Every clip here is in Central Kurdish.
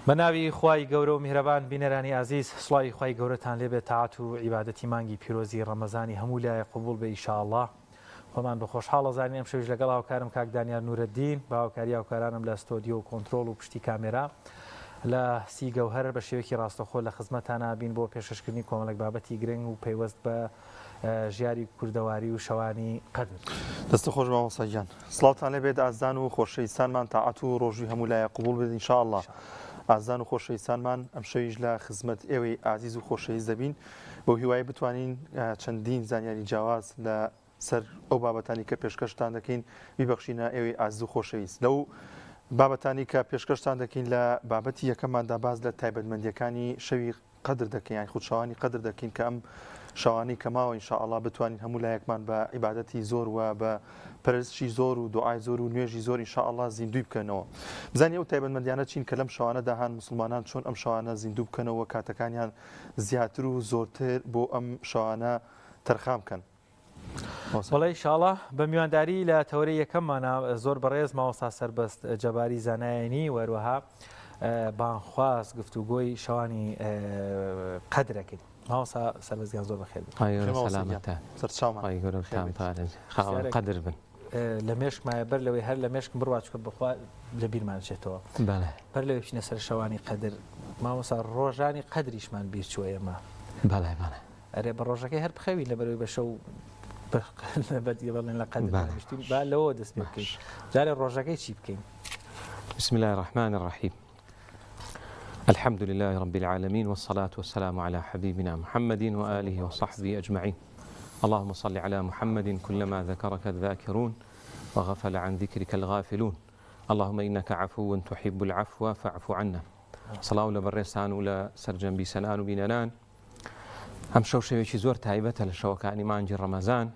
بەناوی خوای گەورە و میهرەبان بینەرانی عزیز سڵاوی خوای گەورەتان لێبێت تاعات و عیبادەتی مانگی پیرۆزی ڕەمەزانی هەموو لایە قبول بێ ئینشاءالله. خۆمان بە خۆشحاڵە زانین ئەم شەویش لەگەڵ هاوکارم کاک دانیال نورەدین با هاوکاری هاوکارانم لە ئەستۆدیۆ و کۆنتڕۆڵ و پشتی کامێرا لە سی گەوهەر بە شێوەیەکی ڕاستەخۆ لە خزمەتانە بین بۆ پێشکردنی کۆمەڵێک بابەتی گرنگ و پەیوەست بە ژیاری کوردەواری و شەوانی قەدر. دەستە خۆش باوەسەگیان سڵاوتان لێبێت ئازان و خۆشەویستانمان تاعات و ڕۆژی هەموو لایە قبول بێت ئینشاءالله. ئازان و خۆشەویستانمان ئەم شەویش لە خزمەت ئێوەی ئازیز و خۆشەویست دەبین بۆ هیوای بتوانین چەندین زانیاری جیاواز لە سەر ئەو بابەتانی کە پێشکەشتان دەکەین بیبەخشینە ئێوەی ئازیز و خۆشەویست. لەو بابەتانی کە پێشکەشتان دەکەین لە بابەتی یەکەمماندا باز لە تایبەتمەندیەکانی شەوی قەدر دەکەین، یان خودشەوانی قەدر دەکەین کە ئەم شەوانی کەماوە ئینشاءالله بتوانین هەموو لایەکمان بە عیبادەتی زۆر و بە پەرستشی زۆر و دوعای زۆر و نوێژی زۆر ئینشاءالله زیندوی بکەنەوە. بزانین ئەو تایبەتمەندیانە چین کە لەم شەوانەدا هەن مسلمانان چۆن ئەم شەوانە زیندوو بکەنەوە کاتەکانیان زیاتر و زۆرتر بۆ ئەم شەوانە تەرخام بکەن. بەڵێ ئینشاءالله بە میوانداری لە تەورەی یەکەممانە زۆر بەڕێز ماوەستا سەربەست جەباری زانایانی وەروەها بانخواست گفتوگۆی شەوانی قەدرەکەین. ماوەسا سەربەزیان زۆر بەخێر قەدر بن لە مێشکمایە بەر لەوەی هەر لە مێشکم بڕوا چکە بخوا لە بیرمانچێتەوە بەر لەوەی بچینە سەر شەوانی قەدر ماوەسا ڕۆژانی قەدریشمان بیر چووە ئێمە ئەرێ بە ڕۆژەکەی هەر بخەوی لە بەرەوەی بە شەو بەدی بڵێن لە قەدر با لەوە دەست پێ بکەین جارێ ڕۆژەکەی چی بکەین. بسم الله الرحمن الرحيم الحمد لله رب العالمين والصلاة والسلام على حبيبنا محمد وآله وصحبه أجمعين اللهم صل على محمد كلما ذكرك الذاكرون وغفل عن ذكرك الغافلون اللهم إنك عفو تحب العفو فاعف عنا صلاة لبرسان ولا سرجن بسنان وبنانان هم شو شوي زور تايبته لشوكاني مانجي رمضان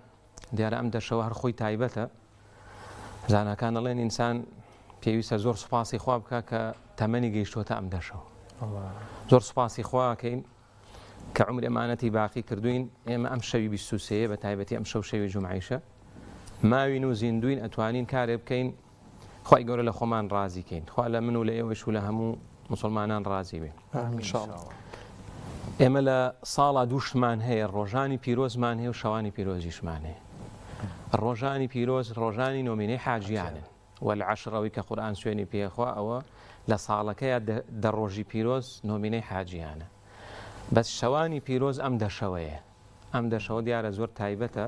دیارە ئەم دەشەوە هەر خۆی تایبەتە زانکان دەڵێن ئینسان پێویستە زۆر سوپاسی خوا بکە کە تەمەنی گەیشتۆتە ئەم دەشەوە زۆر سوپاسی خواکەین کە عمر ئەمانەتی باقی کردوین ئێمە ئەم شەوی 23 بە تایبەتی ئەم شەوی جومعیشە ماوین و زیندوین ئەتوانین کارێ بکەین خوای گەورە لە خۆمان ڕازیکەین خوا لە من و لە ئێوەش و لە هەموو مسلمانان ڕازی بێن ئێمە لە ساڵا دووشمان هەیە ڕۆژانی پیرۆزمان هەیە و شەوانی پیرۆزیشمان هەیە. ڕۆژانی پیرۆز ڕۆژانی نۆمینەی حاجیانن وەلعەشڕەوەی کە قورئان سوێنی پێخوا ئەوە لە ساڵەکەیە دە ڕۆژی پیرۆز نۆمینەی حاجیانە بەس شەوانی پیرۆز ئەم دەشەوەیە ئەم دەشەوە دیارە زۆر تایبەتە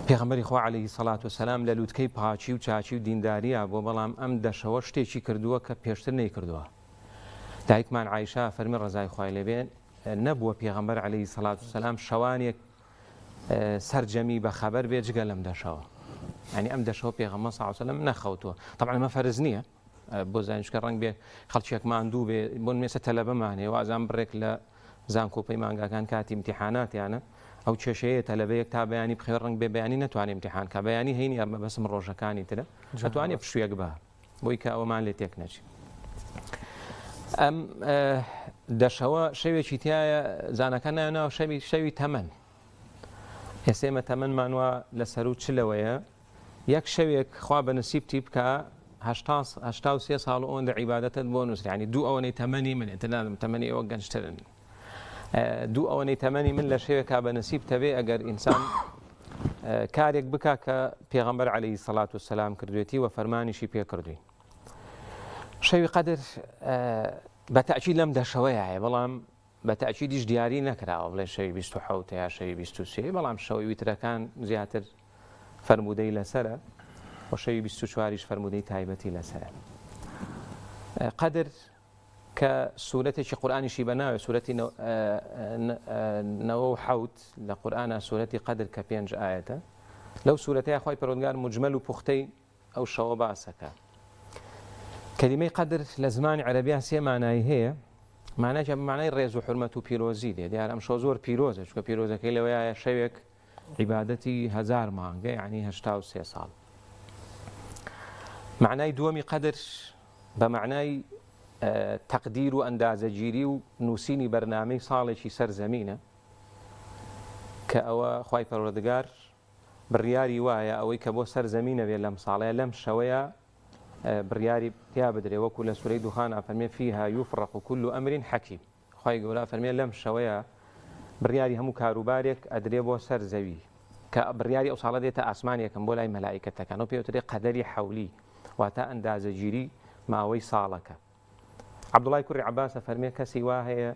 پێغەمبەری خوا عەلەیهی سەڵات وسەلام لە لووتکەی پاچی و چاچی و دینداریە بۆ بەڵام ئەم دەشەوە شتێکی کردووە کە پێشتر نەیکردووە. دایکمان عایشە فەرمی ڕەزای خوای لێبێن نەبووە پێغەمبەر عەلەیهی سەڵات وسەلام شەوانێک سەرجەمی بە خەبەر بێ جگە لەم دەشەوە ینی ئەم دەشەوە پێغەمبەر صلی الله علیه و سلم نەخەوتووە. طبعا ئەمە فەرز نییە بۆ زانیشکە ڕەنگ بێ خەڵکێک ماندوو بێ بۆ مێسە تەلەبەمان هەیە وازان بڕێک لە زانکۆپەی مانگاکان کاتی امتیحاناتیانە ئەو کێشەیە تەلەبەیەک تا بەیانی بخێ ڕەنگ بێ بەیانی نەتوانێت امتیحان کە بەیانی هەینی ئەمە بەسم ڕۆژەکانی ترە ئەتوانێت پشوویەک بە بۆی کە ئەوەمان لێ تێک نەچێت. ئەم دەشەوە شەوێکی تایە زانەکە ناوە شەوی تەمەن ئێسێمە تەمەنمانوە لەسەر و چلەوەیە یەک شەوێک خوا بە نسیبتی بکە 83 ساڵ ئەوەندە عیبادەتت بۆ نووسری ینی دوو ئەوەی تەمەنی من تەنانم تەمەنی ئەوە گەنجترن دوو ئەوەی تەمەنی من لە شەوێکا بە نسیب تەبێ ئەگەر ئینسان کارێک بکە کە پێغەمبەر عەلەیهی سەڵات وسەلام کردوێتی و فەرمانیشی پێ کردووی. شەوی قەدر بە تەئکید لەم دەشەوەیە هەیە بەڵام بە تەئکیدیش دیاری نەکراوە بڵێ شەوی 27 یا شەوی 23 بەڵام شەوی ویترەکان زیاتر فەرمودەی لەسرە و شەوی 24ش فەرمودەی تایبەتی لەسرە. قەدر کە سورەتێکی قورئانیشی بەناوێ سورەتی 97 لە قورئانە سورەتی قەدر کە 5 ئایەتە لەو سورەتەیە خوای پەروەردگار موجمەل و پوختەی ئەو شەوە باسەکە. کەلیمەی قەدر لە زمانی عەرەبیان سێ مانای هەیە مانایکە بمانای ڕێز و حورمەت و پیرۆزی دێ دیارە ئەم شەو زۆر پیرۆزە چونکە پیرۆزەکەی لەوەیە شەوێک عیبادەتی 1000 مانگە یعنی 83 ساڵ. معنای دووەمی قەدر بە معنای تەقدیر و ئەندازەگیری و نووسینی بەرنامەی ساڵێکی سەر زەمینە کە ئەوە خوای پەروەردگار بڕیاری وایە ئەوەی کە بۆ سەر زەمینە بێ لەم ساڵەیە لەم شەوەیە بڕیاری پیا بدرێ وەکو لە سورەی دوخان فەرمێ فيها يفرق كل أمر حكيم خی گەورە فەرمێ لەم شەوەیە بڕیاری هەموو کاروبارێک ئەدرێ بۆ سەر زەوی کە بڕیاری ئەو ساڵە دێتە ئاسمانێکم بۆ لای مەلائکەتەکان و پێوترێ قەدەری حەولی واتە ئەندازەگیری ماوەی ساڵەکە. عەبدوڵای کوڕی عەباسە فەرمێ کەسی وا هەیە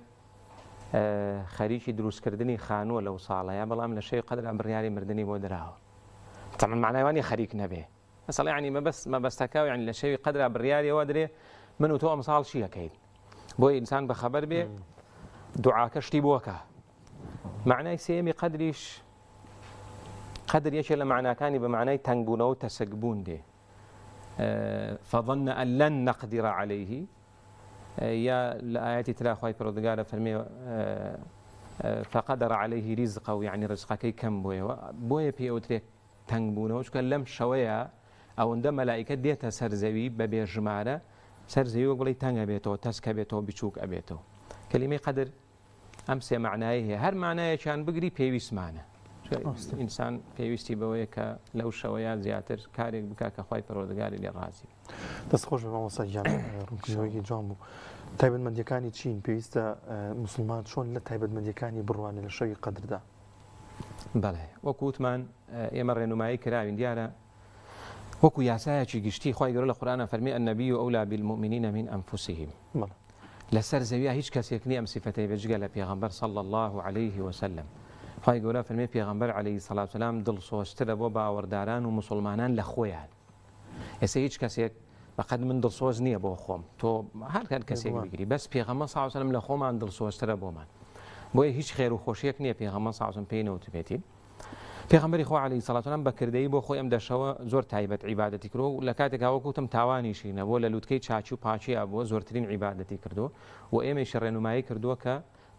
خەریکی دروستکردنی خانووە لەو ساڵەیە بەڵام لە شەوی قەدرا بڕیاری مردنی بۆ دراوە. تەمەن معناوانی خەریک نەبێ مەسەڵ یعنی مەبەستەکە و یعنی لە شەوی قەدرا بڕیاریەوە درێ من و تۆ ئەم ساڵ چی ئەکەین بۆی ئینسان بەخەبەر بێ دوعاکە شتی بۆکە. معنای سێمی قەدریش قەدر یەکێ لە معناکانی بە معنای تەنگبوونەوە و تەسەگبوون دێ فظن أن لن نقدر عليه یا لە ئاەتی ترا خوای پەروەردگارە فەرمێ فقدر عليه رزقه يعني ڕزقەکەی کەم بۆیە پێوترێ تەنگبوونەوە چکە لەم شەوەیە ئەوەندە مەلائکە دێتە سەر زەوی بە بێژمارە سەر زەوی وەک بڵێ تەنگ ئەبێتەوە تەسک ئەبێتەوە بچووک ئەبێتەوە. کەلیمەی قەدر ئەم سێ معنای هەیە هەر معنایەکیان بگری پێویستمانە ئینسان پێویستی بەوەیە کە لەو شەوەیە زیاتر کارێک بکە کە خوای پەروەردگاری لێ ڕازی. دەستخۆش بە مامۆستا گیان ڕوونکردنەوەیکی جوان بوو. تایبەتمەندیەکانی چین پێویستە موسڵمان چۆن لە تایبەتمەندیەکانی بڕوانە لە شەوی قەدردا؟ بەڵێ وەکو وتمان ئێمە ڕێنمایی کراوین دیارە وەکو یاسایەکی گشتی خوای گەورە لە قورئانە فەرمێ النەبی ئەولا بالمؤمنین من ئەنفوسهم لەسەر زەویە هیچ کەسێک نییە ئەم سیفەتەی بێجگە لە پێغەمبەر صلی الله عليه وسلم. خوای گەورە فەرمێ پێغەمبەر عەلەیهی سەڵات وسەلام دڵسۆزترە بۆ باوەڕداران و موسڵمانان لە خۆیان. ئێستا هیچ کەسێک بەقەد من دڵسۆز نییە بۆ خۆم تۆ هەر کەسێک بگیری بەس پێغەمبەر صلی الله علیه و سلم لە خۆمان دڵسۆزترە بۆمان بۆیە هیچ خێر و خۆشیەک نییە پێغەمبەر صلی الله علیه و سلم پێی نەوتبێتی. پێغەمبەری خوا عەلەیهی سەڵات وسەلام بەکردەیی بۆ خۆی ئەم دەشەوە زۆر تایبەت عیبادەتی کردو و لە کاتێکا وەکوتم تاوانیشی نەبووە لە لووتکەی چاچی و پاچیە بووە زۆرترین عیبادەتی کردو و ئێمەیش ڕێنمایی کردووە کە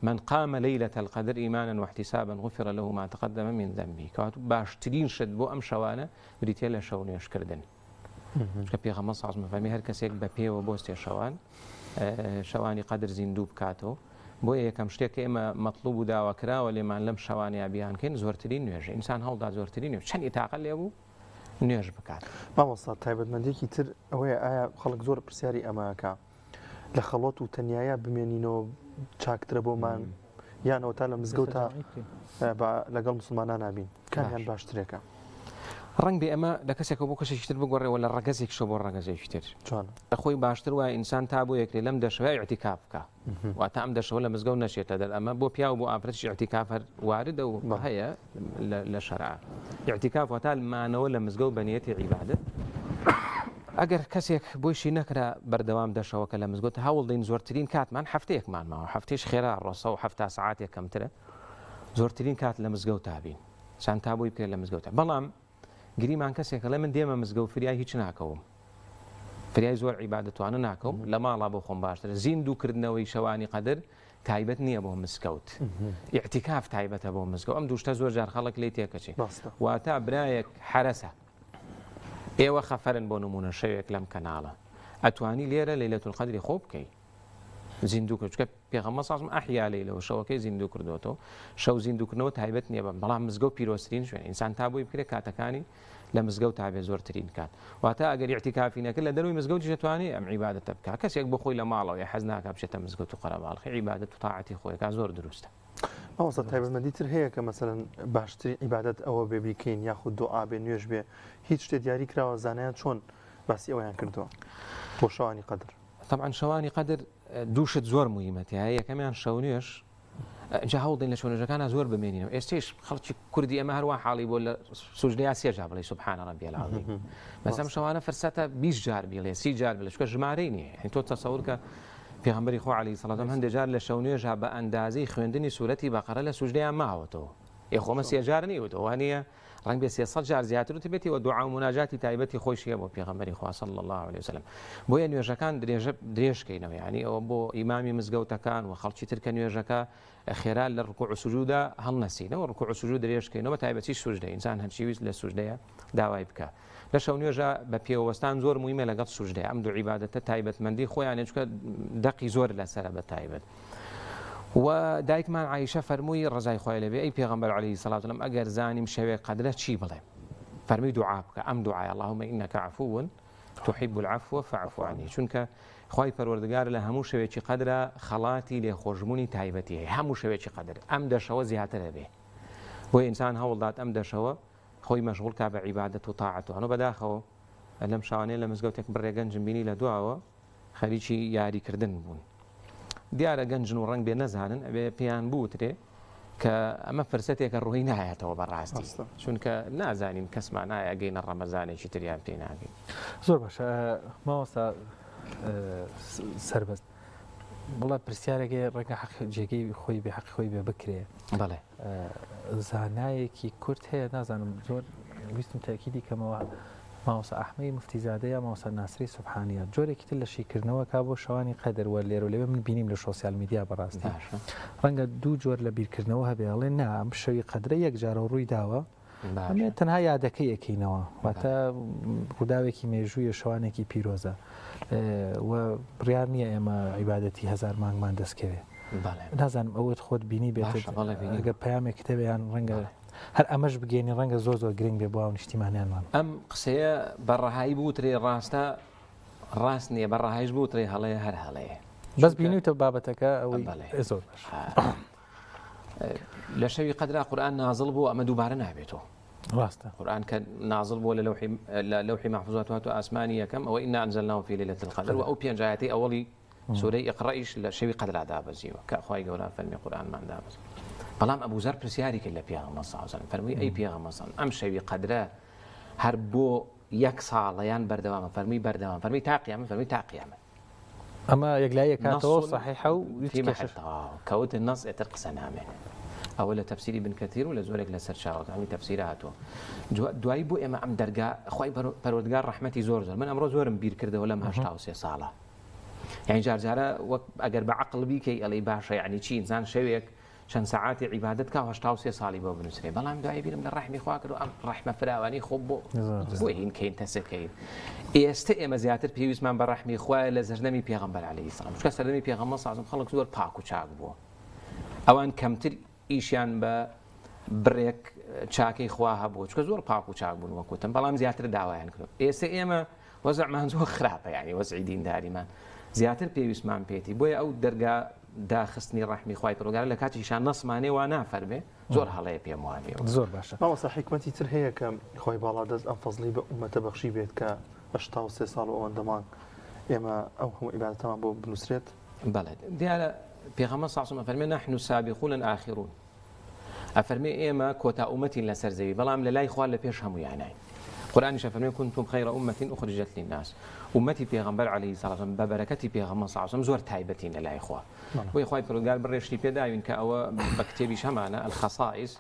من قام ليلة القدر إيمانا واحتسابا غفر له ما تقدم من ذنبه كاتو باشترين شد بو أم شوانه بريتيا لا شونيش كردن چکە پێغەمبەر صلی الله علیه و سلم فەرمی هەر کەسێک بە پێوە بۆستێ شەوانی قەدر زیندوو بکاتەوە بۆیە یەکەم شتێک کە ئێمە مەطلوب و داواکراوە لێمان لەم شەوانەیە بیانکەین زۆرترین نوێژە ئینسان هەوڵدا زۆرترین نوێژ چەند ئیتاقە لێبوو نوێژ بکات. مامۆستا تایبەتمەندێکی تر ئەوەیە ئایا خەڵک زۆر پرسیاری ئەماکە لە خەڵۆت و تەنیایە بمێنینەوە چاکترە بۆمان یانەوە تا لە مزگەوتە لەگەڵ موسڵمانان نابین کامیان باشترێکە؟ ڕەنگ بێ ئەمە لە کەسێکە بۆ کەسێکی تر بگۆڕێەوە لە ڕەگەزێک شە بۆ ڕەگەزێکی تر خۆی باشتر وایە ئینسان تا بۆ یەکرێ لەم دەشەوە ئیعتیکاف بکە واتە ئەم دەشەوە لە مزگەوت نەچێتە دەر ئەمە بۆ پیا و بۆ ئافرەتیش ئیعتیکاف هەر واردە و هەیە لە شەرع. ئیعتیکاف واتە مانەوە لە مزگەوت بە نیەتی عیبادەت. ئەگەر کەسێک بۆیشی نەکرا بەردەوام دەشەوەکە لە مزگەوت هەوڵ دەین زۆرترین کاتمان هەفتەیەکمان ماوە هەفتەیەش خێرا ڕۆسە و هەفتا سەعاتێک کەمترە زۆرترین کات لە مزگەوت تابین چەند تا بۆی بکرێت لە مزگەوتە. بەڵام گریمان کەسێکە لە من دێمە مزگەوت فریای هیچ ناکەوم فریای زۆر عیبادەتوانە ناکەم لە ماڵا بۆ خۆم باشترە. زیندووکردنەوەی شەوانی قەدر تایبەت نییە بۆ مزگەوت ئیعتیکاف تایبەتە بۆ مزگەوت. ئەم دووشتە زۆر جار خەڵک لێ تێکەچێ واتە برایەک حرەسە ئێوە خەفەرن بۆ نمونە شەوێک لەم کەناڵە ئەتوانی لێرە لەیلەتول قەدری خۆ بکەی زیندوو کرد چکە پێغەمبەر صلی الله علیه و سلم ئەحیا لەیلەوە شەوەکەی زیندوو کردوەوە. شەو زیندووکردنەوە تایبەت نییە بەڵام مزگەوت پیرۆسترین شوێن ئینسان تا بۆی بکرێت کاتەکانی لە مزگەوت تابێ زۆرترین کات واتە ئەگەر ئیعتیکافی نەکرد لە دەروی مزگەوتی دەتوانێت ئەم عیبادەتە بکات. کەسێک بۆ خۆی لە ماڵەوە حەز ناکات بچێتە مزگەوت و قەرەباڵغی عیبادەت و تاعەتی خۆیەکە زۆر دروستە. مامۆستا تایبەتمەندی تر هەیە کە مەسەڵەن باشترین عیبادەت ئەوە بێ بیکەین یاخود دوعا بێ نوێژ بێ هیچ شتێ دیاری کراوە زانایان چۆن باسی ئەویان کردووە بۆ شەوانی قەدر؟ طبعا شەوانی قەدر دووشت زۆر موهیمەتی هەیە. یەکەمیان شەو نوێژ جا هەوڵدەین لە شوێنەکانە زۆر بمێنینەوە. ئێستش خەڵکی کوردی ئەمە هەروە حاڵی بۆ لە سوژدەیە سێجا بڵێ سوبحانە ڕەبی العەظیم بەسەم شەوانە فرسەتە 20 جار بڵێ 30 جار بڵێ چکە ژمارەی نییە. تۆ تەسەوور کە پێغەمبەری خوا عەلەیهی سەڵات وسەلام هەندێک جار لە شەو نوێژا بە ئەندازەی خوێندنی سوورەتی بەقەرە لە سوژدەیان ماوەتەوە خۆمە 3 جار نیوتەوە وانە ڕەنگ بێ 300 جار زیاتر وتبێتی و دوعا و مناجاتی تایبەتی خۆشیە بۆ پێغەمبەری خوا صلی الله علیه وسلم. بۆیە نوێژەکان درێژکەینەوە یعنی ئەوە بۆ ئیمامی مزگەوتەکان و خەڵکی تر کە نوێژەکە خێرا لە ڕکوع و سوجودا هەڵنەسینەوە ڕکوع و سوجود درێژکەینەوە تایبەتی سوژدە ئینسان هەرچی لە سوژدەیە داوای بکە. لە شەو نوێژە بە پێوەستان زۆر موهیمە لەگەڵ سوژدەیە ئەم دوو عیبادەتە تایبەتمەندی خۆیان چکە دەقی زۆر لەسەرە بە تایبەت. و دایکمان عایشە فەرمووی ڕزای خوای لێبێ ئەی پێغەمبەر عەلەیهی سەڵات وسەلام ئەگەر زانیم شەوێ قەدرە چی بڵێم؟ فەرمی دوعا بکە ئەم دوعای اللهم إنك عفو تحب العفو فاعف عني چونکە خوای پەروەردگار لە هەموو شەوێکی قەدرە خەڵاتی لێخۆشبوونی تایبەتی هەیە هەموو شەوێکی قەدر ئەم دەشەوە زیاتر هەبێ بۆ ئینسان هەوڵدات ئەم دەشەوە خۆی مەشغوڵ کا بە عیبادەت و تاعەت و هەنوو بەداخەوە لەم شەوانەیە لە مزگەوتێک بڕێگەنجم بینی لە دواوە خەریکی یاریکردن بوون دیارە گەنجن و ڕەنگ بێ نەزانن ئەبێ پێیان بوترێ کە ئەمە فرسەتێکە ڕووی نایەتەوە بەڕاستی چونکە نازانین کەسمان نایە گەینە ڕەمەزانێکی تریان پێ ناگەین زۆر باشە ماوەستا سەربەست بڵە پرسیارێکی ڕێگە حەق جێگەی خۆی بێ حەق خۆی بێ بکرێ بەڵێ زانایەکی کورد هەیە نازانم زۆر ویستم تاکیدی کەمەوە ماوەسە ئەحمەی مفتیزادەیە ماوەسە ناسری سوبحانیە جۆرێکی تر لە شیکردنەوە کا بۆ شەوانی قەدەر لێرە و لێوێ من بینیم لە سۆسیال میدیا بەڕاستی ڕەنگە دوو جۆر لە بیرکردنەوە هەبێ ئەڵێ نا ئەم شەوی قەدرە یەک جارە ڕووی داوە ئەمێ تەنها یادەکەی یەکەینەوە واتە ڕووداوێکی مێژوویە شەوانێکی پیرۆزە و بڕیار نییە ئێمە عیبادەتی هەزار مانگمان دەستکەوێ نازانم ئەوت خۆت بینی بێت ئەگە پەیامێک کتێبیان ڕەنگە هەر ئەمەش بگەێنی ڕەنگە زۆر زۆر گرنگ بێ بۆ ئەو نیشتیمانیانمان ئەم قسەیە بەڕەهایی بوترێ ڕاستە ڕاست نییە بەڕەهایش بوترێ هەڵەیە هەر هەڵەیە بەس بینیتە بابەتەکە ئەوەی زۆر باش لە شەوی قەدرا قورئان نازڵ بوو ئەمە دووبارە نابێتەوە ڕاستە قورئان کە نازڵ بووە لە لەوحی محفوظات و ئاسمانی یەکەم ئەوە ئینا ئەنزەلناه فی لەیلة القەدر و ئەو پێنج ئایەتەی ئەوەڵی سورەی ئیقڕائیش لە شەوی قەدرا دابەزیوە کە خوای گەورە فەرمی قورئانمان دابەز بەڵام ئەبوزەر پرسیاری کرد لە پێغەمبەر صلی الله علیه و سلم فەرمووی ئەی پێغەمبەر ئەم شەوی قەدرە هەر بۆ یەک ساڵەیان بەردەوامە فەرمی بەردەوام فەرمی تا قیامەت فەرمی تا قیامەت ئەمە یەکلایە کاتەوە صحیحە و کەوت نەس ئێتر قسە نامێنێ ئەوە لە تەفسیری بن کەتیر و لە زۆرێک لە سەر چاوەکانی تەفسیرە هاتووە دوایی بۆ ئێمە ئەم دەرگا خوای پەروەردگار ڕەحمەتی زۆر من ئەمڕۆ زۆرم بیر کردەوە لەم 83 ساڵە یعنی جارجارە وەک ئەگەر بە عەقڵ بیکەی ئەڵێ باشە یعنی چی ئینسان شەوێک چەند سەعاتی عیبادەت کا 83 ساڵی بۆ بنووسێ بەڵام دوای بیرم لە ڕەحمی خوا کرد و ئەم ڕەحمە فراوانی خۆ بۆ هین کەین تەسەکەین ئێستا ئێمە زیاتر پێویستمان بە ڕەحمی خوایە لە زەردەمی پێغەمبەر عەلەیهی سەلام چونکە سەردەمی پێغەمبەر سازم خەڵک زۆر پاک و چاک بووە ئەوان کەمتر ئیشیان بە بڕێک چاکەی خوا هەبوو چکە زۆر پاک و چاک بوون وەکوتم بەڵام زیاتر داوایان کرد ئێستا ئێمە وەزعمان زۆر خراپە یعنی وەزعی دینداریمان زیاتر پێویستمان پێێتی بۆیە ئەو دەرگا داخستنی ڕەحمی خوای پەروەردگار لە کاتیشان نەسمانێ وا نافەرمێ زۆر هەڵەیە پێم وانێ زۆر باشە ماوەسا حکمەتی تر هەیە کە خۆی باڵا دەست ئەم فەزلی بە ئومەتە بەخشی بێت کە 83 ساڵ و ئەوەندەمان ئێمە ئەو هەموو عیبادەتەمان بۆ بنووسرێت بەڵێ دیارە پێغەمبەر صلی الله علیه و سلم فەرمێ نحن السابقون الآخرون ئەفەرمێ ئێمە کۆتا ئومەتین لەسەر زەوی بەڵام لە لای خوا لە پێش هەموویانین قرآنش فەرمێ كنتم خير أمة أخرجت للناس أمتي پیغمبر عليه الصلاة والسلام ببركتي پیغمبر صلى الله عليه وسلم زور تایبەتین لە لای خوا بۆی خوای پەروەردگار بڕێشتی پێداوین کە ئەوە بە کتێبیش هەمانە الخصائص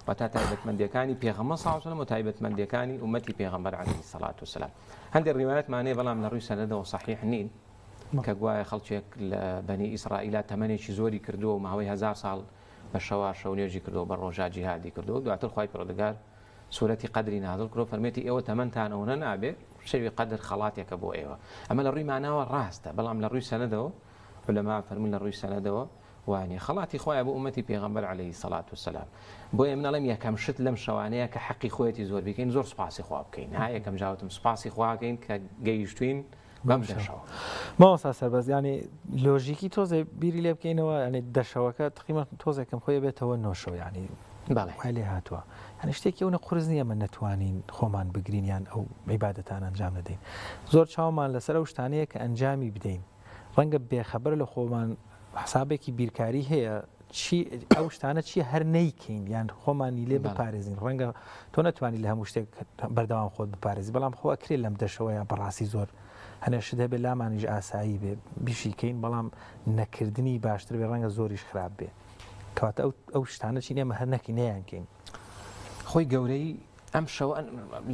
وتا تایبەتمەندیەکانی پیغمبر صلى الله عليه وسلم و تایبەتمەندیەکانی ئومەتی پیغمبر عليه الصلاة والسلام هەندێک ڕیوایەتمانەیە بەڵام لە ڕووی سەنەدەوە صحیح نین کە گوایە خەڵکێک لە بەنی ئیسرائیل تەمەنێکی زۆری کردووە و ماوەی 1000 ساڵ بە شەوا شەونێژی کردووە بە ڕۆژا جیهادی کردووە دواتر خوای پەروەردگار سورەتی قەدری نازڵ کرد و فەرمێتی ئێوە تەمەنتان ئەوە نابێ شەوی قەدر خەڵاتێکە بۆ ئێوە ئەمە لە ڕووی ماناوە ڕاستە بەڵام لە ڕووی سەنەدەوە عولەما فەرمون لە ڕووی سەنەدەوە وانێ خەڵاتی خۆیان بۆ ئومەتی پێغەمبەر عەلەیهی السەڵات والسەلام بۆیە من ئەڵێم یەکەم شت لەم شەوانەیە کە حەقی خۆیەتی زۆر بکەین زۆر سوپاسی خوا بکەین ها یەکەم جاوتم سوپاسی خوا بکەین کە گەیشتوین بەم دەشەوە ماوەستا سەربەز ینی لۆژیکی تۆزێ بیری لێ بکەینەوە ینی دەشەوەکە تقریبا تۆزێکم خۆی بێتەوە نۆشەوە ینی بەڵێ لێ هاتووە هەنی شتێکی ئەوە قورس نییە من نەتوانین خۆمان بگرینیان ئەو عیبادەتان ئەنجام بدەین زۆر چاومان لەسەر ئەو شتانەیە کە ئەنجامی بدەین ڕەنگە بێخەبەر لە خۆمان حسابێکی بیرکاری هەیە ئەو شتانە چیە هەر نەیکەین یان خۆمانی لێ بپارێزین ڕەنگە تۆ نەتوانی لە هەموو شتێک بەردەوام خۆت بپارێزی بەڵام خۆ ئەکرێت لەم دەشەوەیە بەڕاستی زۆر هەنێشت هەبێت لامانیش ئاسایی بێ بیشیکەین بەڵام نەکردنی باشتر بێ ڕەنگە زۆریش خراپ بێ کەواتە ئەو شتانە چی نێمە هەر نەکی نەیانکەین خۆی گەورەی ئەم شەوە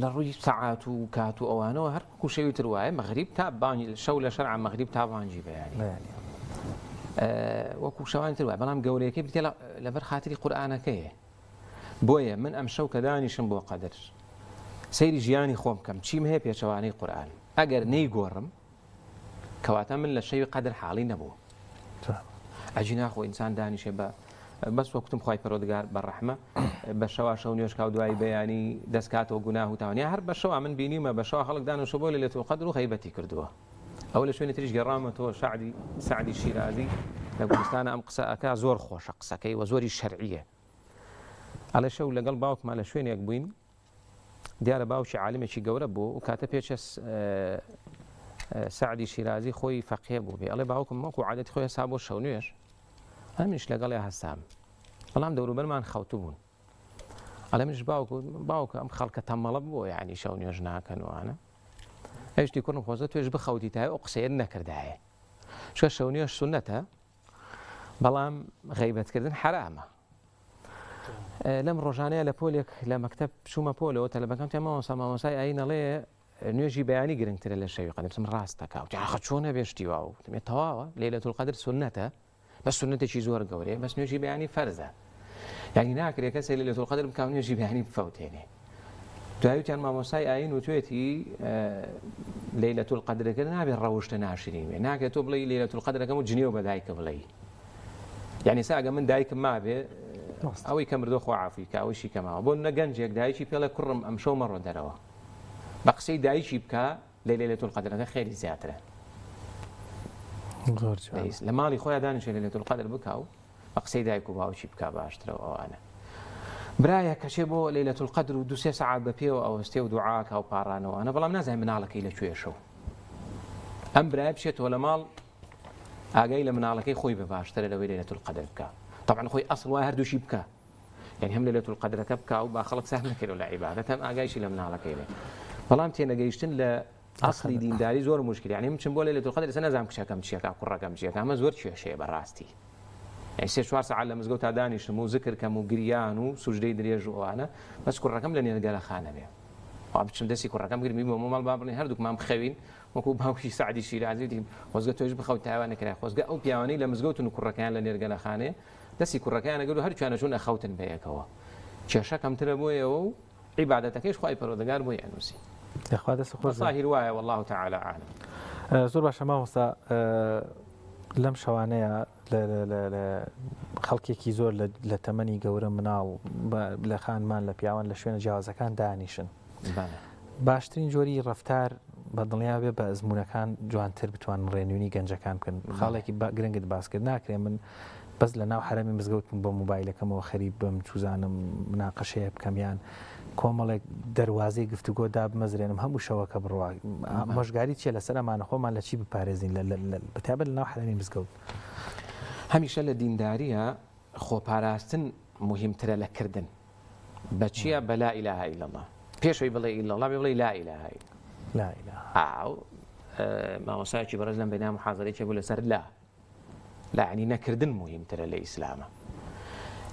لە ڕووی سەعات و کات و ئەوانەوە هەر کوشەوی تر وایە مەغریب تا بانگی شەو لە شەرع مەغریب تا بانگی بەیانی وەکو شەوانی تر وایە بەڵام گەورەیەکەی بتێ لەبەر خاتری قورئانەکەیە بۆیە من ئەم شەو کە دانیشم بۆ قەدر سەیری ژیانی خۆم بکەم چیم هەیە پێچەوانەی قورئان ئەگەر نەیگۆڕم کەواتە من لە شەوی قەدر حاڵی نەبووە ئەجی ناخۆ ئینسان دانیشێ بەس وەکتم خی پەرۆدگار بەڕەحمە بە شەوا شەو نوێژکاو دوای بەیانی دەستکاتەوە گوناه و تاوانیا هەر بە شەوا من بینیمە بە شەوا خەڵک دانەشە بۆ لەیلەتول قەدر و غیبەتی کردووە ئەو لە شوێنی تریش گەڕامەتەوە سعدی شیرازی لە کوردستانە ئەم قسە ئەکا زۆر خۆشە قسەکەی و زۆری شەرعیە ئەڵێ شەو لەگەڵ باوکمان لە شوێنێک بووین دیارە باوکی عالمێکی گەورە بوو و کاتە پێچە سعدی شیرازی خۆی فەقیه بوو بێ ئەڵێ باوکم وەکو عادەتی خۆی هەستا بۆ شەو نوێژ هەمیش لەگەڵی هەستام بەڵام دەوروبەرمان خەوتو بوون ئەڵێ منیش باوکە ئەم خەڵکە تەمەڵە بووە یعنی شەو نوێژ ناکەنوانە هێشتی کوڕم خۆزە توێش بخەوتی تای ئەو قسەیە نەکردایە چکە شەو نوێژ سونەتە بەڵام غیبەتکردن حرامە لەم ڕۆژانەیە لە پۆلێک لە مەکتەب چوومە پۆلەوە تەلەبەکەم تێ مامۆسای ئاینەڵێ نوێژی بەیانی گرنگترە لە شەوی قەدر بسم ڕاستەکە و چۆنە بێشتیوا و دەمێت تەواوە لەیلەتول قەدر سونەتە بەس سونەتێکی زۆر گەورەیە بەس نوێژی بەیانی فەرزە یعنی ناکرێت کەسێک لەیلەتول قەدر بکاو نوێژی بەیانی بفەوتێنێ دوایوتیان مامۆسای ئاین وتوێتی لەیلەتول قەدرەکە نابێت ڕەوشتە ناشرین بێ ناکرێت تۆ بڵێ لەیلەتول قەدرەکەم و جنێو بە دایکە بڵێ یعنی ساگە من دایکم مابێ ئەوەی کە مردۆ خۆ عافی کە ئەوشی کەماوە بۆ نەگەنجێک دایکی پێڵە کوڕم ئەم شەو مەڕۆ دەرەوە بە قسەی دایکی بکە لە لەیلەتول قەدرەکە خێری زیاترە لە ماڵی خۆیان دانیشێ لەیلەتول قەدر بکە و بە قسەی دایک و باوکی بکە باشترەوە ئەوانە برایە کەچێ بۆ لەیلەتول قەدر و 2-3 سەعات بە پێوە ئەوەستێ و دوعاکە و پاڕانەوەوانە بەڵام نازانین مناڵەکەی لەکوێ شەو ئەم برایە بچێتەوە لە ماڵ ئاگای لە مناڵەکەی خۆی بە باشترە لەوەی لەیلەتول قەدر بکە طبعا خۆی ئەسڵ وای هەردووشی بکە يعني هم ليلة القدر كبكا وباخلق سهم كيلو لعبادة هم أجايش لمن على كيله والله تينا جيشتن ل أصلي دين داري زور مشكلة يعني ممكن بقول ليلة القدر سنة زام كم شيء كم كرة كم شيء كم زور شيء براستي يعني سيشوار ساعة مزجو تعدانيش مو ذكر كم جريانو سجدي دريج وأنا بس كرة كم لأني قال خانة بيه وابتشم دسي كرة كم قريب مو مال بابني هردوك ما مخوين وكو باوشي سعدي شيء عزيزي وزجت توجب بخوت تعاون كره وزجت أو بياني لمزجوت إنه كرة كان لأني قال خانة دەستی کوڕەکەیانە گەورە هەر چوانە چوون ئەخەوتن بەیەکەوە کێشە کەمترە بۆیەوە و عیبادەتەکەیش خوای پەروەردگار بۆی ئەنووسی دەخوا دەست خۆش ظاهر وایە والله تعالى عالم زۆر باشە مامۆستا لەم شەوانەیە لە خەڵکێکی زۆر لە تەمەنی گەورە مناڵ لە خانمان لە پیاوان لە شوێنە جیاوازەکان دانیشن باشترین جۆری ڕەفتار بە دڵنیا بێ بە ئەزمونونەکان جوانتر بتوان ڕێنوونی گەنجەکان بکەن خاڵێکی گرنگت باسکرد ناکرێ من بەس لە ناو حرەمی مزگەوتم بە موبایلەکەمەوە خەریب بم چوزانم مناقەشەیە بکەمیان کۆمەڵێک دەواازەی گفتوگۆ دابمەزرێنم هەموو شەوەکە بڕوا مۆژگاری چیە لەسەر ئەمانە خۆمان لە چی بپارێزین بەتابەت لە ناو حرەمی مزگەوت هەمیشە لە دینداریە خۆپاراستن مهمترە لە کردن بەچیە بە لا إله إلا الله پێشەوەی بڵێ إلا الله بڵێ لا إله لا إله مامۆسایەکی بەڕێز لەم بەینام محاضەرێکی بوو لەسەر لا يعني نكردن مهم ترى لإسلامه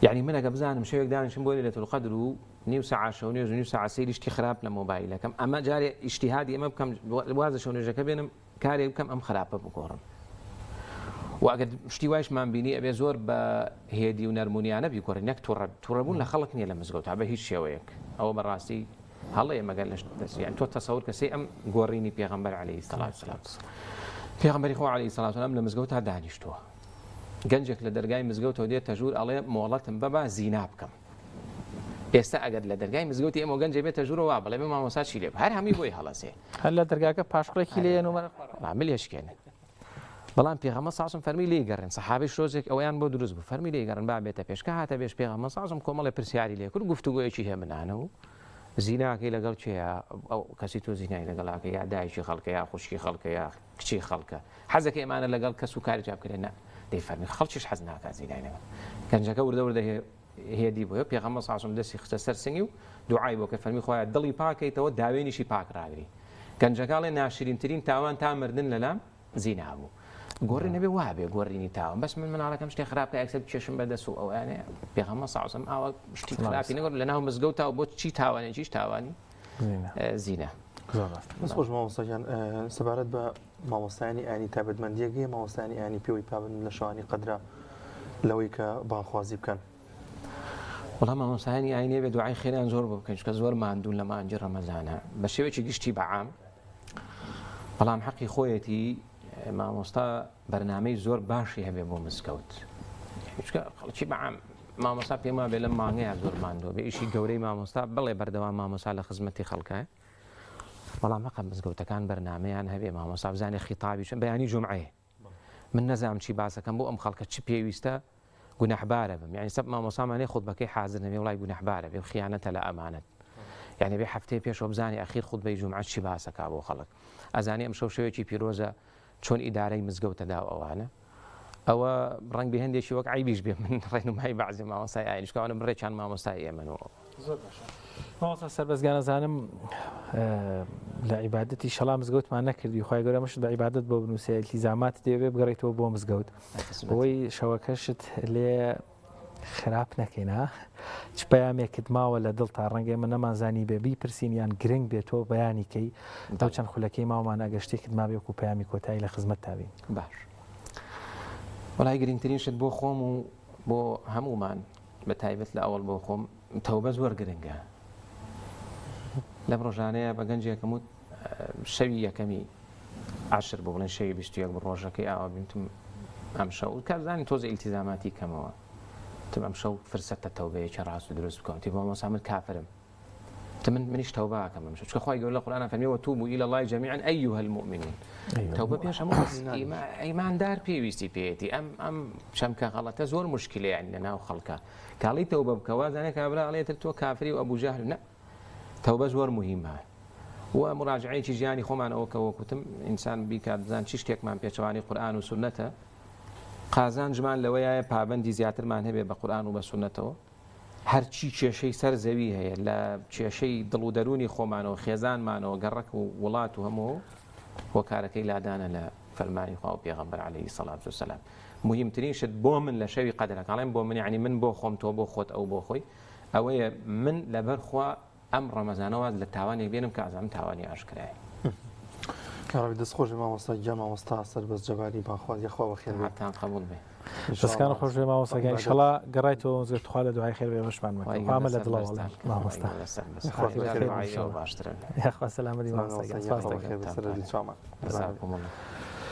يعني من قبزان مشي يقدر نشوف ليلة القدر نيو ساعة شو نيو ساعة سير اشتي خراب لموبايله كم أما جاري اجتهادي أما بكم وازا شو نيجا كبينم كاري بكم أم خراب بكورن وأقد اشتي وايش ما بيني أبي زور بهدي ونرموني أنا بيكورن يك تربون لخلقني لما زقوت عبه هيش شويك أو براسي هلا ما قالش يعني تو تصور كسي أم قوريني بيغمبر عليه الصلاة والسلام بيغمبر إخوة عليه الصلاة والسلام لما زقوت هذا دانيشتوه گەنجێک لە دەرگای مزگەوتەوە دێتە ژوور ئەڵێ مۆڵەتم بەبا زینا بکەم ئێستا ئەگەر لە دەرگای مزگەوتی ئێمە گەنجێ بێتە ژوورەوە بڵێ بێ مامۆستا چی لێ هەر هەمی بۆی هەڵەسێ هەر لە دەرگاکە پاشقڕێکی لێن و ملێشکێنن بەڵام پێغەمبەر ساسم فەرمی لێ گەڕێن سەحابەی شۆزێک ئەویان بۆ دروست بوو فەرمی لێ گەڕن با بێتە پێشکە هاتە بێش پێغەمبەر ساسم کۆمەڵی پرسیاری لێ کرد گفتوگۆیەکی هەیە منانە و زیناکەی لەگەڵ چێە ئەو کەسی تۆ زینای لەگەڵاکە یا دایکی خەڵکە یا خوشکی خەڵکە یا کچی خەڵکە حەزەکە ئێمانە لەگەڵ کەس و کاری جواب کرێنە دەیفەرمی خەڵکیش حەز ناکات زینای لەگەڵ گەنجەکە وردە هێدی بۆیە پێغەمبەر ساسم دەستی خستە سەر سنگی و دوعای بۆ کە فەرمی خۆیان دڵی پاکەیتەوە داوێنیشی پاکراگری گەنجەکەڵێ ناشرینترین تاوان تا مردن لەلام زینا بوو گۆڕی نەبێ وابێ گۆڕینی تاوان بەس من مناڵەکەم شتێ خراپکە ئەکسب چێشم بەدەست و ئەوانەیە پێغەمبەر ساسم ئاوا شتی خراپی نەگۆڕ لەناو مزگەوتەوە بۆ چی تاوانێ چیش تاوانی زینە خۆش مامۆستاجان سەبارەت بە مامۆستایانی ئاینی تایبەتمەندیەکەی مامۆستایانی ئاینی پێوەی پابند لە شەوانی قەدرا لەوەی کە بانخوازی بکەن وەڵام مامۆستایانی ئاینێ بێ دوعای خێران زۆر بۆ بکەن چکە زۆر ماندوون لە مانجی ڕەمەزانە بە شێوەیەکی گشتی بەعام بەڵام حەقی خۆیەتی مامۆستا بەرنامەی زۆر باشی هەبێ بۆ مزگەوت خەڵکی بەعام مامۆستا پێم وابێ لەم مانگەیە زۆرماندۆ بێ ئیشی گەورەی مامۆستا بڵێ بەردەوام مامۆستا لە خزمەتی خەڵکە بەڵام مەقە مزگەوتەکان بەرنامەیان هەبێ مامۆستا بزانێ خیتابیش بەیانی جومعەیە من نەزانم چی باسەکەم بۆ ئەم خەڵکە چی پێویستە گونەحبارە بم یعنی سەب مامۆسامانەی خودبەکەی حازر نەبێ وڵای گونەحبارە بێ خیانەتە لە ئەمانەت یعنی بێ هەفتەی پێشەوە بزانێ ئەخیر خودبەی جومعە چی باسەکا بۆ خەڵک ئەزانێ ئەم شەوێکی پیرۆزە چۆن ئیدارەی مزگەوتەدا ئەوانە ئەوە ڕەنگ بێ هەندێکی وەک عیبیش بێ من ڕێنمای بەعزی مامۆستای ئاینشکوانە بڕێکیان مامۆستای ئێمەنەوە مامۆستا سەربەزگانەزانم لە عیبادەتی شەڵا مزگەوتمان نەکردی خۆی گەورە مەشت بە عیبادەت بۆ بنووسێ التیزامات دەوێ بگەڕێتەوە بۆ مزگەوت بۆی شەوەکەشت لێ خراپ نەکەینا چ پەیامێکت ماوە لە دڵ تا ڕەنگەی من نەمانزانی بێ بیپرسینیان گرنگ بێتەوە بەیانیکەی داو چەند خولەکەی ماوەمان ئەگەشتێکت ما بێ و پەیامی کۆتایی لە خزمەت تاوین باش وڵای گرنگترین شت بۆ خۆم و بۆ هەمومان بە تایبەت لە ئەوڵ بۆ خۆم تەوبە زۆر گرنگە لەم ڕۆژانەیە بە گەنجێکم وت شەوی یەکەمی عاشر بۆ بڵێن شەوی 21 بە ڕۆژەکەی ئاوا بینتم ئەم شەو کارزانی تۆزە ئیلتیزاماتی کەمەوە تم ئەم شەو فرسەتە تەوبەیەکی ڕاست و دروست بکەم تی بۆ مامۆستا من کافرم منیش تەوبە ئەکەم ئەم شەو چکە خۆی گەورە لە قورئانە فەرمیوە وتوبوا إلى الله جميعا أيها المؤمنون تەوبە پێش هەموو ئیماندار پێویستی پێیەتی ئەم چەمکە غەڵەتە زۆر مشکلەیە یعنی لەناو خەڵکە کاڵی تەوبە بکەوە زانێ کابرا ئەڵێتر تۆ کافری و ئەبوو جەهل نە تەوبە زۆر مهمە و مراجعەیەکی ژیانی خۆمان ئەوە کە وەکوتم ئینسان بیکات بزان چی شتێکمان پێچەوانی قورئان و سونەتە قازانجمان لەوەیە پابەندی زیاترمان هەبێ بە قورئان و بە سونەتەوە هەرچی کێشەی سەر زەوی هەیە لە کێشەی دڵ و دەرونی خۆمانەوە خێزانمانەوە گەڕک و وڵات و هەموو هۆکارەکەی لادانە لە فەرمانی خوا و پێغەمبەر عەلەیهی سەڵات وسەلام مهمترین شت بۆ من لە شەوی قەدرەکە ئەڵێم بۆ من یعنی من بۆ خۆم تۆ بۆ خۆت ئەو بۆ خۆی ئەوەیە من لەبەر خوا ئەم ڕەمەزانەوە لە تاوانێک بێنم کە ئازام تاوانی ئاشکرایە کاڕەوی دەستخۆش مامۆستا گیا مامۆستا سەربەز جەباری باخوات یەخوا بەخێر بێت هاتان قبول بێ دەستکان خۆش بێ مامۆستاگەی ئینشەڵا گەڕایتەوە مزگەوت خوا لە دوعای خێر بێ بەشمان مەکە خوا لە دڵەوە مامۆستا باشترن یاخوا سەلامەتی مامۆستاگەی سپاس دەکەم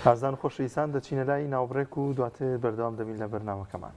ئازان خۆشەویستان دەچینە لای ناوبڕێک و دواتر بەردەوام دەبین لە بەرنامەکەمان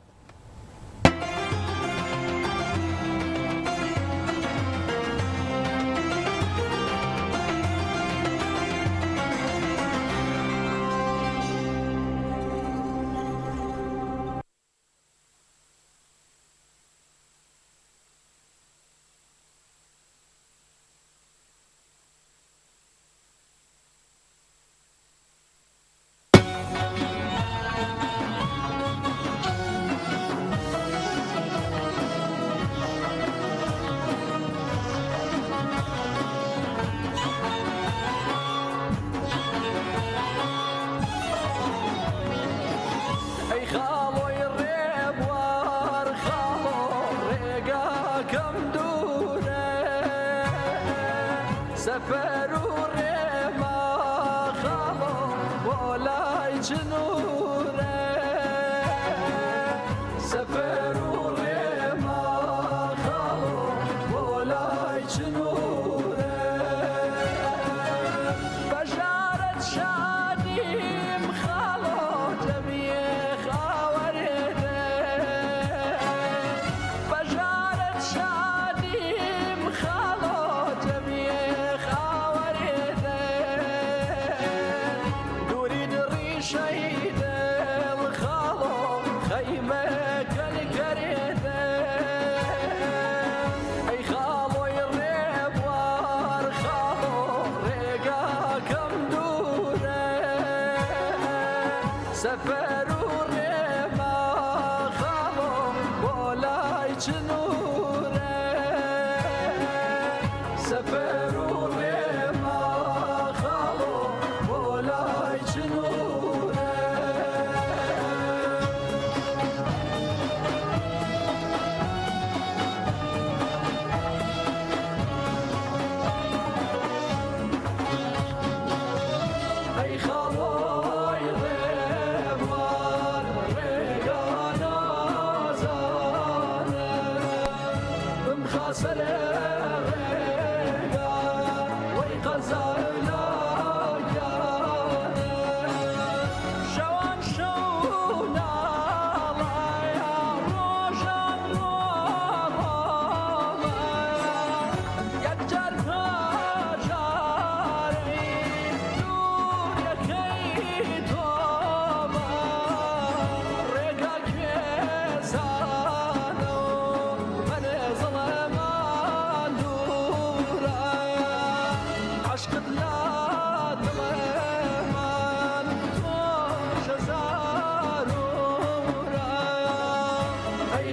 شوان شونا لا يا روجان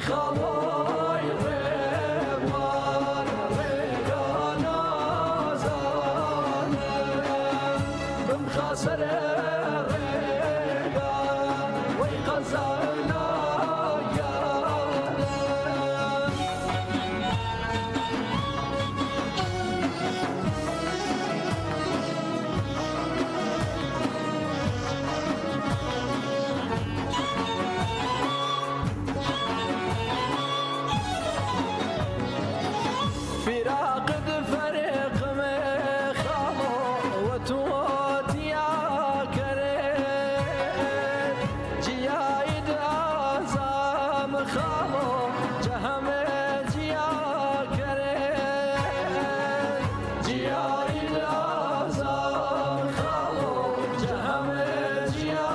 خەڵۆی ڕێوان ڕێگا نازانم بمخە سەرێ ڕێگا وەی قەزای ناگیانم فراقد فريق مخالو وتوت يا كريم جيايد أعزام خالو جهمت يا كريم جيايد أعزام خالو جهمت يا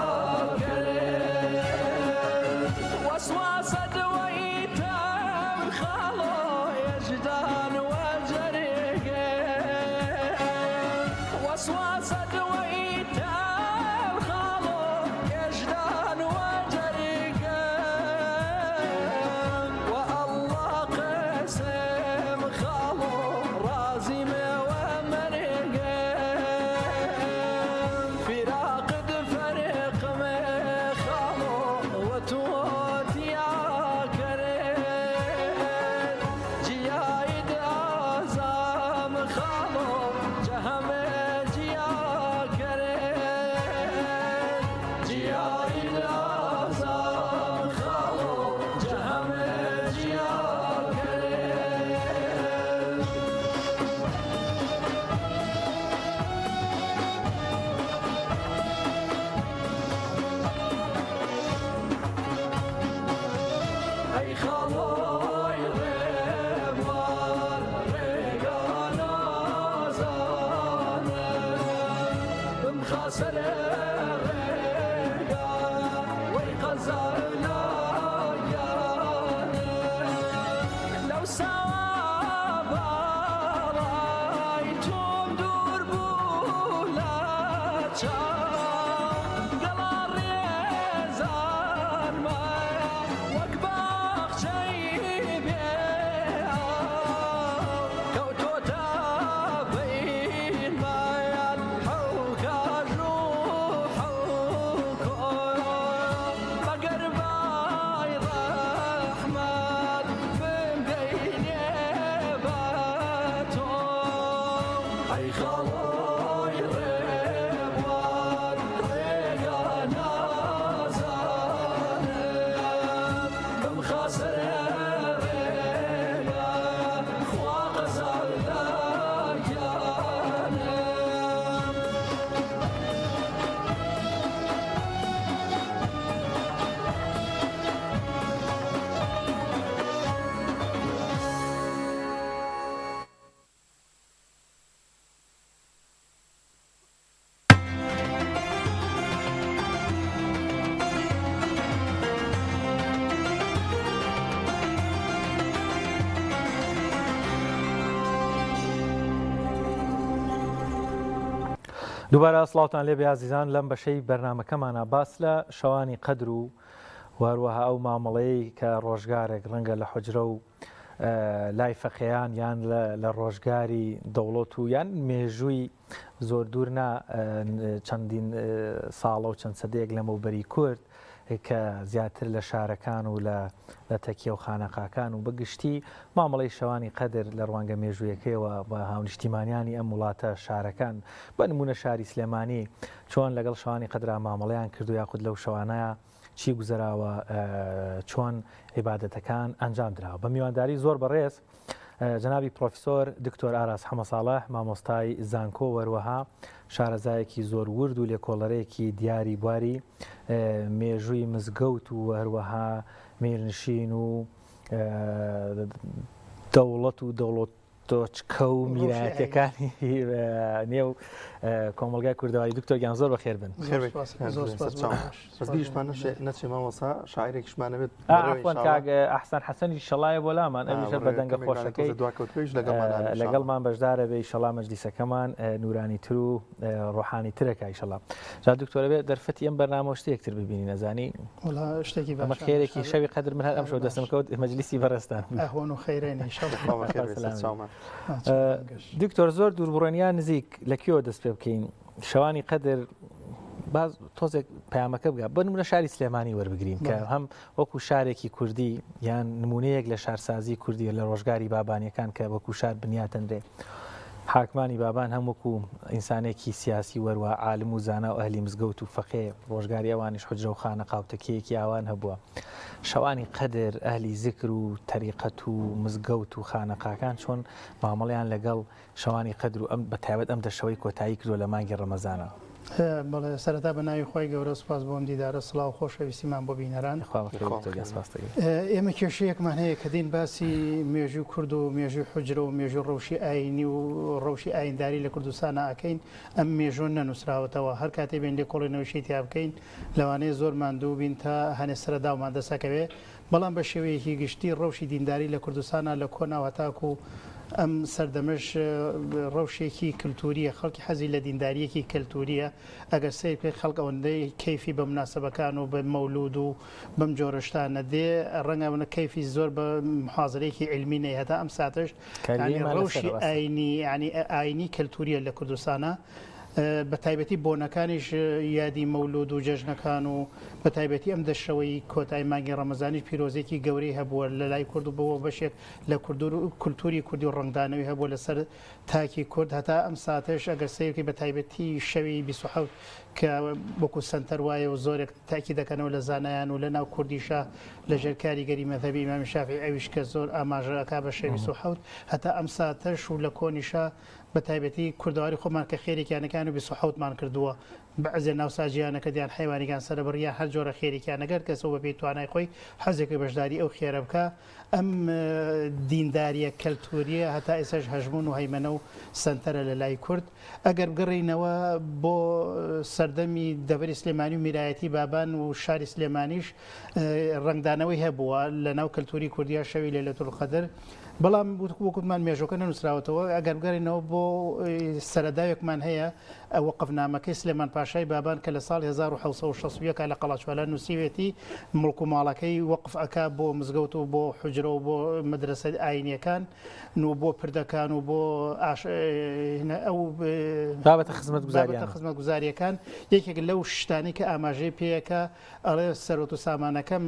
كريم وسواسة دويتم خالو يجدان وسواسة دويتم خالو يجدان وجريقم والله قسم خالو رازم ومرقم فراقد فريق مخالو وتوت يا كريم جيايد أعزام خالو جهمت يا كريم جيايد أعزام خالو جهمت يا كريم أي خەڵۆی ڕێوان ڕێگا نازانم بمخە سەرێ ڕێگا وەی قەزای ناگیانم لەو ساوا باڕای تۆم دوور بوو لە چاو گەڵا ڕێزان مایە وەک باخچەی بێئاو کەوتۆتە بەین مایان حەو کاژ و حەو کۆ مەگەر بای ڕەحمەت بمگەینێ بە تۆ ئەی خەڵۆی ڕێوان ڕێگا نازانم بمخە سەرێ ڕێگا خوا قەزای ناگیانم دووبارە سڵاوتان لێبێ عزیزان لەم بەشەی بەرنامەکەمانە باس لە شەوانی قەدر و وهروەها ئەو مامەڵەی کە ڕۆژگارێک ڕەنگە لە حوجرە و لای فەقێیان یان لە ڕۆژگاری دەوڵەت و یان مێژووی زۆر دوور چەندین ساڵە و چەند سەدەیەک لەمەوبەری کورد کە زیاتر لە شارەکان و لە تەکیە و خانەقاکان و بەگشتی مامەڵەی شەوانی قەدر لە ڕوانگە مێژوویەکەیەوە بە هاونیشتیمانیانی ئەم وڵاتە شارەکان بە نمونە شاری سلێمانی چۆن لەگەڵ شەوانی قەدرا مامەڵەیان کردو یاخود لەو شەوانەیە چی گوزەراوە چۆن عیبادەتەکان ئەنجام درراوە بە میوانداری زۆر بەڕێز جنابی پرۆفیسۆر دکتۆر ئاراس حەمەساڵح مامۆستای زانکۆ وەروەها شارەزایەکی زۆر ورد و لێکۆڵەرەیەکی دیاری بواری مێژووی مزگەوت و هەروەها میرنشین و دەوڵەت و تۆچکە و میرایەتەکانی نێو کۆمەلگای کوردەواری دکتۆر گیان زۆر بەخێر بن. بەزگیشمان نەچێ مامۆسا شاعرێکیشمانە بێت ئەفۆن کاگە ئەحسان حەسەنی شەڵایە بۆلامان ئەویژە بەدەنگە خۆشەکەی دواکەوتش لەگەڵمان بەشدارە بێ ئیشەڵا مەجلیسەکەمان نورانی تر و ڕۆحانی ترەکە ئیشەڵا. جا دکتۆرە بێت دەرفەتی ئەم بەرنامە شتێکتر ببینی نەزانی شتێکی ئەمە خێرێکی شەوی قەدر من هەر ئەم شەو دەستم کەوت مەجلیسی بەڕێستان ئەهۆن و خەیرێنی دکتۆر زۆر دووربڕێنیان نزیک لەکوێوە دەست پێ بکەین شەوانی قەدر باز تۆزێک پامەکە بگە بنمونە شاری سلێمانی وەربگرین کە هەم وەکو شارێکی کوردی یان نمونەیەک لە شارسازی کوردی لە ڕۆژگاری بابانیەکان کە وەکو شار بنیاتەندرێ حاکمانی بابان هەم وەکو ئینسانێکی سیاسی وەروە عالم و زانا و ئەهلی مزگەوت و فەقێ ڕۆژگاری ئەوانیش حجرە و خانە قاوتەکەیەکی ئاوان هەبووە شەوانی قەدر ئەهلی زیکر و تەریقەت و مزگەوت و خانەقاکان چۆن مامەڵیان لەگەڵ شەوانی قەدر و ئەم بەتایبەت ئەم دەشەوەی کۆتایی کردو لە مانگی ڕەمەزانە. بەڵێ سەرەتا بە ناوی خۆی گەورە سوپاس بۆم دیدارە سڵاو خۆشەویستیمان بۆ بینەران. ئێمە کێشەیەکمان هەیە کە دین باسی مێژوی کورد و مێژوی حجرە و مێژوی ڕەوشی ئاینی و ڕەوشی ئاینداری لە کوردستانە ئەکەین ئەم مێژۆن نەنووسراوەتەوە هەر کاتێ بێن لێ کۆڵێنەوەشی تیا بکەین لەوانەیە زۆر ماندوو بین تا هەنێ سەرەداومان دەسەکەوێ بەڵام بە شێوەیەکی گشتی ڕەوشی دینداری لە کوردستانە لە کۆناوە تاکو ئەم سەردەمەش ڕەوشێکی کللتوریە خەڵکی حەزی لە دینداریەکی کللتوریە ئەگەر سیر پێ خەڵک ئەوەندەی کەیفی بە مناسبەکان و بە مەولود و بەم جۆرەشتانە دێ ڕەنگە منە کەیفی زۆر بە محازرەیەکی علمی نەی هەتا ئەم ساتش ڕەوشی ئاینی ینی ئاینی کللتوریە لە کوردستانە بە تایبەتی بۆنەکانیش یادی مەولود و جەژنەکان و بە تایبەتی ئەم دەشەوەی کۆتای مانگی ڕەمەزانی پیرۆزێکی گەورەی هەبووە لە لای کورد و بەوە بەشێک لە کولتوری کوردی و ڕنگدانەوەی هەبووە لەسەر تاکی کورد هەتا ئەم ساتش ئەگەر سیرکی بە تایبەتی شەوی 27 کە وەکو سنتەر وایە و زۆرێک تاکی دەکەنەوە لە زانایان و لە ناو کوردیشە لە ژێر کاریگەری مەذهبی ئیمامی شافعی ئەویش کە زۆر ئاماژەکە بە شەوی 27 هەتا ئەم ساتش و لە کۆنیشە بە تایبەتی کوردەواری خۆمان کە خێریکیانەکان و 27مان کردووە بەعزێ ناوساجیانەکە دیان حیوانیگان سەربڕیان هەر جۆرە خێریکیانەگەر کەسەوە بەپی توانای خۆی حەزێکی بەشداری ئەو خێرە بکە ئەم دینداریە کەلتوریە هەتا ئێسش هەژمون و هەیمەنە و سنتەرە لە لای کورد ئەگەر بگەڕینەوە بۆ سەردەمی دەبەری سلێمانی و میرایەتی بابان و شاری سلێمانیش ڕنگدانەوەی هەبووە لە ناو کەلتوری کوردیا شەوی لەیلەتول قەدر بەڵام وەکوتمان مێژۆکە نەنووسراوەتەوە ئەگەر بگەڕینەوە بۆ سەرەداوێکمان هەیە وەقفنامەکەی سلێمان پاشای بابان کە لە ساڵ 1960 لە قەڵاچوالە نووسیوێتی مڵک و ماڵەکەی وەقف ئەکا بۆ مزگەوت و بۆ حجرە و بۆ مەدرسە ئاینیەکان و بۆ پردەکان و بۆ ئەو بابەتە خزمەت گوزاریەکان یەکێک لەو شتانی کە ئاماژەی پێیەکە ئەڵێ سەرۆت و سامانەکەم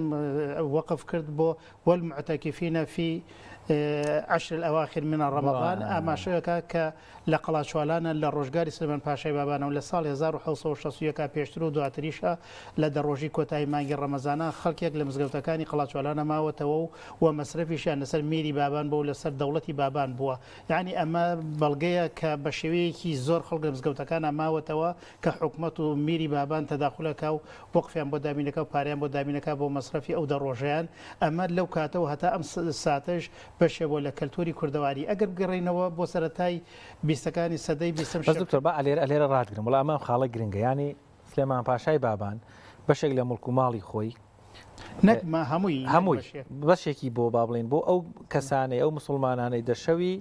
وەقف کرد بۆ والمعتەکفینە فی عشر الأواخر من رمضان ئاماژەیەکە کە لە قەڵاچوالانە لە ڕۆژگاری سلێمان پاشای بابانە و لە ساڵ 1960 پێشتر و دواتریشە لە دەڕۆژی کۆتایی مانگی ڕەمەزانە خەڵکێک لە مزگەوتەکانی قەڵاچوالانە ماوەتەوە و مەسرەفیشیان لەسەر میری بابان بوو لەسەر دەوڵەتی بابان بووە یعنی ئەمە بەڵگەیە کە بە شێوەیەکی زۆر خەڵک لە مزگەوتەکانە ماوەتەوە کە حکومەت و میری بابان تەداخولەکە و وەقفیان بۆ دامینەکە و پاریان بۆ دامینەکە بۆ مەسرەفی ئەو دەڕۆژیان ئەمە لەو کاتەوە هەتا ئەم ساتش بەشێ بۆ لە کەلتوری کوردەواری ئەگەر بگەڕینەوە بۆ سەرەتای بیستەکانی سەدەی بیستم دکتۆر با ئەلێرە ڕاتگرم وڵام ئەم خاڵە گرنگە ینی سلێمان پاشای بابان بەشێک لە مڵک و ماڵی خۆی نەکمە هەمووی بەشێکی بۆ با بڵێن بۆ ئەو کەسانەی ئەو مسلمانانەی دەشەوی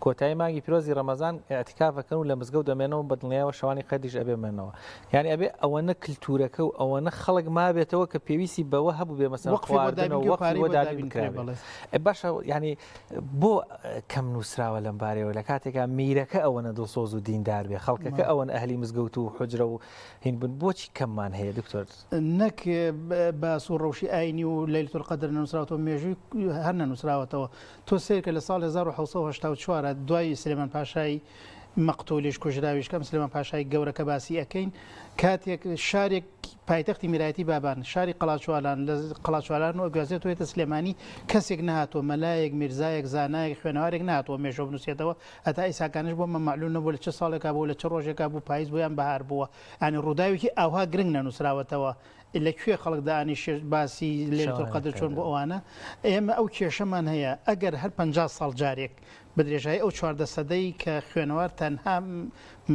کۆتایی مانگی پیرۆزی ڕەمەزان ئەعتیکافەکەن و لە مزگەوت دەمێنەوە بەدڵنیایەوە شەوانی قەدیش ئەبێمێنەوە یعنی ئەبێ ئەوەنە کللتورەکە و ئەوەنە خەڵک مابێتەوە کە پێویستی بەوە هەبوو بێ مەسەڵەن خواردنەوە وەقتی دابین بکرێت باشە ینی بۆ کەم نووسراوە لەم بارەوە لە کاتێکا میرەکە ئەوەنە دڵسۆز و دیندار بێ خەڵکەکە ئەوەن ئەهلی مزگەوت و حجرە و هین بن بۆچی کەممان هەیە دکتۆر نەک باس و ڕەوشی ئاینی و لەیلەتول قەدر نووسراوەتەوە مێژووی هەر نەنووسراوەتەوە تۆ سێرکە لە ساڵ 1984 دوای سلێمان پاشای مەقتولیش کوژراویش کەم سلێمان پاشای گەورەکە باسی ئەەکەین کاتێک شارێک پایتەختی میرایەتی بابان شاری قەڵاچوالان لە قەڵاچوالان و گوازێتەوەیتە سلێمانی کەسێک نهاتوە مەلایەک میرزایەک زانایەک خوێنەوارێک نهاتوە مێژۆ بنووسێتەوە هەتا ئیساکانش بۆ مەمەعلوم نەبوو لە چه ساڵێکا بوو لە چه ڕۆژێکا بوو پاییز بۆیان بەهار بووە ینی ڕووداوێکی ئاوها گرنگ نەنووسراوەتەوە لەکوێ خەڵک دانی باسی لەیلەتول قەدر چۆن بۆ ئەوانە ئێمە ئەو کێشەمان هەیە ئەگەر هەر 50 ساڵ جارێک بە درێژایی ئەو چواردە سەدەی کە خوێنەوار تەنها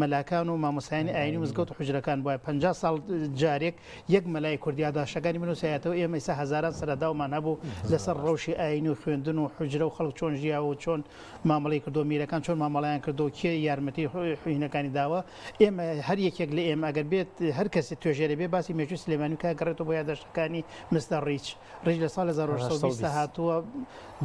مەلاکان و مامۆسایانی ئاینی مزگەوت و حوجرەکان بووە 50 ساڵ جارێک یەک مەلای کوردیا داشەکانی بنووسایەتەوە ئێمە ئێستا هەزاران سەرداومان هەبوو لەسەر ڕەوشی ئاینی و خوێندن و حوجرە و خەڵک چۆن ژیاوە و چۆن مامەڵی کردو میرەکان چۆن مامەڵیان کردو کێ یارمەتی خوێنەکانی داوە ئێمە هەر یەکێک لە ئێمە ئەگەر بێت هەر کەسی توێژێرە بێ باسی مێژووی سلێمانی کا گەڕێتەوە بۆ یادداشتەکانی مستەر ڕیچ لە ساڵ 1920 هاتووە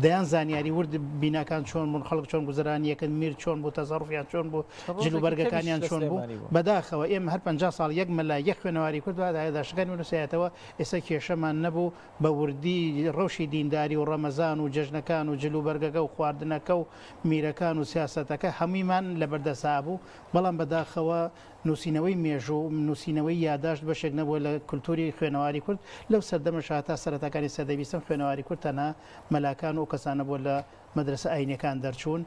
دەیان زانیاری ورد بیناکان چۆن بوون خەڵک چۆن گوزران یەکەن میر چۆن بوو تەزەڕفیان چۆن بوو جلوبەرگەکانیان چۆن بوو بەداخەوە ئێمە هەر 50 ساڵ یەک مەلا یەک خوێنەواری کوردوا داهێداشەکانی ونووسایەتەوە ئێستا کێشەمان نەبوو بە وردی ڕەوشی دینداری و ڕەمەزان و جەژنەکان و جلوبەرگەکە و خواردنەکە و میرەکان و سیاسەتەکە هەمویمان لە بەردەسا بوو بەڵام بەداخەوە نووسینەوەی مێژوو نووسینەوەی یاداشت بەشێک نەبووە لە کولتوری خوێنەواری کورد لەو سەردەمەشا تا سەرەتاکانی سەدەی بیستم خوێنەواری کورد تەنها مەلاکان و کەسانە بووە لە مەدرسە ئاینەکان دەرچوون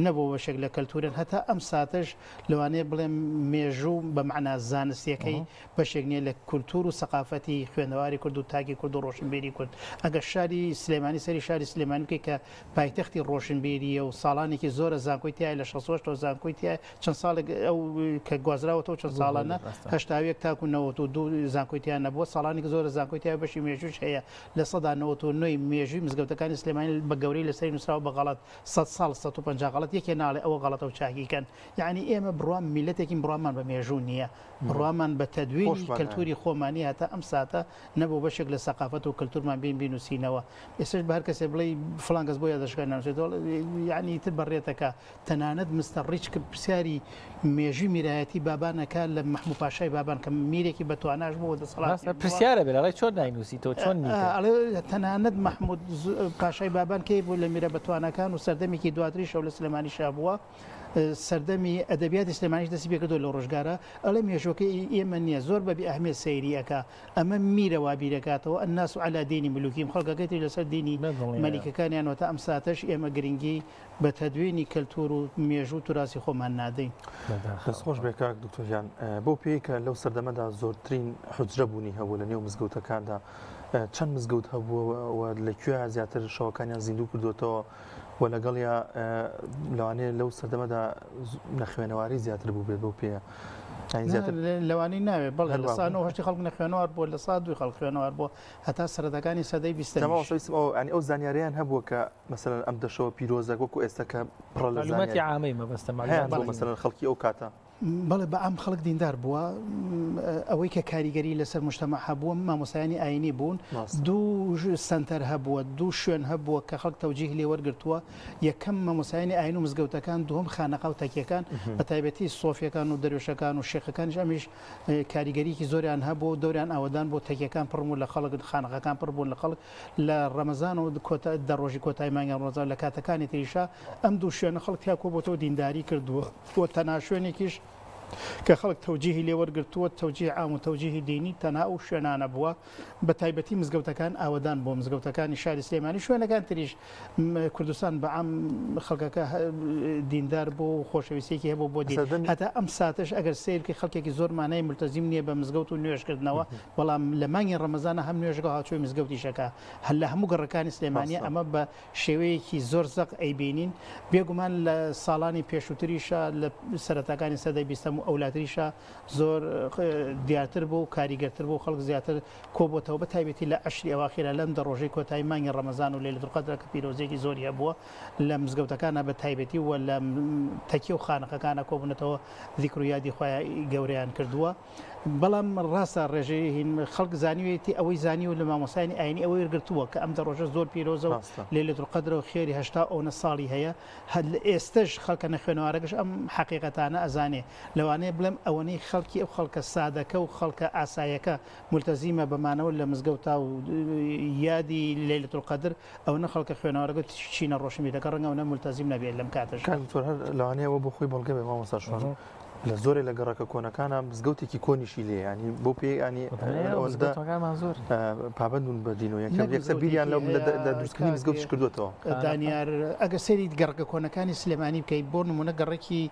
نەبوو بەشێک لە کەلتورن هەتا ئەم ساتش لەوانەیە بڵێم مێژوو بە معنا زانستیەکەی بەشێک نیە لە کولتور و سەقافەتی خوێندەواری کورد و تاکی کورد و ڕۆشنبیری کورد ئەگەر شاری سلێمانی سەری شاری سلێمانی بکەی کە پایتەختی ڕۆشنبیریە و ساڵانێکی زۆرە زانکۆی تایە لە 16 زانکۆی تایە چەند ساڵێک ئەو کە گوازراوەتەوە چەند ساڵانە هەشتاویەک تاکو 92 زانکۆی تیان نەبووە ساڵانێکی زۆرە زانکۆی تایە بەشی مێژوش هەیە لە سەدا 99 مێژووی مزگەوتەکانی سلێمانی بە گەورەی لەسەری نووسراوە بە غەڵەت 100 ساڵ 150 غەڵەت یەکێ ناڵێ ئەوە غەڵەتە و چاکیکەن یعنی ئێمە بڕوام میلەتێکین بڕوامان بە مێژوو نییە بڕوامان بە تەدوین کەلتوری خۆمانی هەتا ئەم ساتە نەبوو بەشێک لە سەقافەت و کەلتورمان بین بینوسینەوە ئێستش بە هەر کەسێ بڵێ فڵان کەس بۆ یادداشتەکانی ناوچێتەوە یعنی تر بەڕێتەکە تەنانەت مستەر ڕیچ کە پرسیاری مێژووی میرایەتی بابانەکە لە محموود پاشای بابان کە میرێکی بەتواناش بۆ دەسەڵات پرسیارە بێت چۆن ناینووسیتەوە چۆن تەنانەت محموود پاشای بابان کەی بوو لە میرە بەتوانەکان و سەردەمێکی دواتری شەو لە سلێمانی شابووە سەردەمی ئەدەبیاتی سلێمانیش دەستی پێکردو لە ڕۆژگارە ئەڵێ مێژوەکەی ئێمە نییە زۆر بەبی ئەهمێت سەیریەکە ئەمە میرە وابیرەکاتەوە الناس على دینی ملوکیم خەڵکەکەی لەسەر دینی مەلیکەکانیانەوە تا ئەم ساتەش ئێمە گرنگی بە تەدوێنی کەلتور و مێژوو توراسی خۆمان نادەین خۆش بێکاک دکتۆریان بۆ پێیکە لەو سەردەمەدا زۆرترین حجرە بوونی هەبوو لە نێو مزگەوتەکاندا چەند مزگەوت هەبووە لەکوێ زیاتر شەوەکانیان زیندوو کردوێتەوە و لەگەڵیا لەوانەیە لەو سەردەمەدا نەخوێنەواری زیاتر بوو بێت بۆ پێە لەوانی ناوێت بەڵێ لە سانەوە هەشتی خەڵک نەخوێنەوار بۆ لە سا دوی خەڵک خوێنەوار بۆ هەتا سەرەتاکانی سەدەی بیستەوە ینی ئەو زانیاریان هەبووە کە مەسەرەن ئەم دەشەوە پیرۆزە وەکو ئێستاکە پڕە لە معلوماتی عامەی مەبەستە مەسەرەن خەڵکی ئەو کاتە بەڵێ بە ئەم خەڵک دیندار بووە ئەوەی کە کاریگەری لەسەر مشتەمە هەبووە مامۆسایانی ئاینی بوون دوو سنتەر هەبووە دوو شوێن هەبووە کە خەڵک تەوجیه لێ وەرگرتووە یەکەم مامۆسایانی ئاین و مزگەوتەکان دووەم خانەقا و تەکیەکان بە تایبەتی سۆفیەکان و دەروێشەکان و شێخەکانیش ئەمیش کاریگەریکی زۆریان هەبوو دەوریان ئاوەدان بۆ تەکیەکان پڕبوون لە خەڵک خانەقەکان پڕبوون لە خەڵک لە ڕەمەزان و دەڕۆژی کۆتای مانگی ڕۆژان لە کاتەکانی تریشا ئەم دوو شوێنە خەڵک تیا کۆبووەوە دینداری کردووە بۆ تەنها شوێنێکیش کە خەڵک تەوجیهی لێ وەرگرتووە تەوجیه عام و تەوجیهی دینی تەنها ئەو شوێنانە بووە بە تایبەتی مزگەوتەکان ئاوەدان بۆ مزگەوتەکانی شاری سلێمانی شوێنەکان تریش کوردستان بە عام خەڵکەکە دیندار بۆ و خۆشەویستێکی هەبوو بۆ دین هەتا ئەم ساتش ئەگەر سیرکە خەڵکێکی زۆر مانای ملتەزیم نییە بە مزگەوت و نوێژکردنەوە بەڵام لە مانگی ڕەمەزانە هەم نوێژگە هاوچۆی مزگەوتیشەکە هەر لە هەموو گەڕەکانی سلێمانیە ئەمە بە شێوەیەکی زۆر زەق ئەیبینین بێگومان لە ساڵانی پێشووتریشە لە سەرەتاکانی سەدەی بیستەم و ئەولاتریشە زۆر دیارتر بوو کاریگەرتر بوو خەڵک زیاتر کۆبووەوە بە تایبەتی لە عەشری ئەواخیرە لەم دەڕۆژەی کۆتایی مانگی ڕەمەزان و لەیلەتول قەدرە کە پیرۆزێکی زۆری هەبووە لە مزگەوتەکانە بە تایبەتی و لە تەکیە و خانەقەکانە کۆبوونەتەوە ذیکر و یادی خۆیان گەورەیان کردووە بەڵام ڕاستە ڕێژەی خەڵک زانیوێتی ئەوەی زانی و لە مامۆسایانی ئاینی ئەوەی وەرگرتووە کە ئەم دەڕۆژە زۆر پیرۆزە و لەیلەتول قەدرە و خێری هەشتا ئەوە ساڵی هەیە ئێستش خەڵکە نەخوێنەوارەکەش ئەم حەقیقەتانە ئەزانێ لەوانەیە بڵێم ئەوەنەی خەڵکی ئەو خەڵکە سادەکە و خەڵکە ئاسایەکە ملتەزیمە بەمانەوە لە مزگەوتا و یادی لەیلەتول قەدر ئەوە خەڵکە خوێنەوارەکە چینە ڕۆشنبیرەکە ڕەنگە ئەوە ملتەزیم نەبێت لەم کاتەش لەوانەیەوە بۆ خۆی بەڵگە بێ مامۆستا شوان لە زۆرێک لە گەڕەکە کۆنەکانە مزگەوتێکی کۆنیشی لێ ینی بۆ پێ ینی ئەوەندەمان زۆر پابندون بە دین و یەکسەر بیریان لە دروستکردنی مزگەوتش کردوێتەوە دانیار ئەگە سەری گەڕگە کۆنەکانی سلێمانی بکەیت بۆ نمونە گەڕێکی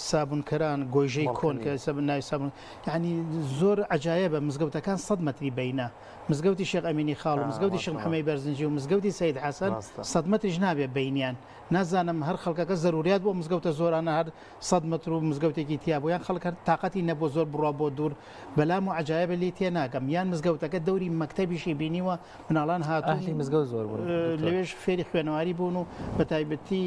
سابونکەران گۆیژەی کۆن کە ناوی سابون یعنی زۆر عجایبە مزگەوتەکان 100 مەتری بینە مزگەوتی شێخ ئەمینی خاڵ و مزگەوتی شێخ محەممەد بەرزنجی و مزگەوتی سەید حەسەن 100 مەتریش نابێ بینیان نازانم هەر خەڵکەکە زەروریات بۆ مزگەوتە زۆرانە هەر 100 مەتر و مزگەوتێکی تیا بۆ یان خەڵکە تااقەتی نەبوو زۆر بڕوا بۆ دوور بەلام و عجایبە لی تێ ناکەم یان مزگەوتەکە دەوری مەکتەبیشی بینیوە مناڵان هاتووی مزگەوت زۆر لەوێش فێری خوێنەواری بوون و بە تایبەتی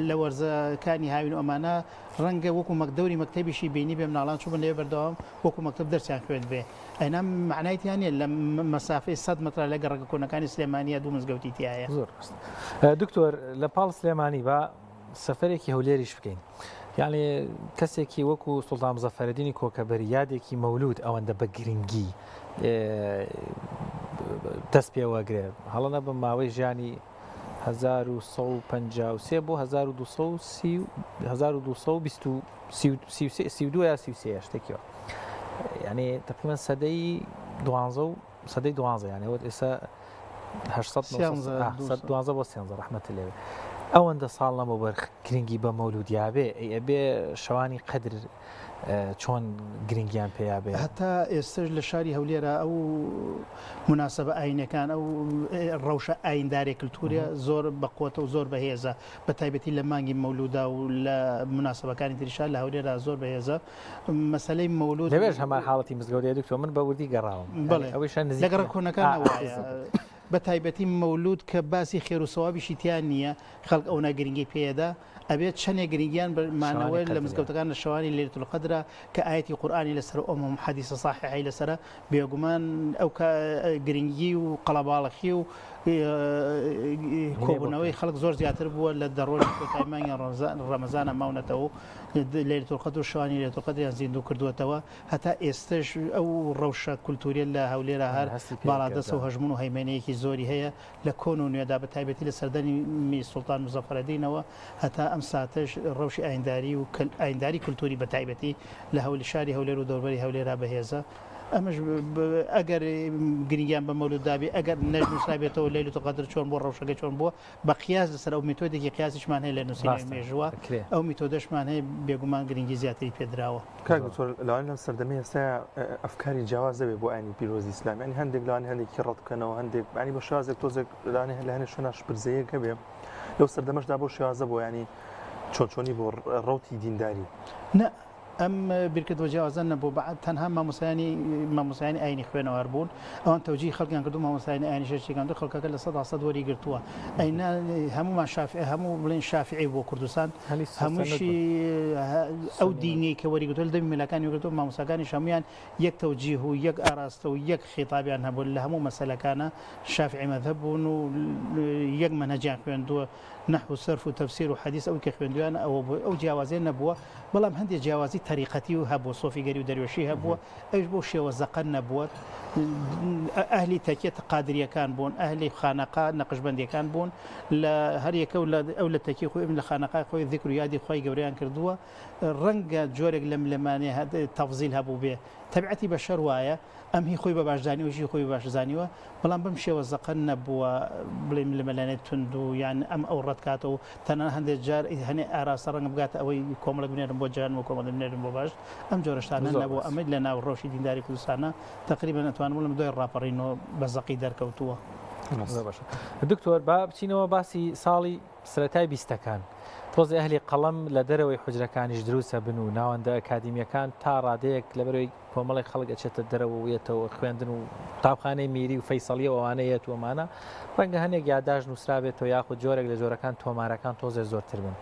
لە وەرزەکانی هاوین ئەمانە ڕەنگە وەکو مەکدەوری مەکتەبیشی بینی بێ مناڵان چوو بن لێ بەردەوام وەکو مەکتب دەرسیان خوێن بێ ئەینا معنایتیانە لە مەسافەی 100 مەتر لە گەڕگە کۆنەکانی سلێمانیە دوو مزگەوتی تایە زۆر دکتۆر لە پاڵ سلێمانی بە سەفەرێکی هەولێریش بکەین یعنی کەسێکی وەکو سوڵتان مزەفەرەدینی کۆکەبەری یادێکی مەولود ئەوەندە بە گرنگی دەست پێوەگرێ هەڵەنە بە ماوەی ژیانی 1953 بۆ 1232 یا 33 شتێکەوە ینی تقریبا سەدەی 12 ینی ئەوە ئێستا 12 بۆ 13 ڕەحمەتە لێوێ ئەوەندە ساڵ لەمە گرنگی بە مەولودیابێ ئەبێ شەوانی قەدر چۆن گرنگیان پێیابێ هەتا ئێستش لە شاری هەولێرە ئەو مناسبە ئاینەکان ئەو ڕەوشە ئایندارێک کللتورە زۆر بەقوتە و زۆر بەهێزە بە تایبەتی لە مانگی مەولودا و لە مناسبەکانی تریشا لە هەولێرا زۆر بەهێزە مەسلەی مەولود لەوێش هەمان حاڵەتی مزگەوتی دکتۆر من بە وردی گەڕاوم ئەویشان لەگەڕ کۆنەکان بە تایبەتی مەولود کە باسی خێر و سەوابیشی تیان نییە خەڵک ئەو ناگرنگی پێدا ئەبێت چەندێک گرنگیان بمانەوە لە مزگەوتەکان لە شەوانی لێلتول قەدرە کە ئاەتی قورئانی لەسەر ئەم حەدیثە صاحیحەی لەسرە بێگومان ئەو گرنگی و قەڵەباڵەخی و کۆبوونەوەی خەڵک زۆر زیاتر بووە لە دەڕۆژی کۆتایمانگی ڕەمەزانە ماونەتەوە لێلتول قەدر و شەوانی لێلتول قەدریان زیندوو کردووەتەوە هەتا ئێستش ئەو ڕەوشە کولتوریە لە هەولێرە هەر باڵادەست و هەژمون و هەیمێنەیەکی زۆری هەیە لە کۆن و نوێدا بە تایبەتی لە سەردەمی سوڵتان مزەفەرەدینەوە هەتا ئەم ساتش ڕەوشی ئاینداری و ئاینداری کولتوری بە تایبەتی لە هەولی شاری هەولێر و دەوروبەری هەولێرا بەهێزە ئەمەش ئەگەر گرنگیان بە مەولودابی ئەگەر نەژنووسابێتەوە لەیلتول قەدر چۆن بۆ ڕەوشەکە چۆن بووە بە قیاس لەسەر ئەو میتۆدێکی قیاسیشمان هەیە لە نووسینەوەی مێژووە ئەو میتۆدەشمان هەیە بێگومان گرنگی زیاتری پێدراوە لەوان لەم سەردەمی ئێستا ئەفکاری جیاواز دەبێت بۆ ئاینی پیرۆزی ئیسلامی ینی هەندێک لەوان هەندێکی ڕەتکەنەوە هەندێک ینی بە شازێک تۆزێک لە هەنێ شوێنە شپرزەیەکە بێ لەو سەردەمەشدا بۆ شێوازە بۆ ینی چۆنی بۆ ڕەوتی دینداری ئەم بیرکردوە جیاوازە نەبوو تەنها مامۆسایانی ئاینی خوێنەوە بوون ئەوان تەوجی خەڵکیان کردو مامۆسایانی ئاینی شێرچێکان دو خەڵکەکە لە 100 وەری گرتووە ئەینا هەمومان شافعی هەموو بڵێن شافعی بۆ کوردستان هەمووشی ئەو دینی کە وەریگرتووە لە دەمی ملەکانی وەرگرتووە مامۆساکانی هەمویان یەک تەوجیه و یەک ئاراستە و یەک خیتابیان هەبوون لە هەموو مەسەلەکانە شافعی مەذهب بوون و یەک مەنهەجیان خوێندووە نحو صرف و تفسیر و حدیث ئەو کە خوێندویان ئەو جیاوازیە نەبووە بەڵام هەندێک جیاوازی تاریخەتی و هەبوو سۆفیگەری و دەروێشی هەبووە ئەوش بۆ شێوە زەقەن نەبووە ئەهلی تەکیە قادریەکان بوون ئەهلی خانەقا نەقشبەندیەکان بوون لە هەر یەکە ئەو لە تەکی خۆی لە خانەقای خۆی ذیکر و یادی خۆی گەورەیان کردووە ڕەنگە جۆرێک لەم لەمانێ تەفزیل هەبوو بێ تەبیعەتی بەشەر وایە ئەم هی خۆی بە باشزانانی وژی خۆی باشزانیوە بەڵام بەم شێوە زەقەن نەبووە بڵێم لە مەلانێت تند و یان ئەم ئەو ڕەتکاتەوە تەنها هەندێک جار هەنێ ئاراستە ڕەنگە بگاتە ئەوەی کۆمەڵک بنێرم بۆ جان و کۆمەڵ بنێرم بۆ باش ئەم جۆرەشتانە نەبوو ئەمە لە ناو ڕۆژی دینداری کوردستانە تقریبا نەتوانم بڵێم دوای ڕاپەڕینەوە بە زەقی دەرکەوتووە دکتۆر با بچینەوە باسی ساڵی سەرەتای بیستەکان تۆزی ئەهلی قەڵەم لە دەرەوەی حوجرەکانیش دروستە بن و ناوەندە ئەکادیمیەکان تا ڕادەیەک لەبەرەوەی کۆمەڵی خەڵک ئەچێتە دەرەوەیەتەوە خوێندن و تاپخانەی میری و فەیسەڵی ئەوانەیەت ومانە ڕەنگە هەنێک یادداش نووسرابێتەوە یاخود جۆرێک لە جۆرەکان تۆمارەکان تۆزێ زۆرتر بن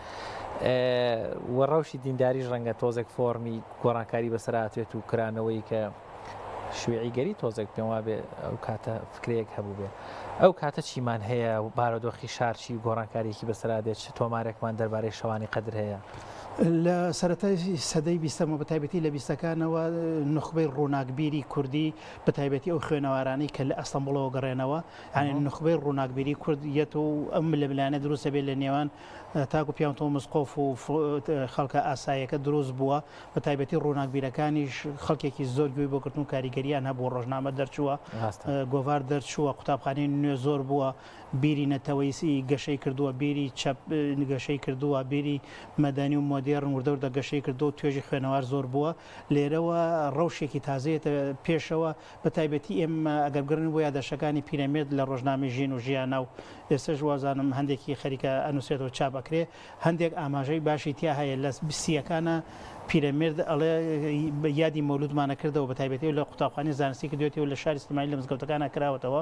وەڕەوشی دینداریش ڕەنگە تۆزێک فۆرمی گۆڕانکاری بەسەراتێت و کرانەوەی کە شوێعی گەری تۆزێک پێم وابێ ئەو کاتە فکرەیەک هەبوو بێ ئەو کاتە چیمان هەیە و بارودۆخی شارچی و گۆڕانکاریەکی بەسەرادێت تۆمارێکمان دەربارەی شەوانی قەدر هەیە لە سەرەتای سەدەی بیستەمە بەتایبەتی لە بیستەکانەوە نخبەی ڕووناکبیری کوردی بەتایبەتی ئەو خوێنەوارانەی کە لە ئەستەمبوڵەوە گەڕێنەوە یعنی نخبەی ڕووناکبیری کوردیەت و ئەم لە بلانە دروستە بێت لە نێوان تاکو پیاوتۆ مسقۆف و خەڵکە ئاسایەکە دروست بووە بەتایبەتی ڕووناکبیرەکانیش خەڵکێکی زۆر گوێی بۆ کردن و کاریگەریان هەبوو ڕۆژنامە دەرچووە گۆڤار دەرچووە قوتابخانەی نوێ زۆر بووە بیری نەتەوەیسی گەشەی کردووە بیری چەپ گەشەی کردووە بیری مەدانی و مۆدێرن وردەوردە گەشەی کردو توێژی خوێنەوار زۆر بووە لێرەوە ڕەوشێکی تازەیەتە پێشەوە بەتایبەتی ئێمە ئەگەرگرن بۆ یادەشەکانی پیرەمێرد لە ڕۆژنامەی ژین و ژیانە و ئێستاش وازانم هەندێکی خەریکە ئەنووسێتەوە چاپ ئەکرێ هەندێک ئاماژەی باشی تیا هەیە لە بیسیەکانە پیرەمێرد ئەڵێ یادی مەولودمانە کردەوە بەتایبەتی لە قوتابخانەی زانستی کردوێتەوە لە شاری سلێمانی لە مزگەوتەکانە کراوەتەوە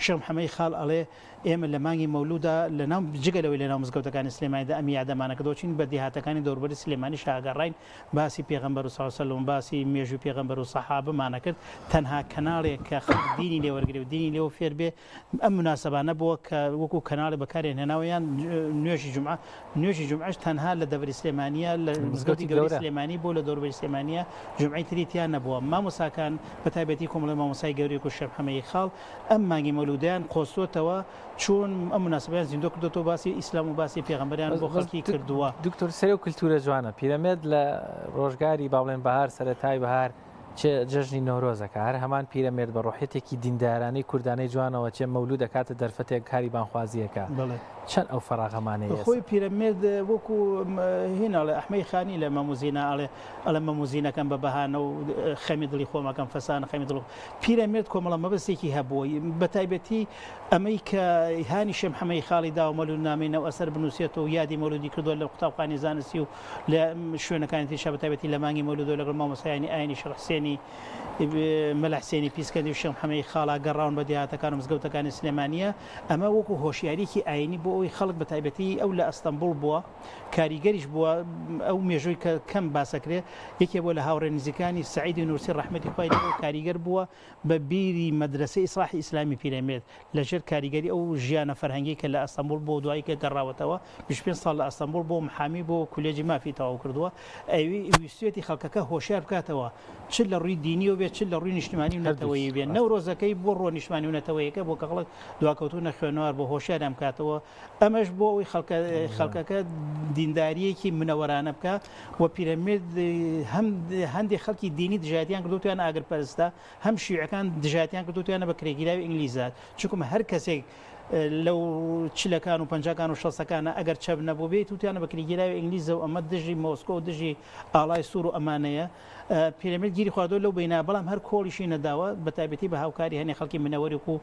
شێخ محەممەدی خاڵ ئەڵێ ئێمە لە مانگی مەولودا لە ناو جگەلەوەی لە ناو مزگەوتەکانی سلێمانیدا ئەمی یادەمانە کردەوەچین بە دیهاتەکانی دەوروبەری سلێمانی شاگەڕین باسی پێغەمبەر و سەڵم باسی مێژووی پێغەمبەر و سەحابەمانە کرد تەنها کەناڵێک کە دینی لێوەرگێ و دینی لێوە فێر بێ ئەم مناسەبانە بووە کە وەکو کەناڵی بەکارێن هێناوەیان نوێژی جومعەش تەنها لە دەوری سلێمانیە لە مزگەوتی گەوری سلێمانی بۆ لە دەوروبەری سلێمانیە جمعی تریتیان نەبووە مامۆساکان بەتایبەتی کۆمەڵی مامۆسای گەورەی و شێخ محەممەدی خاڵ ئەم مانگی مەولودیان قۆستۆتەوە چۆن ئەم مناسبەیان زیندۆ کردوەوە باسی ئیسلام و باسی پێغەمبەریان بۆ خەڵکی کردووە دکتۆر سەرێ و کلتورە جوانە پیرەمێرد لە ڕۆژگاری باڵێن بەهار سەرەتای بەهار جژنی نۆرۆزەکە هەر هەمان پیرەمێرد بە ڕۆحێتێکی دیندارانەی کوردانەی جوانەوە چێ مەولود دەکاتە دەرفەتێک کاری بانخوازیەکە چەند ئەو فەراغەمانەیە خۆی پیرەمێرد وەکو هێناڵێ ئەحمەی خانی لە مەموزینە ئەڵێ مەموزینەکەم بە بەهانە و خەمی دڵی خۆمەکەم فەسانە خەمی دڵ پیرەمێرد کۆمەڵە مەبەستێکی هەبووە بەتایبەتی ئەمەی کە هانی شێخ محەممەدی خاڵی دا و مەولود نامێنەوە ئەسەر بنووسێتەوە یادی مەولودی کردووە لە قوتابخانەی زانستی و لە شوێنەکانی تریشا بەتایبەتی لە مانگی مەولودەوە لەگەڵ مامۆستایانی ئاینی شێخ حوسێنی مەلا حوسێنی پیسکەندی و شێخ محەممەدی خاڵا گەڕاون بە دیهاتەکان و مزگەوتەکانی سلێمانیە ئەمە وەکو هۆشیاریکی ئاینی بۆ ئەوی خەڵک بەتایبەتی ئەو لە ئەستەمبوڵ بووە کاریگەریش بووە ئەو مێژووی کە کەم باسەکرێ یەکێ بۆ لە هاوڕێ نزیکانی سعیدی نورسی ڕەحمەتی خوای لەبێ کاریگەر بووە بە بیری مەدرسەی ئیسلاحی ئیسلامی پیرەمێرد لەژێر کاریگەری ئەو ژیانە فەرهەنگی کە لە ئەستەمبوڵ بۆ دوایی کە گەڕاوەتەوە 25 ساڵ لە ئەستەمبوڵ بۆ محامی بۆ کولێجی مافی تەواو کردووە ئەوی ویستێتی خەڵکەکە هۆشیار بکاتەوە چ لە ڕووی دینی و بێت چ لە ڕووی نیشتمانی و نەتەوەیی بێن نەورۆزەکەی بۆ ڕۆ نیشتمانی و نەتەوەیەکە بۆ کەڵک دواکەوتونە خوێنەوار بۆ هۆشیارام کاتەوە ئەمەش بۆ ئەوی خەڵکەکە دینداریەکی منەوەرانە بکە و پیرەمێرد هەندێک خەڵکی دینی دژایەتیان کردوتیان ئاگرپەرستە هەم شیوعەکان دژایەتیان کردوتیانە بە کرێگیراوی ئینگلیزات چونکە هەر کەسێک لەو چلەکان و پەنجەکان و شەسەکانە ئەگەر چەب نەبوو بێت توتیانە بە کرێگیراوی ئینگلیزە و ئەمە دژی مۆسکۆ و دژی ئاڵای سوور و ئەمانەیە پیرەمێرد گیری خواردۆ لەو بینە بەڵام هەر کۆڵیشی نەداوە بەتایبەتی بە هاوکاری هەنێ خەڵکی منەوەری و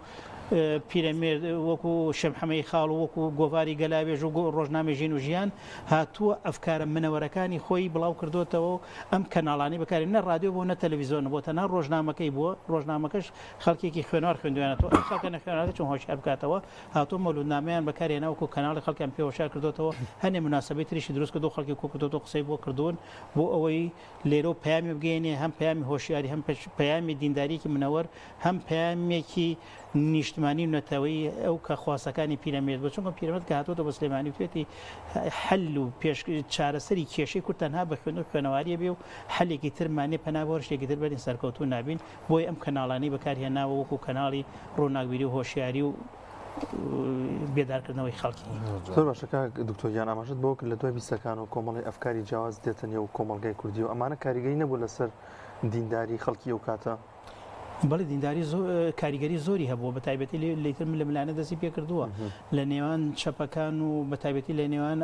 پیرەمێرد وەکو شێخ محەممەدی خاڵ و وەکو گۆڤاری گەلاوێژ و ڕۆژنامەی ژین و ژیان هاتووە ئەفکارە منەوەرەکانی خۆی بڵاو کردوتەوە ئەم کەناڵانی بەکاری نە رادیۆ بۆ نە تەلەڤیزیۆن بۆ تەنها ڕۆژنامەکەی بووە ڕۆژنامەکەش خەڵکێکی خوێنوار خوێندوێنێتەوە ئەم خەڵکە نەخوێنەوەکە چۆن هۆشیار بکاتەوە هاتووە مەولودنامەیان بەکارهێنا وەکو کەناڵی خەڵکیان پێ هۆشیار کردوتەوە هەنێ مناسبەی تریشی دروست کردو خەڵکی کۆ کردوتەوە قسەی بۆ کردوون بۆ ئەوەی لێرە و پەیامی بگەینێ هەم پەیامی هۆشیاری هەم پەیامی دینداریکی منەوەر هەم پەیامێکی نیشتمانی و نەتەوەی ئەو کە خواسەکانی پیرەمێرد بۆ چونکە پیرەمێرد کە هاتووەتە بە سلێمانی توێتی حەل و پێش چارەسەری کێشەی کورد تەنها بە خوێنەواریە بێ و حەلێکی ترمانێ پەنابۆ شتێکی تر بەرین سەرکەوتو نابین بۆی ئەم کەناڵانی بەکارهێناوە وەکو کەناڵی ڕووناکبیری و هۆشیاری و بێدارکردنەوەی خەڵکی زۆر باشەکە دکتۆریان ئاماژت بۆ کرد لە دوای بیستەکان و کۆمەڵی ئەفکاری جیاواز دێتە نێو کۆمەڵگای کوردی و ئەمانە کاریگەری نەبوو لەسەر دینداری خەڵکی ئەو کاتە بەڵێ دینداری کاریگەری زۆری هەبووە بە تایبەتی لەیتر لە ملانە دەستی پێ کردووە لە نێوان چەپەکان و بە تایبەتی لە نێوان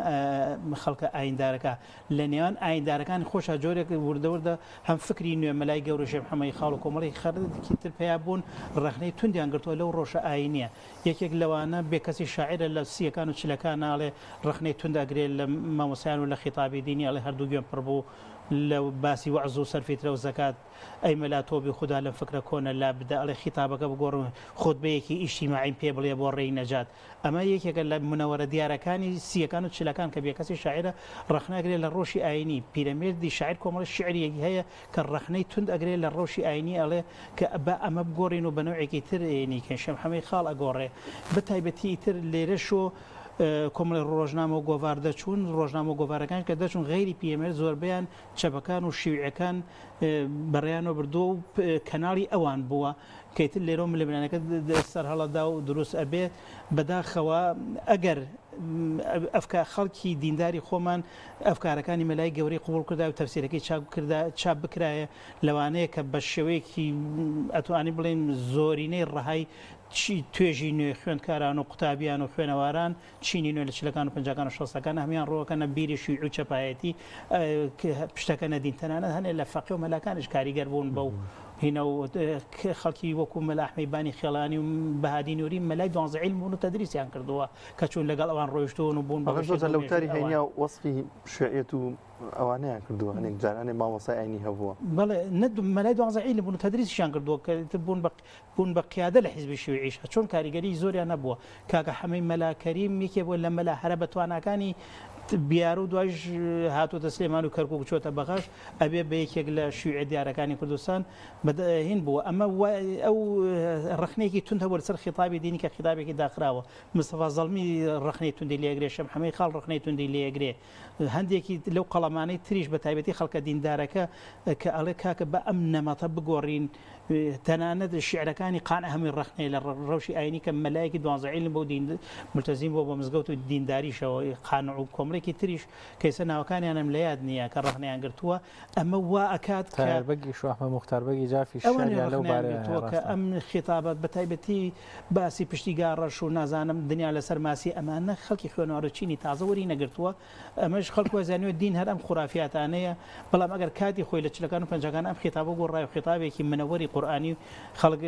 خەڵکە ئایندارەکە لە نێوان ئایندارەکان خۆشە جۆرێک وردەوردە هەم فکری نوێ مەلای گەورە شێخ محەممەدی خاڵ و کۆمەڵی خەرکی تر پێیا بوون ڕەخنەی توندیان گرتووە لەو ڕۆژە ئاینیە یەکێک لەوانە بێکەسی شاعرە لە سیەکان و چلەکان ناڵێ ڕەخنەی توندەگرێت لە مامۆسایان و لە خیتابی دینی ئەڵێ هەردوو گوێن پڕ بوو لە باسی وعز و سەرفیترە و زەکات ئەیمەلا تۆبی خوددا لەم فکرە کۆنە لا بدە ئەڵێ خیتابەکە بگۆڕ خۆتبەیەکی ئیشتیماعیم پێ بڵێ بۆ ڕێی نەجات ئەمە یەکێکە لە منەوەرە دیارەکانی سیەکان و چلەکان کە بێکەسی شاعرە ڕخناگرێت لە ڕۆژی ئاینی پیرەمێردی شاعر کۆمەڵی شعریەکی هەیە کە ڕخنەی تند ئەگرێت لە ڕۆژی ئاینی ئەڵێ کە بە ئەمە بگۆڕین و بە نوعێکی تر ینی کەشەم هەمەی خاڵ ئەگۆڕێ بە تایبەتی تر لێرە شۆ کۆمەڵی ڕۆژنامە و گۆڤار دەچوون ڕۆژنامە و گۆڤارەکان کە دەچون غیری پیرەمێرد زۆربیان چەپەکان و شیوعەکان بەڕیانەوە بردووە و کەناڵی ئەوان بووە کەیتر لێرە لە بنانەکە سەر هەڵەدا و دروست ئەبێ بەداخەوە ئەگەر ئەفکار خەڵکی دینداری خۆمان ئەفکارەکانی مەلای گەورەی قوبوڵ کردا و تەفسیرەکەی چاپ بکرایە لەوانەیە کە بە شێوەیەکی ئەتوانی بڵێن زۆرینەی ڕەهای توێژی نوێ خوێندکاران و قوتابیان و خوێنەواران چینی نوێ لە چلەکان و پنجەکان و شەسەکان هەمیان ڕۆکەنە بیری شیوع و چەپایەتی پشتەکە نەدین تەنانەت هەنێ لە فەقێ و مەلاکانش کاریگەر بوون بەو هینە و خەڵکی وەکو مەلا ئەحمەیبانی خێڵانی و بەهادی نووری مەلای 12 عیلم بوون و تەدریسیان کردووە کە چوون لەگەڵ ئەوان ڕۆیشتون و بوون لەوتاری هەینیا وەصفی شێعەت و ئەوانەیان کردووە هەنێک جارانێ مامۆسای ئاینی هەبووە بەڵێ مەلای 12 عیلم بوون و تەدریسیان کردووە کە بوون بە قیادە لە حیزبی شیوعیش چۆن کاریگەری زۆریان نەبووە کاکە حەمەی مەلا کەریم یەکێ بووە لە مەلا هەرە بەتوانەکانی بیار و دوایش هاتوۆتە سلێمان و کەرکووک چۆتە بەغەش ئەبێ بە یەکێک لە شیوعە دیارەکانی کوردستان هین بووە ئەمە ئەو ڕخنێکی تون هەبوو لەسەر خیتابی دینی کە خیتابێکی داخراوە مستەفا زەڵمی ڕخنەی توندی لێگرێ شەم هەمەی خاڵ ڕخنەی توندی لێگرێ هەندێکی لەو قەڵەمانەی تریش بە تایبەتی خەڵکە دیندارەکە کە ئەڵێ کاکە بە ئەم نەمەتە بگۆڕین تەنانەت شعرەکانی قان هەمووی ڕخنەی لە ڕەوشی ئاینی کە مەلایەکی 12 عیلم بۆ ملتەزیم بۆ مزگەوت و دینداریشەوە قانع و کۆمەڵێکی تریش کەیسە ناوەکانیانم لە یاد نییە کە ڕخنەیان گرتووە ئەمە وا ئەکات بەگی شوحمە مختاربەگی جافی لەو بارەیە کە ئەم خیتابەت بە تایبەتی باسی پشتیگا ڕەش و نازانم دنیا لەسەر ماسی ئەمانە خەڵکی خوێنەوەرە چینی تازە وەری نەگرتووە ئەمەش خەڵک وەزانیوە دین هەر ئەم خوڕافیاتانەیە بەڵام ئەگەر کاتی خۆی لە چلەکان و پەنجەکان ئەم خیتابە گۆڕای و خیتابێکی منەوەری قورئانی خەڵک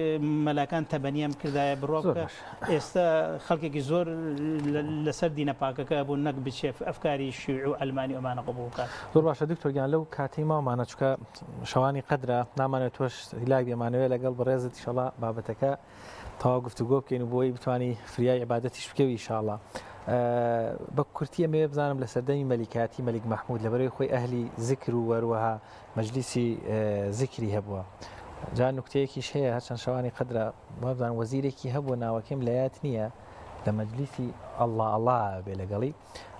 مەلاکان تەبەنیەم کردایە بڕۆکە ئێستا خەڵکێکی زۆر لەسەر دینە پاکەکە بوو نەک بچێت ئەفکاری شیوع و ئەلمانی ئەمانە قبوڵ بکات زۆر باشە دکتۆرگیان لەو کاتەی ماوانە چکە شەوانی قەدرە نامانێت تۆش هیلاک دێمانەوێت لەگەڵ بەڕێزت ئینشەڵا بابەتەکە تەواو گفتوگۆ بکەین و بۆی بتوانی فریای عیبادەتیش بکەوی ئینشاءڵڵا بە کورتیە مێ بزانم لە سەردەمی مەلیکاتی مەلیک مەحموود لەبەرەوەی خۆی ئەهلی زیکر و وەروەها مەجلیسی زیکری هەبووە جا نوکتەیەکیش هەیە هەرچەند شەوانی قەدرە بزانم وەزیرێکی هەبووە ناوەکەم لە یاد نییە لە مەجلیسی ئەڵڵا بێ لەگەڵی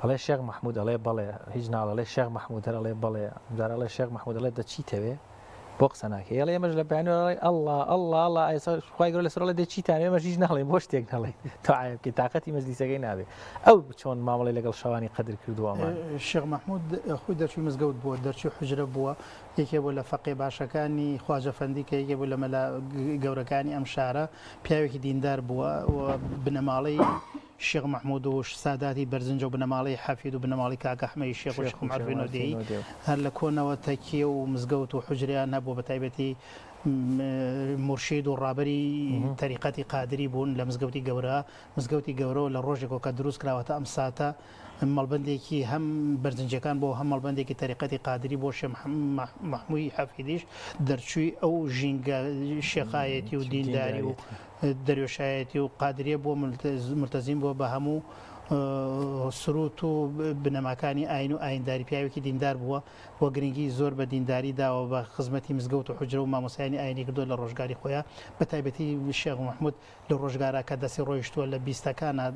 ئەڵێ شێخ مەحموود ئەڵێ بەڵێ هیچ ناڵەڵێ شێخ مەحموود هەر ئەڵێ بەڵێ جارەڵێ شێخ مەحموود ئەڵێ دەچیتەوێ بۆ قسە ناکەی ئەڵێ ئێمەش لە بەیانەوەی ئەڵڵا ئێستا خوای گەورە لەسەر ئەڵێ دەچیتانێ ئێمەش هیچ ناڵێ بۆ شتێک نەڵێ تا ئایەکی تااقەتی مەجلیسەکەی نابێ ئەو چۆن مامەڵی لەگەڵ شەوانی قەدر کردووە شێخ مەحموود خۆی دەرچوی مزگەوت بووە دەرچوی حجرە بووە یەکێ بوو لە فەقێ باشەکانی خواجەفەندی کە یەکێ بوو لە مەلا گەورەکانی ئەم شارە پیاوێکی دیندار بووە و بنەماڵەی شێخ مەحموود و ساداتی بەرزنجە و بنەماڵی حەفید و بنەماڵی کاکە ئەحمەدی شێخ و شێخ معروفی نۆدەیی هەر لە کۆنەوە تەکیە و مزگەوت و حجریان هەبوو بە تایبەتی مرشید و ڕابەری تەریقەتی قادری بوون لە مزگەوتی گەورە لە ڕۆژێکەوە کە دروست کراوەتە ئەم ساتە مەڵبەندێکی هەم بەرزنجەکان بۆ هەم مەڵبەندێکی تەریقەتی قادری بۆ شێخ مەحموودی حەفیدیش دەرچووی ئەو ژینگە شێخایەتی و دینداری و دەریۆشایەتی و قادریە بۆ ملتەزیم بۆ بە هەموو سروت و بنەماکانی ئاین و ئاینداری پیاوێکی دیندار بووە بۆ گرنگی زۆر بە دینداری داوە بە خزمەتی مزگەوت و حجرە و مامۆسایانی ئاینی کردو لە ڕۆژگاری خۆیان بە تایبەتی شێخ مەحموود لە ڕۆژگارە کە دەستی ڕۆیشتووە لە 20ەکانە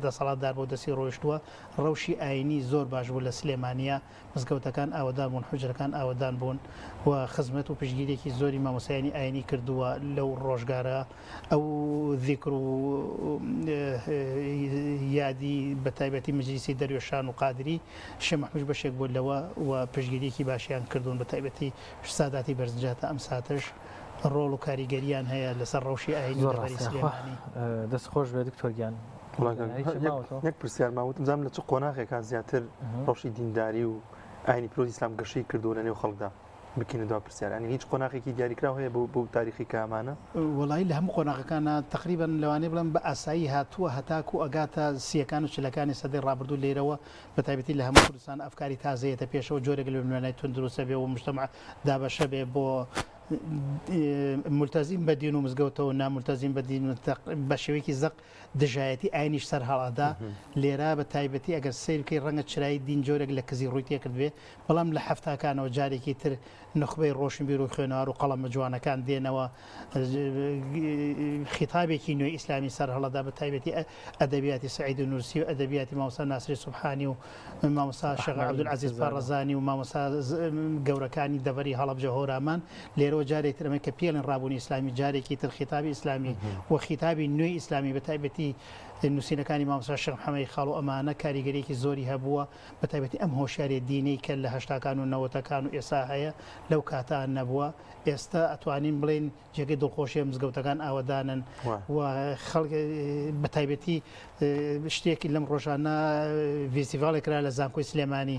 دەسەڵاتدار بۆ دەستی ڕۆیشتووە ڕەوشی ئاینی زۆر باش بوو لە سلێمانیا مزگەوتەکان ئاوەدان بوون حجرەکان ئاوەدان بوون و خزمەت و پشگیرێکی زۆری مامۆسایانی ئاینی کردووە لەو ڕۆژگارە ئەو ذیکر و یادی بە تایبەتی مەجلیسی دەریۆشان و قادری شێخ مەحموود بەشێک بوو لەوە و پشگیریەکی باشیان کردوون بە تایبەتی ساداتی بەرزنجاتە ئەم ساتش ڕۆڵ و کاریگەریان هەیە لەسەر ڕەوشی ئاینی لەبەری سلێمانی دەست خۆش بێ دکتۆرگیان یەک پرسیار ماوت بزانم لە چ قۆناغێکان زیاتر ڕەوشی دینداری و ئاینی پیرۆزی ئیسلام گەشەی کردووە لە نێو خەڵکدا بکەینە دوا پرسیارانی هیچ قۆناغێکی دیاریکراو هەیە بۆ تاریخی کامانە وڵی لە هەموو قۆناغەکانە تقریبان لەوانەیە بڵم بە ئاسایی هاتووە هەتاکو ئەگاتە سیەکان و چلەکانی سەدەی ڕابردوو لێرەوە بە تایبەتی لە هەموو کوردستان ئەفکاری تازەیەتە پێشەوە جۆرێک لە نوێنەی تونندروسە بێ و مجتەمع دابەشە بێ بۆ ملتەزیم بە دین و مزگەوتەوە ناملتەزیم بە دین بە شێوەیەکی زەق دژایەتی ئاینیش سەر هەڵادا لێرە بە تایبەتی ئەگەر سیرکەی ڕەنگە چرای دین جۆرێک لە کزی ڕووی تێکردوێ بەڵام لە هەفتاکانەوە جارێکی تر نخبەی ڕۆشنبیر و خوێنەوار و قەڵەمە جوانەکان دێنەوە خیتابێکی نوێی ئیسلامی سەر هەڵەدا بە تایبەتی ئەدەبیاتی سعید نورسی و ئەدەبیاتی مامۆستا ناسری سوبحانی و مامۆستا شێخ عەبدولعەزیز پارڕەزانی و مامۆستا گەورەکانی دەڤەری هەڵەبجە هۆرامان لێرەوە جارێک تر ئەمە کە پێڵێن ڕابوونی ئیسلامی جارێکی تر خیتابی ئیسلامی و خیتابی نوێی ئیسلامی بە تایبەتی نووسینەکانی مامۆستا شێخ محەممەدی خاڵ و ئەمانە کاریگەریەکی زۆری هەبووە بە تایبەتی ئەم هۆشیارێ دینەی کە لە هەشتاکان و نەوەتەکان و ئێستا هەیە لەو کاتان نەبووە ئێستا ئەتوانین بڵێن جێگەی دڵخۆشیە مزگەوتەکان ئاوەدانن و خەڵک بە تایبەتی شتێکی لەم ڕۆژانە ڤیسیڤالێکرا لە زانکۆی سلێمانی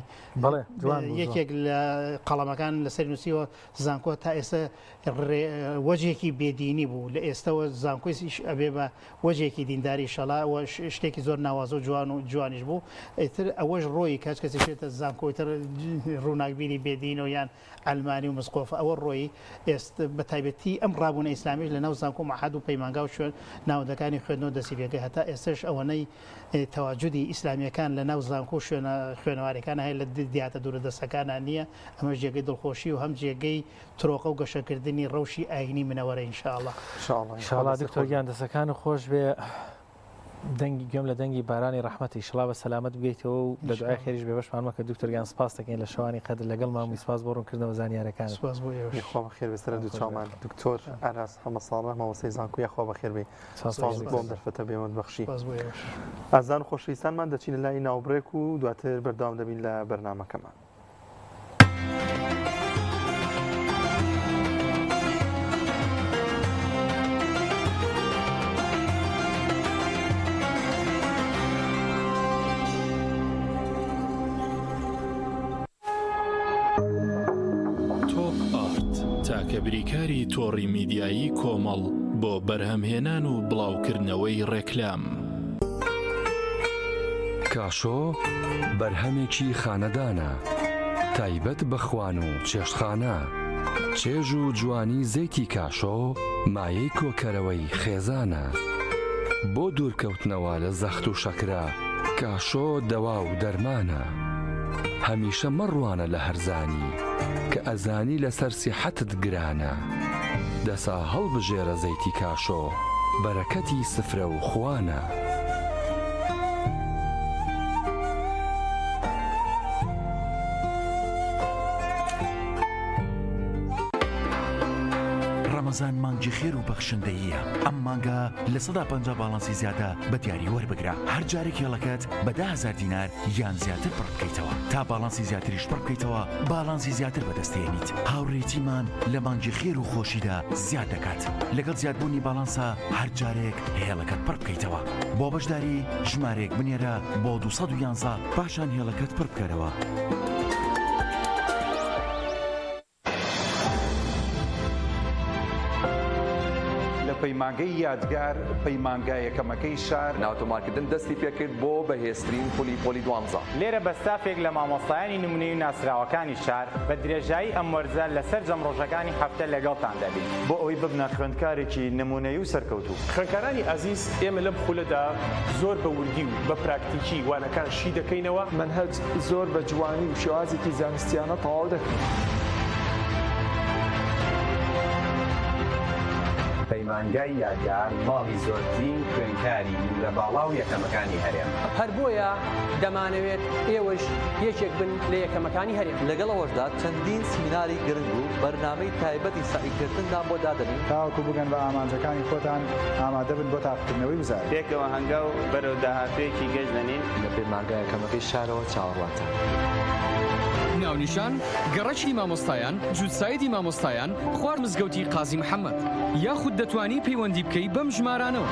یەکێک لە قەڵەمەکان لەسەر نووسیوە زانکۆ تا ئێستا وەجێکی بێدینی بوو لە ئێستاوە زانکۆی ئەبێ بە وەجێکی دینداری شەڵا شتێکی زۆر ناوازە و جوان و جوانیش بوو ئیتر ئەوەش ڕۆی کاچ کەسی شێتە زانکۆیتر ڕووناکبیری بێدینەوە یان ئەلمانی و مسقۆف ئەوە ڕۆی ئێست بە تایبەتی ئەم ڕابوونە ئیسلامیش لە ناو زانکۆ مەحەد و پەیمانگا و شوێن ناودەکانی خوێندنەوە دەسی بێگە هەتا ئێستش ئەوەنەی تەواجودی ئیسلامیەکان لە ناو زانکۆ خوێنەوارەکان هەیە لە دیاتە دوورە دەستەکانان نییە ئەمە جێگەی دڵخۆشی و هەم جێگەی ترۆقە و گەشەکردنی ڕەوشی ئاینی منەوەرە ئینشاءڵڵا ئینشاءڵڵا دکتۆرگیان دەستەکان خۆش بێ دەنگی گوێم لە دەنگی بارانی ڕەحمەتی ئینشاڵڵا بە سەلامەت بگەیتەوە و لە دوعای خێریش بێ بەشمان مەکە دکتۆرگیان سپاس دەکەین لە شەوانی قەدر لەگەڵ مامی سپاس بۆ ڕوونکردنەوە زانیارەکان سپاس بۆ ئێوەش خوا بەخێر بێ سەرە دوو چاومان دکتۆر ئاراس هەمە ساڵە مامۆستای زانکۆیە خوا بەخێر بێ سپاس بۆم دەرفەتە بێمە بەخشی ئازان و خۆشەویستانمان دەچینە لای ناوبڕێک و دواتر بەردەوام دەبین لە بەرنامەکەمان بریکاری تۆڕی میدیایی کۆمەڵ بۆ بەرهەمهێنان و بڵاوکردنەوەی ڕێکلام کاشۆ بەرهەمێکی خانەدانە تایبەت بە خوان و چێشتخانە چێژ و جوانی زەیتی کاشۆ مایەی کۆکەرەوەی خێزانە بۆ دوورکەوتنەوە لە زەخت و شەکرا کاشۆ دەوا و دەرمانە هەمیشە مەڕوانە لە هەرزانی کە ئەزانی لەسەر سیحەتت گرانە دەسا هەڵبژێرە زەیتی کاشۆ بەرەکەتی سفرە و خوانە ڕەمەزان مانگی خێر و بەخشندەییە ئەم مانگە لە 150 باڵانسی زیادە بە دیاری وەربگرە هەر جارێک هێڵەکەت بە 10,000 دینار یان زیاتر پڕ بکەیتەوە تا باڵانسی زیاتریش پڕ بکەیتەوە باڵانسی زیاتر بەدەستێنیت هاوڕێتیمان لە مانگی خێر و خۆشیدا زیاد دەکات لەگەڵ زیادبوونی باڵانسا هەر جارێک هێڵەکەت پڕ بکەیتەوە بۆ بەشداری ژمارێک بنێرە بۆ 211 پاشان هێڵەکەت پڕ بکەرەوە پەیمانگەی یادگار پەیمانگای یەکەمەکەی شار ناوتۆمارکردن دەستی پێکرد بۆ بەهێزترین پۆلی 12 لێرە بەستافێک لە مامۆستایانی نمونەی و ناسراوەکانی شار بە درێژایی ئەم وەرزە لەسەر جەمڕۆژەکانی هەفتە لەگەڵتان دەبین بۆ ئەوەی ببنە خوێندکارێکی نمونەیی و سەرکەوتوو خوێندکارانی ئازیز ئێمە لەم خولەدا زۆر بە وردی و بە پراکتیکی وانەکان شی دەکەینەوە منهەج زۆر بە جوانی و شێوازێکی زانستیانە تەواو دەکەین پەیمانگای یادگار ماڵی زۆرترین خوێندکاری لە باڵا و یەکەمەکانی هەرێم هەر بۆیە دەمانەوێت ئێوەش یەکێک بن لە یەکەمەکانی هەرێم لەگەڵەوەشدا چەندین سیمیناری گرنگ و بەرنامەی تایبەتی سعیکردندا بۆ دادەنین تاوەکو بگەن بە ئامانجەکانی خۆتان ئامادە بن بۆ تاقیکردنەوەی وزارەت پێکەوە هەنگا و بەرەو داهاتوێکی گەشت دەنین لە پەیمانگای یەکەمەکەی شارەوە چاوەڕواتە ناونیشان گەڕەکی مامۆستایان جووتسایدی مامۆستایان خوار مزگەوتی قازی محەممەد یاخود دەتوانی پەیوەندی بکەی بەم ژمارانەوە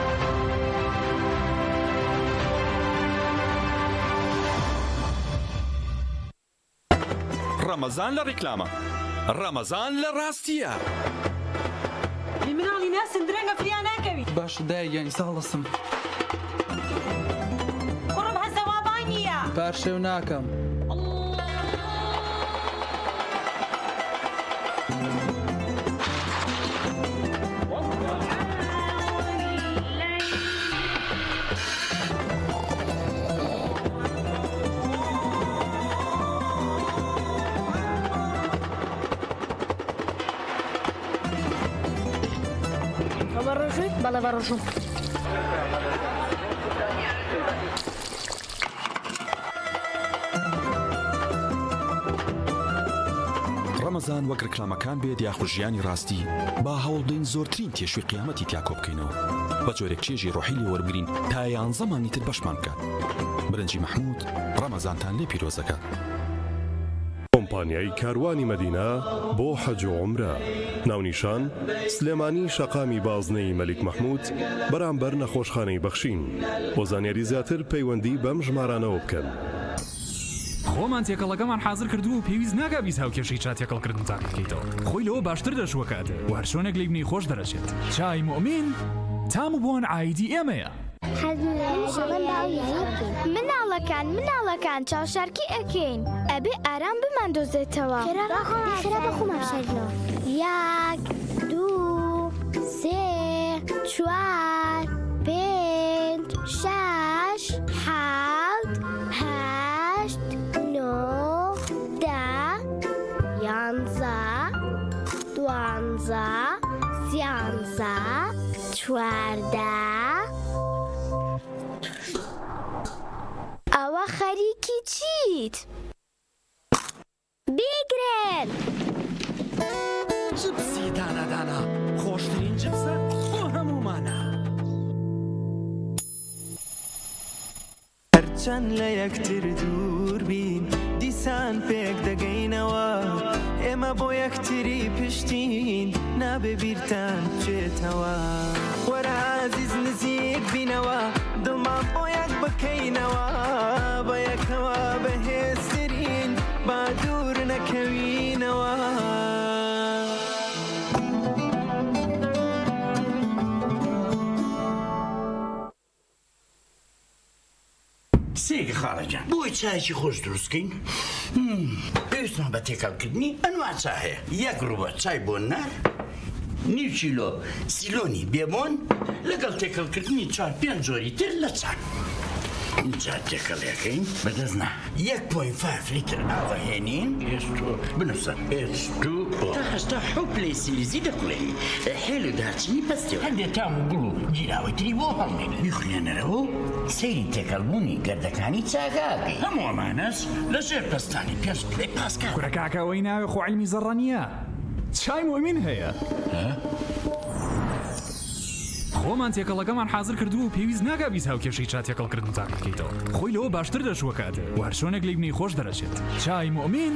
ڕەمەزان لە ڕیکلامە ڕەمەزان لە ڕاستیە مناڵی ناسن درەنگە فریان ناکەوی باش دایگەنی ساڵسم کوڕم هەزەوابان نییە پارشێو ناکەم بەڵێ بەڕۆژوو ڕەمەزان وەک ڕکلامەکان بێت یاخود ژیانی ڕاستی با هەوڵدەین زۆرترین تێشوی قیامەتی تیا کۆ بکەینەوە بە جۆرێک چێژی ڕۆحی لێ وەرگرین تا 11 مانگی تر بەشمان بکات. برنجی مەحموود ڕەمەزانتان لێ پیرۆزەکات. کۆمپانیای کاروانی مەدینە بۆ حەج و عومرە ناونیشان سلێمانی شەقامی بازنەی مەلیک مەحموود بەرامبەر نەخۆشخانەی بەخشین بۆ زانیاری زیاتر پەیوەندی بەم ژمارانەوە بکەن. خۆمان تێکەڵەکەمان حاضر کردو و پێویست ناکا بیست هاوکێشەی چا تێکەڵکردن تاقی بکەیتەوە خۆی لەوە باشتر دەشوەکات و هەر شوێنێک لیبنی خۆش دەرەچێت چای مؤمین تام و بۆن ئایدی ئێمەیە مناڵەکان چاوشارکی ئەکەین ئەبێ ئارام بماندۆزێتەوە خێرا بەخۆمان بشارنەوە 1 2 3 4 5 6 7 8 9 10 11 12 13 14 ئەوە خەریکی چیت؟ بیگرن! جبسی دانە خۆشترین جبسە بۆ هەمومانە. هەرچەند لە یەکتر دوور بین دیسان پێک دەگەینەوە ئێمە بۆ یەکتری پشتین نابێ بیرتان بچێتەوە وەرە عەزیز نزیک بینەوە دڵمان بۆ یەک بکەینەوە بە یەکەوە بەهێزترین با دوور نەکەوینەوە. سێگە خاڵەجان بۆی چایکی خۆش دروستکەین؟ پێویستمان بە تێکەڵکردنی ئەنوا چا هەیە یەک ڕوبە چای بۆ نار نیو کیلۆ سیلۆنی بێبۆن لەگەڵ تێکەڵکردنی 4-5 جۆری تر لە چان اینجا تێکەڵیەکەین بەدەستنا 1.5 لیتر ئاوە هێنین بنووسە تا 8 پلەی سیلیزی دەکوڵێنی هێل و داچنی پەستێ هەندێک تام و گوڵ و گیراوەی تری بۆ هەڵمێنێ بیخوێنەرەوە و سەیری تێکەڵبوونی گەردەکانی چاگاگەی هەموو ئەمانەش لە ژێر پەستانی پێش پلەی پاسکار کورەکاکەوەی ناوێ خۆ عیلمی زەڕەنیە چای مؤمین هەیە خۆمان تێکەڵەکەمان حاضر کردو و پێویست ناکا بیست هاوکێشەی چا تێکەڵکردن تاقی بکەیتەوە خۆی لەوە باشتر دەشوەکات و هەر شوێنێک لیبنی خۆش دەرەچێت چای مؤمین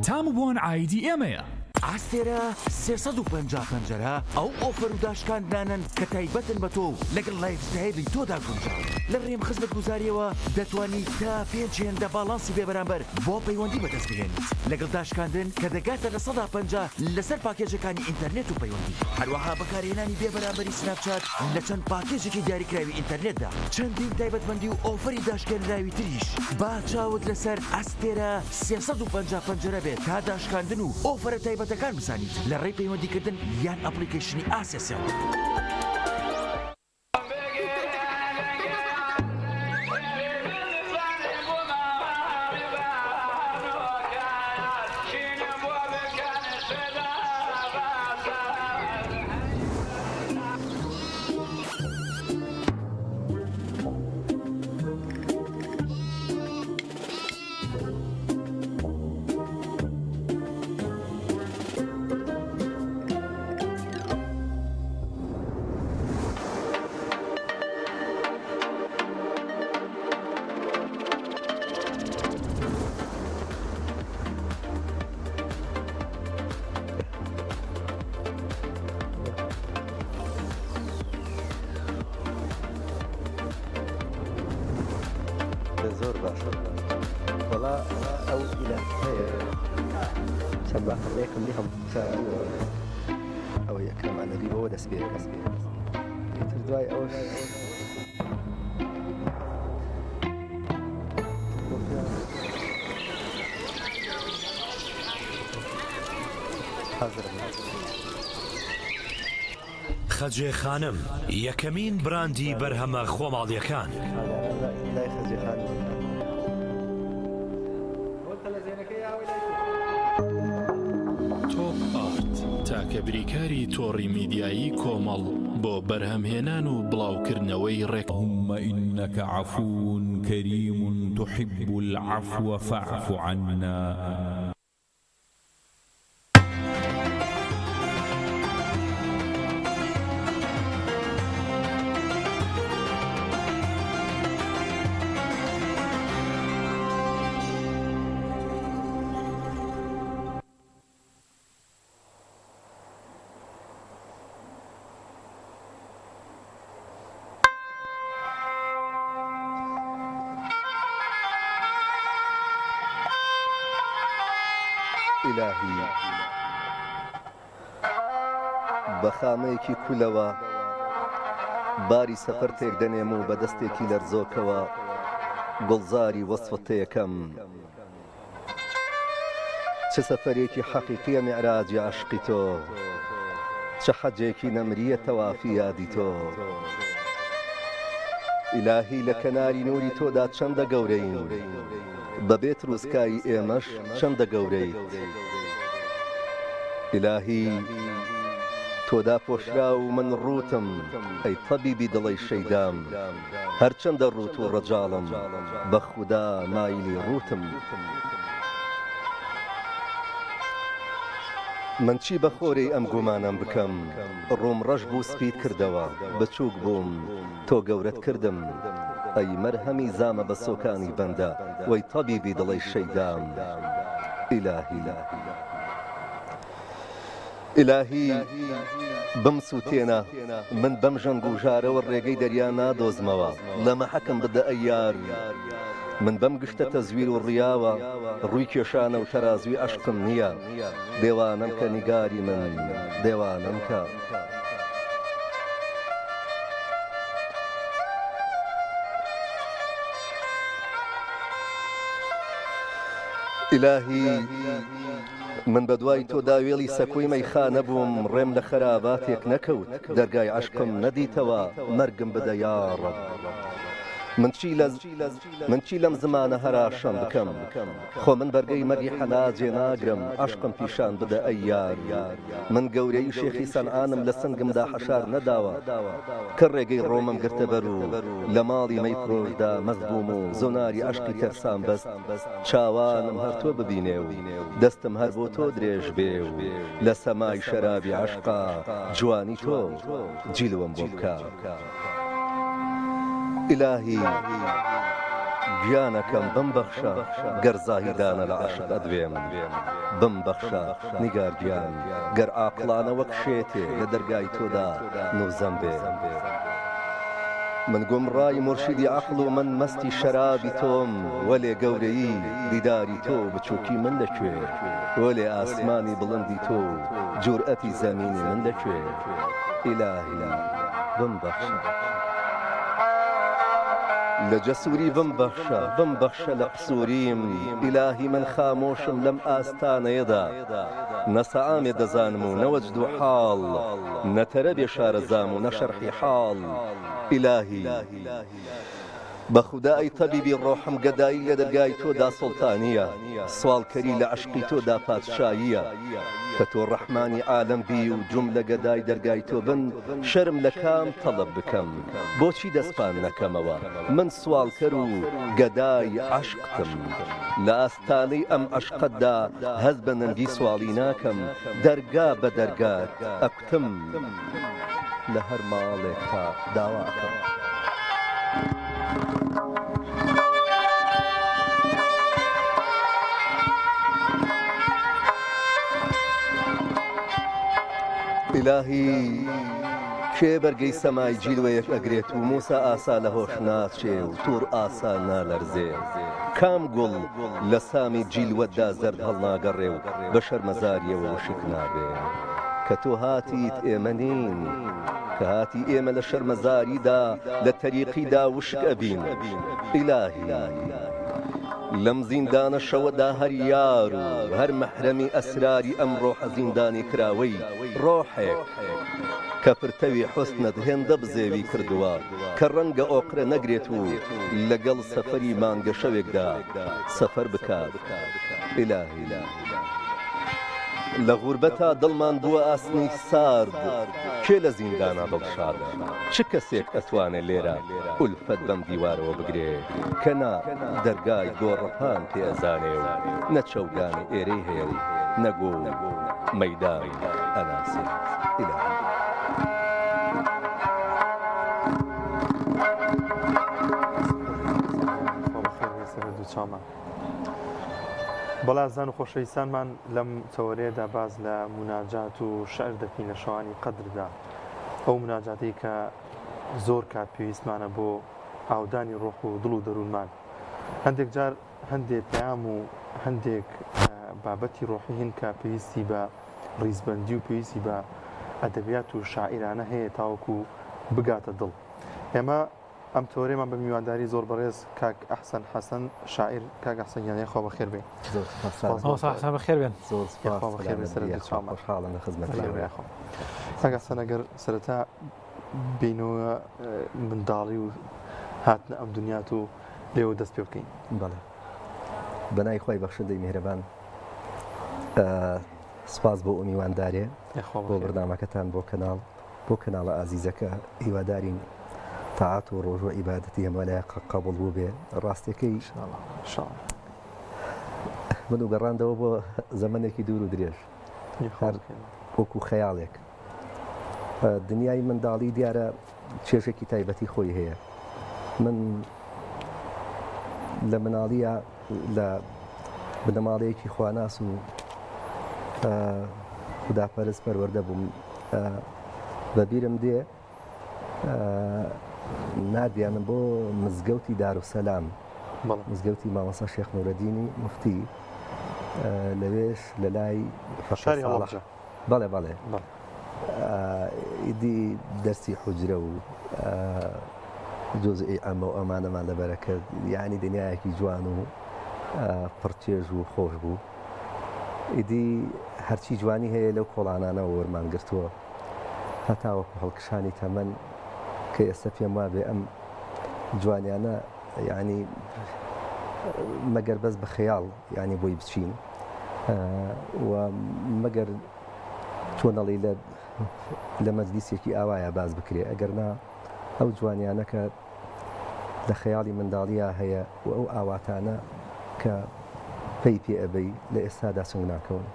تام و بۆن ئایدی ئێمەیە. ئاستێرە 350 پەنجەرە ئەو ئۆفەر و داشکاندانن کە تایبەتن بە تۆ لەگەڵ لایفستایلی تۆدا گونجاو لە ڕێم خزمەت گوزاریەوە دەتوانی تا 5 هێندە باڵانسی بێبەرامبەر بۆ پەیوەندی بەدەست بهێنیت لەگەڵ داشکاندن کە دەگاتە لە 150 لەسەر پاکێجەکانی ئینتەرنێت و پەیوەندی هەروەها بەکارهێنانی بێبەرامبەری سناپچات لە چەند پاکێجێکی دیاریکراوی ئینتەرنێتدا چەندین تایبەتمەندی و ئۆفەری داشکێنراوی تریش با چاوت لەسەر ئاستێرە 350 پەنجەرە بێت تا داشکاندن و ئۆفەرە تایبەتەکان بزانیت لە ڕێی پەیوەندیکردن یان ئەپلیکیشنی ئاسێسەوە. زۆر باشە وەڵا ئەو ئیلەکەیە سەرباقەڵەیەکم لێ هەم ئەوە یەکەم ئەلەبی بەوە دەست پێ تر دوای ئەوەش خەجێ خانم یەکەمین براندی بەرهەمە خۆماڵیەکان تۆپ ئارت تاکە بریکاری تۆڕی میدیایی کۆمەڵ بۆ بەرهەمهێنان و بڵاوکردنەوەی ڕێک اللهم إنك عفو كريم تحب العفو فاعف عنا ئیلاهی بە خامەیەکی کولەوە باری سەفەر تێک دەنێم و بە دەستێکی لەرزۆکەوە گوڵزاری وەسفەتەیەکەم چه سەفەرێکی حەقیقیە میعراجی عەشقی تۆ چه حەجێکی نەمریە تەوافی یادی تۆ ئیلاهی لە کەناری نووری تۆدا چەندە گەورەین بەبێت ڕووسکایی ئێمەش چەندە گەورەیت ئیلاهی تۆدا پۆشرا و من ڕوتم ئەی تەبیبی دڵی شەیدام هەرچەندە ڕوت و ڕەجاڵم بە خودا مایلی ڕوتم من چی بە خۆرەی ئەم گومانم بکەم ڕووم ڕەش بوو سپید کردەوە بچووک بووم تۆ گەورەت کردم ئەی مەرهەمی زامە بە سۆکانی بەندە وەی تەبیبی دڵی شەیدام ئیلاهی بمسووتێنە من بەم ژەنگ و ژارەوە ڕێگەی دەریا نادۆزمەوە لەمە حەکم بدە ئەی یار من بەم گشتە تەزویر و ڕیاوە ڕووی کێشانە و تەرازوی عەشقم نییە دێوانم کە نیگاری من دێوانم کە ئیلاهی من بە دوای تۆ داوێڵی سەکوی مەیخانە بووم ڕێم لە خەراباتێک نەکەوت دەرگای عەشقم نەدیتەوە مەرگم بدە یا ڕەب من چی لەم زمانە هەراشەم بکەم خۆ من بەرگەی مەری حەلاجێ ناگرم عەشقم پیشان بدە ئەی یار من گەورەی شێخی سەنعانم لە سنگمدا حەشار نەداوە کە ڕێگەی ڕۆمم گرتە بەر و لە ماڵی مەیفرۆشدا مەزبووم و زۆناری عەشقی تەرسان بەست چاوانم هەر تۆ ببینێ و دەستم هەر بۆ تۆ درێژ بێ و لە سەمای شەرابی عەشقا جوانی تۆ جیلوم بۆ بکە ئیلاهی گیانەکەم بمبەخشە گەر زاهیدانە لە عەشق ئەدوێم بمبەخشە نیگار گیان گەر عاقڵانە وەک شێتێ لە دەرگای تۆدا نوزەم بێ من گومڕای مرشیدی عەقڵ و من مەستی شەرابی تۆم وەلێ گەورەیی دیداری تۆ بچووکی من لەکوێ وەلێ ئاسمانی بڵندی تۆ جورئەتی زەمینی من لەکوێ ئیلاهی بمبەخشە لە جەسووری بمبەخشە لە قسووریم ئیلاهی من خامۆشم لەم ئاستانەیەدا نەسەعامێ دەزانم و نەوەجد و حاڵ نەتەرە بێ شارەزام و نەشەرحی حاڵ ئیلاهی بە خودای تەبیبی ڕۆحم گەدایی لە دەرگای تۆدا سوڵتانیە سوالکەری لە عەشقی تۆدا پادشاییە کە تۆ ڕەحمانی عالەم بی و جوملە گەدای دەرگای تۆ بن شەرم لە کام تەڵەب بکەم بۆچی دەستپان نەکەمەوە من سوالکەر و گەدای عەشقتم لە ئاستانەی ئەم عەشقەتدا هەز بە نەنگی سواڵی ناکەم دەرگا بە دەرگات ئەکوتم لە هەر ماڵێک تا داواکەم ئیلاهی کێ بەرگەی سەمای جیلوەیەک ئەگرێت و موسا ئاسا لە هۆش ناچێ و توور ئاسا نالەرزێ کام گوڵ لە سامی جیلوەتدا زەرد هەڵناگەڕێ و بە شەرمەزاریەوە وشک نابێ کە تۆ هاتیت ئێمە نین کە هاتی ئێمە لە شەرمەزاریدا لە تەریقیدا وشک ئەبین ئیلاهی لەم زیندانە شەوەدا هەر یار و هەر مەحرەمی ئەسراری ئەم ڕۆحە زیندانی کراوەی ڕۆحێک کە پرتەوی حوسنت هێندە بزێوی کردووە کە ڕەنگە ئۆقرە نەگرێت و لەگەڵ سەفەری مانگە شەوێکدا سەفەر بکات ئیلاهی لە غوربەتا دڵمان بووە ئاسنی سارد کێ لە زیندانە دڵشادە چ کەسێک ئەتوانێت لێرە ئولفەت بەم دیوارەوە بگرێ کە نا دەرگای گۆڕەپان پێزانێ و نەچەوگانی ئێرەی هەیە و نەگۆ مەیدانی ئەناسێ ئیلاهی بەڵازان و خۆشەویستانمان لەم تەوەرەیەدا باز لە مناجات و شعر دەکەین لە شەوانی قەدردا ئەو مناجاتی کە زۆر کات پێویستمانە بۆ ئاودانی ڕۆح و دڵ و دەروونمان هەندێک جار هەندێک پەیام و هەندێک بابەتی ڕۆحی هین کە پێویستی بە ڕیزبەندی و پێویستی بە ئەدەبیات و شاعیرانە هەیە تاوەکو بگاتە دڵ ئێمە ئەم تۆرێمان بە میوانداری زۆر بەڕێز کاک ئەحسەن حەسەن شاعیر کاک ئەحسەن یانەیە خۆ بەخێر بێن بەخێر بێن خۆشحاڵم لە خزمەت کاک ئەحسەن ئەگەر سەرەتا بینەوە منداڵی و هاتنە ئەم دنیات و لێوە دەست پێ بکەین بەڵێ بەنای خۆی بەخشندەی میهرەبان سپاس بۆ میواندارێ بۆ بەردامەکەتان بۆ کەناڵە ئازیزەکە هیوادارین تاعات و ڕۆژ و عیبادەتی هەمووانە قبول بوو بێ ڕاستیەکەی من و گەڕاندەوە بۆ زەمانێکی دوور و درێژ وەکو خەیاڵێک دنیای منداڵی دیارە چێژێکی تایبەتی خۆی هەیە من لە مناڵیە لە بنەماڵەیەکی خواناس و خوداپەرست پەروەردە بووم بەبیرم دێ نادیانم بۆ مزگەوتی داروسەلام مزگەوتی مامۆستا شێخ نورەدینی مفتی لەوێش لە لای بەڵێ بەڵێ ئیدی دەرسی حوجرە و جۆزئی ئەمە و ئەمانەمان لەبەرەکرد یعنی دنیایەکی جوان و پڕچێژ و خۆش بوو ئیدی هەرچی جوانی هەیە لەو کۆڵانانەوە وەرمان گرتووە هەتاوەکو هەڵکشانی تەمەن کە ئێستا پێم وابێ ئەم جوانیانە یعنی مەگەر بەس بە خەیاڵ یعنی بۆی بچین و مەگەر چۆنەڵی لە مەجلیسێکی ئاوایە باز بکرێ ئەگەرنا ئەو جوانیانەکە لە خەیاڵی منداڵیە هەیە و ئەو ئاواتانە کە پێی پێ ئەبەی لە ئێستادا سنگ ناکەون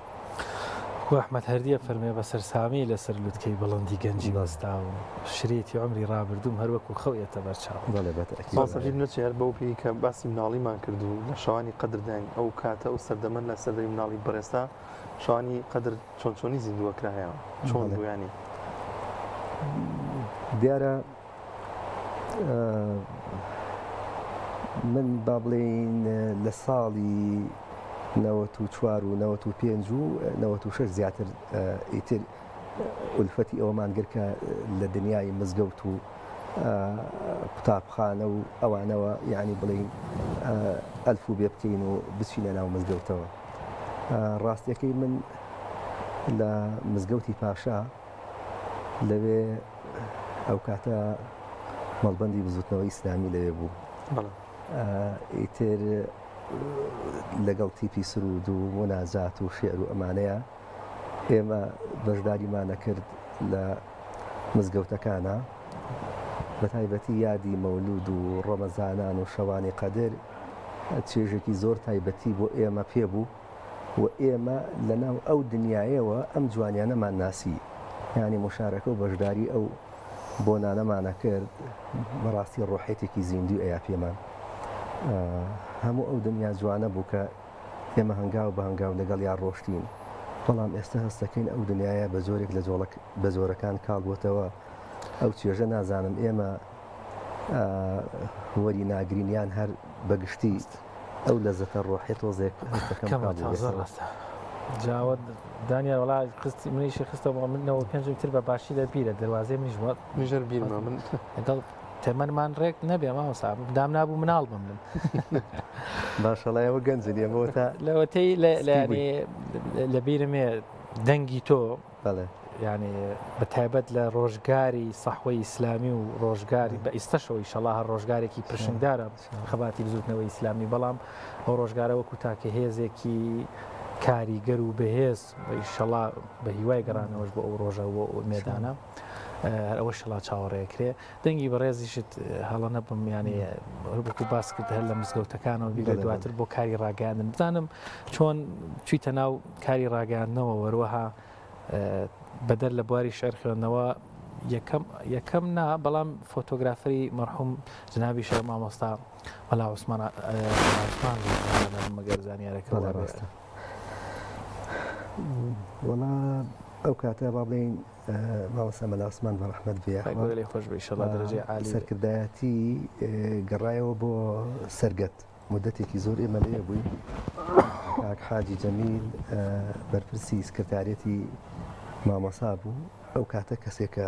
ئەحمەد هەردیە فەرمێ بە سەرسامی لەسەر لوتکەی بەڵندی گەنجی بەستا و شرێتی عمری ڕابردوم هەروەکو خەویەتە بەرچاو بەڵێ نەچێت بەو پێی کە باسی مناڵیمان کرد و لە شەوانی قەدردان ئەو کاتە و سەردەمەند لە سەردەی مناڵی بەڕێستا شەوانی قەدر چۆنی زیندووەکرایەوە چۆن بوویانی دیارە من با بڵێین لە ساڵی 94 و 95 و 96 زیاتر ئیتر ئولفەتی ئەوەمان گرکە لە دنیای مزگەوت و قوتابخانە و ئەوانەوە یعنی بڵێین ئەلف و بێ بکەین و بچینە ناو مزگەوتەوە ڕاستیەکەی من لە مزگەوتی پاشا لەوێ ئەو کاتە مەڵبەندی بزوتنەوەی ئیسلامی لەوێ بوو ئیتر لەگەڵ تیپی سرود و مونازات و شێعر و ئەمانەیە ئێمە بەشداریمانە کرد لە مزگەوتەکانە بە تایبەتی یادی مەولود و ڕەمەزانان و شەوانی قەدر چێژێکی زۆر تایبەتی بۆ ئێمە پێبوو و ئێمە لەناو ئەو دنیایەوە ئەم جوانیانەمان ناسی یعنی مشارەکە و بەشداری ئەو بۆنانەمانە کرد بەڕاستی ڕۆحێتێکی زیندوی ئەیا پێمان هەموو ئەو دنیا جوانە بوو کە ئێمە هەنگاو بە هەنگاو لەگەڵ یان ڕۆشتین بەڵام ئێستا هەستەکەین ئەو دنیاە بە زۆرێک لە بە زۆرەکان کاڵبووتەوە ئەو توێژە نازانم ئێمە وەری ناگرینیان هەر بەگشتی ئەو لەزەتە ڕۆحێت تۆزێک ڕاستە جاوت دانیال وڵای خستی منیشی خستەوە منەوە پێنجم تر بە باشی لە بیرە دەواازێ منیش میژەر بیرمە من لەگەڵ تەمەمان ڕێک نەبێ ماوەسا دام نابوو مناڵ بم من باشەڵایەوە گەنجن ئێمەوە تا لەوەتەی لە بیرمێ دەنگی تۆ بەڵێ ینی بە تایبەت لە ڕۆژگاری سەحوەی ئیسلامی و ڕۆژگاری بە ئیستەشەوەی شەڵا هەر ڕۆژگارێکی پرشنگدارە خەباتی بزوتنەوەی ئیسلامی بەڵام ئەو ڕۆژگارە وەکو تاکە هێزێکی کاریگەر و بەهێز شەڵا بە هیوای گەڕانەوەش بۆ ئەو ڕۆژە و مێدانە ئەوە شەڵا چاوەڕێکرێ دەنگی بەڕێزیشت هەڵە نەبم یانێ بکو باس کرد هەر لە مزگەوتەکانەوە بیرە دواتر بۆ کاری ڕاگەاندن بزانم چۆن چیتە ناو کاری ڕاگەاندنەوە وەروەها بەدەر لە بواری شعر خوێندنەوە یەکەم نا بەڵام فۆتۆگرافەری مەرحوم جنابی شەر مامۆستا وەلا عوسمان مەگەر زانیارەکە ڕاستە وەڵا ئەو کاتە با بڵین ماوەسە مەلا عوسمان بە ڕەحمەت بێ خۆش بێ ئینشەڵا دەرەجەی عالی سەرکردایەتی گەڕایەوە بۆ سەرگەت مدەتێکی زۆر ئێمە لێ بووین کاک حاجی جەمیل بەرپرسی سکرتارەتی مامۆسا بوو ئەو کاتە کەسێکە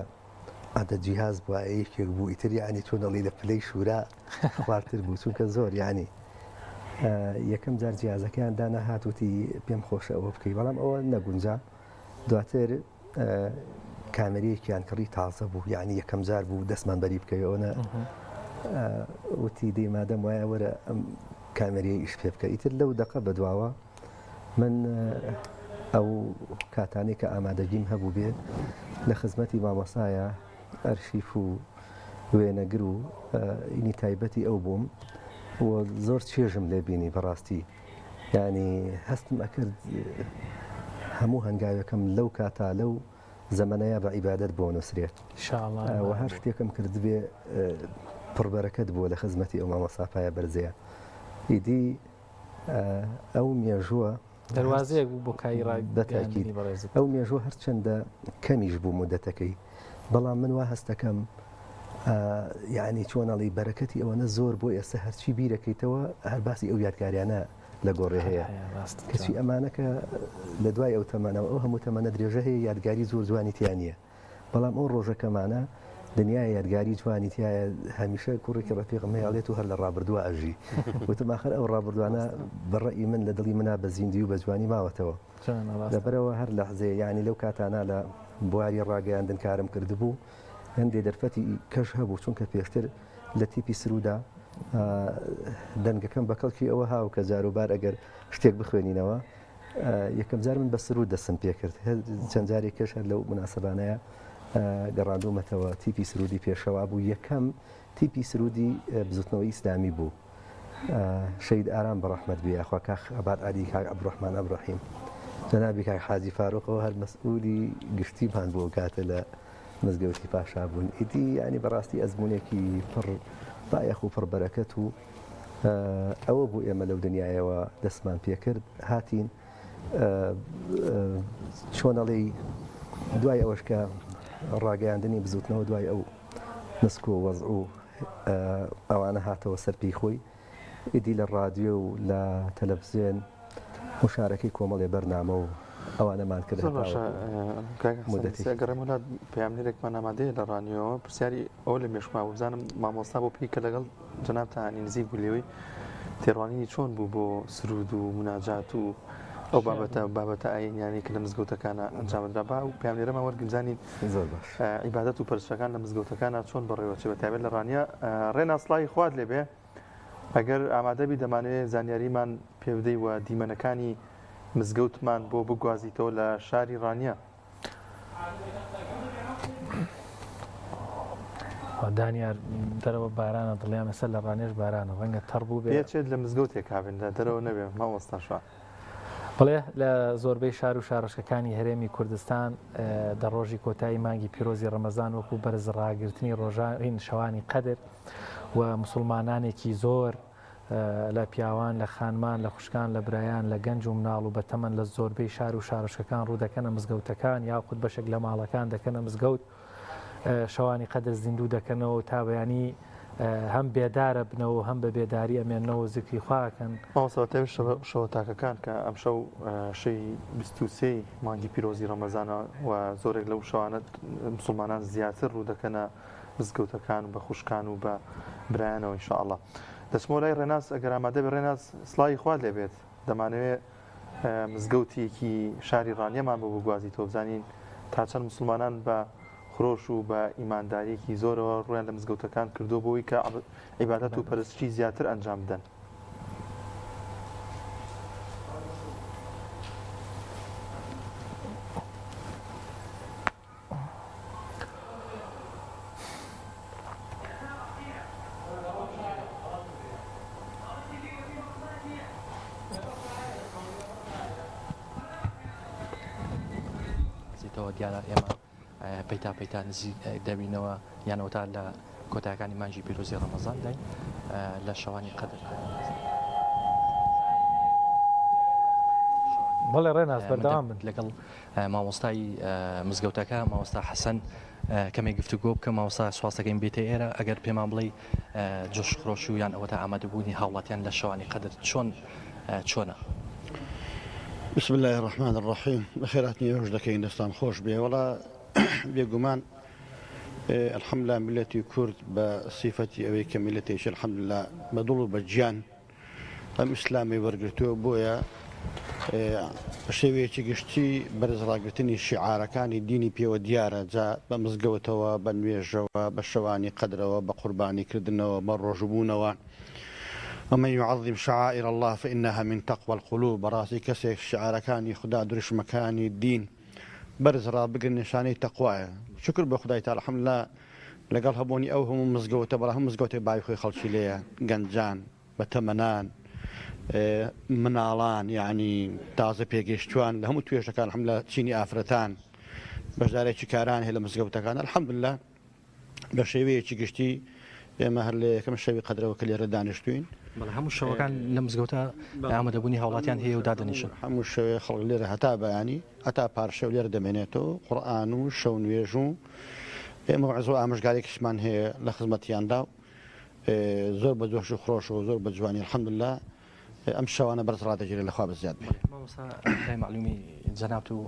عادە جیهاز بووە یەکێک بوو ئیتر یعنی تۆ دەڵی لە پلەی شورا خوارتر بوو چونکە زۆر یعنی یەکەم جار جیازەکەیان دانا هاتووتی پێم خۆشە ئەوە بکەی بەڵام ئەوە نەگونجا دواتر کامەرەیەکیان کڕی تازە بوو یعنی یەکەم جار بوو دەستمان بەری بکەیەوە وتی دەیمادەم وایە وەرە ئەم کامەرەیە ئیش پێ بکە ئیتر لەو دەقە بەدواوە من ئەو کاتانێک کە ئامادەگیم هەبوو بێ لە خزمەتی مامۆسایە ئەرشیف و وێنەگر و ئینی تایبەتی ئەو بووم و زۆر چێژم لێ بینی بەڕاستی ینی هەستم ئەکرد هەموو هەنگاوەکەم لەو کاتا لەو زەمەنەیە بە عیبادەت بۆ نووسرێت و هەر شتێکم کرد بێ پڕبەرەکەت بووە لە خزمەتی ئەو مامۆسافایە بەرزەیە ئیدی ئەو مێژووە دەواازەیەک بوو بۆ کاری بەتاکید ئەو مێژوە هەرچەندە کەمیش بوو مدەتەکەی بەڵام من وا هەستەکەم یعنی چۆنەڵی بەرەکەتی ئەوەنە زۆر بۆ ئێستا هەرچی بیرەکەیتەوە هەر باسی ئەو یادکاریانە لە گۆڕێ هەیە کەچی ئەمانەکە لە دوای ئەو تەمانەوە ئەو هەموو تەمەنە درێژە هەیە یادگاری زۆر جوانی تیانە بەڵام ئەو ڕۆژەکەمانە دنیای یادگاری جوانی تایە هەمیشە کوڕێکی ڕەفیقمەیاڵێت و هەر لە ڕابردووە ئەژی وتم آخر ئەو ڕابردوانە بەڕێی من لە دڵی منا بە زیندی و بە جوانی ماوەتەوە لەبەرەوە هەر لەحزێ یعنی لەو کاتانە لە بواری ڕاگەیاندن کارم کردبوو هەندێ دەرفەتی کەش هەبوو چونکە پێشتر لە تیپی سرودە دەنگەکەم بە کەڵکی ئەوە هاو کە جاروبار ئەگەر شتێک بخوێنینەوە یەکەم جار من بە سرود دەستم پێ کرد چەند جارێک کەش هەر لەو مناسبانەیە گەڕاندومەتەوە تیپی سرودی پێشەوا بوو یەکەم تیپی سرودی بزوتنەوەی ئیسلامی بوو شەید ئارام بە ڕەحمەت بێ خوا کاک عەباد عەلی کاک عەبدوڕەحمان ئەبراهیم جەنابی کاک حاجی فاروقەوە هەر مەسئولی گشتیمان بۆ کاتە لە مزگەوتی پاشا بوون ئیدی ینی بەڕاستی ئەزمونێکی پڕ بایەخ و پڕبەرەکەت و ئەوە بوو ئێمە لەو دنیایەوە دەستمان پێکرد هاتین چۆنەڵی دوای ئەوەش کە ڕاگەیاندنی بزوتنەوە دوای ئەو نسک و وەزع و ئەوانە هاتەوە سەرپی خۆی ئیدی لە ڕادیۆ و لە تەلەڤیزیۆن مشارەکەی کۆمەڵێ بەرنامە و ئەوانەمان کرد گەڕێمەلا پاملێرێکمان ئامادەیە لە ڕانیەوە پرسیاری ئەو لە مێشما و بزانم مامۆستا بۆ پێی کە لەگەڵ جەنابتانی نزیک بوو لێوەی تێڕوانینی چۆن بوو بۆ سرود و مناجات و ئەو بابەتە ئاینیانی کە لە مزگەوتەکانە ئەنجامدرا با و پاملێرەمە وەرگزانین عیبادەت و پەرستەکان لە مزگەوتەکانە چۆن بەڕێوەچێ بە تایبەت لە ڕانیە ڕێناسڵای خوارد لێبێ ئەگەر ئامادەبی دەمانوێت زانیاریمان پێ بدەی و دیمەنەکانی مزگەوتمان بۆ بگوازیتەوە لە شاری ڕانیە دانیار دەرەوە بارانە دڵیان مەسەر لە ڕانێش بارانە ڕەنگە تەڕ بوو بێچێت لە مزگەوتێک کابن لە دەرەوە نەبێ مامۆستاشا بڵێ لە زۆربەی شار و شارۆچکەکانی هەرێمی کوردستان دە ڕۆژی کۆتایی مانگی پیرۆزی ڕەمەزان وەکو بەرز ڕاگررتنی ڕۆژین شەوانی قەدر و مسلمانانێکی زۆر لە پیاوان لە خانمان لە خوشکان لە برایان لە گەنج و مناڵ و بەتەمەن لە زۆربەی شار و شارۆچکەکان ڕوو دەکەنە مزگەوتەکان یاخود بەشێک لە ماڵەکان دەکەنە مزگەوت شەوانی قەدر زیندوو دەکەنەوە تا بەیانی هەم بێدارە بنەوە هەم بە بێداری ئەمێنەوە زیکری خواکەن ماوەسەوەتەوی شەوە تاکەکان کە ئەم شەو شەی 23 مانگی پیرۆزی ڕەمەزانە و زۆرێک لەو شەوانە مسلمانان زیاتر ڕوو دەکەنە مزگەوتەکان و بە خوشکان و بە برایانەوە ئینشاءڵڵا. دەچمەوە لای ڕێناس ئەگەر ئامادە بە ڕێناس سڵاوی خوا لێبێت دەمانەوێت مزگەوتێکی شاری ڕانیەمان بۆ بگوازیتەوە بزانین تا چەند مسلمانان بە خۆش و بە ئیمانداریەکی زۆرەوە ڕویان لە مزگەوتەکان کردو بۆی کە عیبادەت و پەرستشی زیاتر ئەنجام بدەن. دیارە ئێمە پەیتا نزیک دەبینەوە یانەوەتا لە کۆتایەکانی مانجی پیرۆزی ڕەمەزان داین لە شەوانی قەدر. بەڵێ ڕێناس بەردەوام بن. لەگەڵ مامۆستای مزگەوتەکە مامۆستا حەسەن کەمێک گفتوگۆ بکە مامۆستا سواسەکەین بێتە ئێرە ئەگەر پێمان بڵێ جۆش خۆشی و یان ئەوەتا ئامادەبوونی هاوڵاتیان لە شەوانی قەدر چۆنە؟ بسم الله الرحمن الرحيم بخيراتني يوجد دكين دستان خوش بيه ولا بيقومان الحمد لله ملتي كرد بصفتي أوي كملتيش الحمد لله بدول بجيان أم إسلامي ورقتو بويا شوية تيجشتي برز راقتني الشعار كان الديني بيو ديارة جا بمزقوتوا بنويجوا بشواني قدروا بقرباني كردنوا بالرجبونوا ومن يعظم شعائر الله فإنها من تقوى القلوب راسي كسيك شعار كاني خدا درش مكاني الدين برز رابق النشاني تقوى شكر بخداي تعالى الحمد لله لقال هبوني أوهم مزقوتة براهم مزقوتة بايخوي خلشي ليا قنجان بتمنان منالان يعني تازه بيجيشتوان لهم تويش كان الحمد لله تشيني آفرتان باش داري شكاران هلا مزقوتة كان الحمد لله بشيوية تشيجشتي ئێمە هەر لە یەکەم شەوی قەدرەوە کە لێرە دانیشتوین هەموو شەوەکان لە مزگەوتە ئامادەبوونی هاوڵاتیان هەیە و دادەنیشن هەموو شەوێ خەڵک لێرە هەتا بەیانی هەتا پارشەو لێرە دەمێنێتەوە قورئان و شەو نوێژ و ئێمە عزۆ ئامۆژگارێکیشمان هەیە لە خزمەتیاندا و زۆر بە جۆش و خۆش و زۆر بە جوانی الحەمدوللا ئەم شەوانە بەرز ڕادەگیرێت لەخوا بەزیاد بێت معلومی جەنابەت و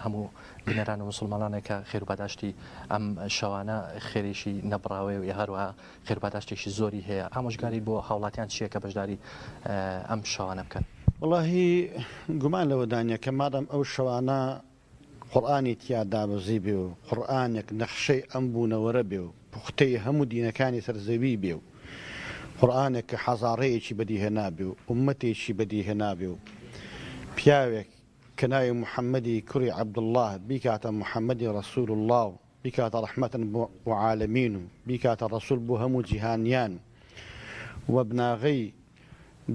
هەموو بنەران و مسلمانانێک کە خێرباداشتی ئەم شەوانە خێریشی نەبڕاوێ و هەروەها خێرباداشتێکی زۆری هەیە ئامۆژگاری بۆ هاوڵاتیان چییە کە بەشداری ئەم شەوانە بکەن وەڵاهی گومان لەوە دانیە کە مادەم ئەو شەوانە قورئانی تیا دابەزی بێ و قورئانێک نەخشەی ئەم بوونەوەرە بێ و پوختەی هەموو دینەکانی سەرزەوی بێ و قورئانێک کە حەزارەیەکی بەدیهێنا بێ و ئومەتێکی بەدیهێنا بێ و پیاوێک کە ناوی محەممەدی کوڕی عەبدوڵڵاه بیکاتە محەممەدی ڕەسوول الله و بیکاتە ڕەحمەتن بۆ عالەمین و بیکاتە ڕەسوول بۆ هەموو جیهانیان و بناغەی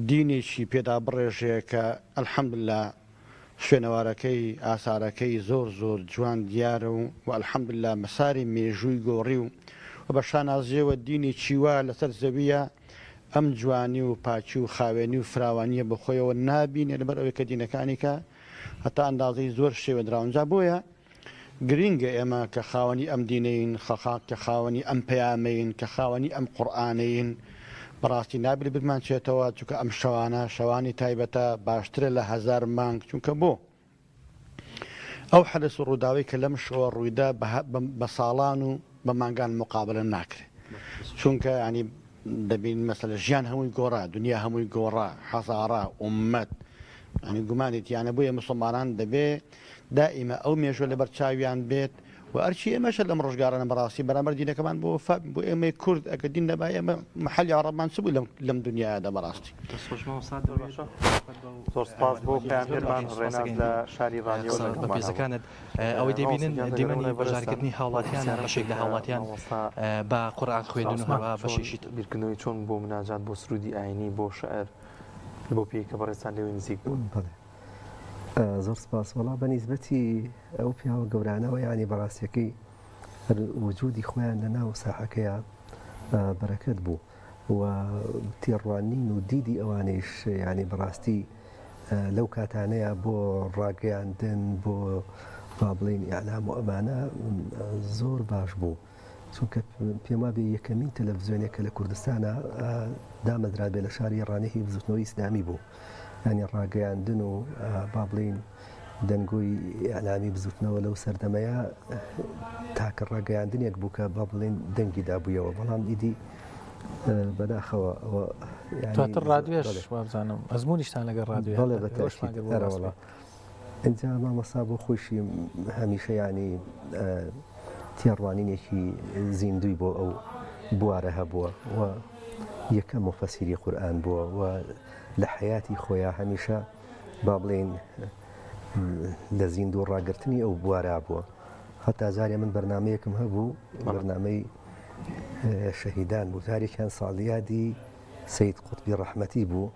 دینێکی پێدا بڕێژەیە کە ئەلحەمدوللا شوێنەوارەکەی ئاسارەکەی زۆر زۆر جوان دیارە و ئەلحەمدوللا مەساری مێژووی گۆڕی و بە شانازیەوە دینی چیوا لەسەر زەویە ئەم جوانی و پاچی و خاوێنی و فراوانیە بخۆیەوە نابینێ لەبەر ئەوەی کە دینەکانی کە هەتا ئەندازەی زۆر شێوە دراونجا بۆیە گرینگە ئێمە کە خاوەنی ئەم دینەین خەخاک کە خاوەنی ئەم پەیامەین کە خاوەنی ئەم قورئانەین بەڕاستی نابێت بمان چێتەوە چونکە ئەم شەوانە شەوانی تایبەتە باشترە لە 1000 مانگ چونکە بۆ ئەو حەدەث و ڕووداوی کە لەم شەوە ڕوویدا بە ساڵان و بە مانگان مقابلە ناکرێت چونکە ینی دەبین مەسەلە ژیان هەمووی گۆڕا دنیا هەمووی گۆڕا حەزارە ئومەت ینی گومانیت یانە بۆیە مسلمانان دەبێ دائیمە ئەو مێژوە لەبەر چاویان بێت و ئەرچی ئێمەشە لەم ڕۆژگارانە بەڕاستی بەرامبەر دینەکەمان بۆ وەفا بۆ ئێمەی کورد ئەگە دین دەبا ئێمە مەحەلی عەرەبمان چ بوو لەم دنیادا بەڕاستی زۆر سپاس بۆ پەیامبەرمان ڕێناز لە شاری ڕانیەوە بە پێزەکانت ئەوەی دەبینن دیمەنی بەشداریکردنی هاوڵاتیانە بەشێک لە هاوڵاتیان بە قورئان خوێندن و هەروە بەشێشی بیرکردنەوەی چۆن بۆ مناجات بۆ سرودی ئاینی بۆ شعر بۆ پێی کە بەڕێستان لێوی نزیک بوون زۆر سپاس وەڵا بە نیسبەتی ئەو پیاوە گەورانەوە ینی بەڕاستیەکەی وجودی خۆیان لە ناو ساحەکەیە بەرەکەت بوو و تێڕوانین و دیدی ئەوانەیش ینی بەڕاستی لەو کاتانەیە بۆ ڕاگەیاندن بۆ با بڵین ئیعلام و ئەمانە زۆر باش بوو چونکە پێم وابێ یەکەمین تەلەڤیزیۆنێکە لە کوردستانە دامەدرا بێ لە شاری ڕانێکی بزوتنەوەی ئیسلامی بوو ینی ڕاگەیاندن و با بڵین دەنگۆی ئەلامی بزوتنەوە لەو سەردەمەیە تاکە ڕاگەیاندنێک بوو کە با بڵێن دەنگی دابوویەوە بەڵام ئیدی بەداخەوە دواتر ڕادیۆش وابزانم ئەزممویشتان لەگەڵ ڕادیۆشماگەڕەوەڵە ئەجا مامەسا بۆ خۆشی هەمیشە ینی تیاڕوانینێکی زیندوی بۆ ئەو بوارە هەبووە و یەکەم مفەسیری قورئان بووە و لە حیاتی خۆیان هەمیشە با بڵێن لە زیندوو ڕاگررتنی ئەو بوارا بووە هەتا جارێ من بەرنمەیەکم هەبوو بەرنمەی شەهیدان بوو تارێکیان ساڵیادی سید قوتبی ڕەحمەتی بوو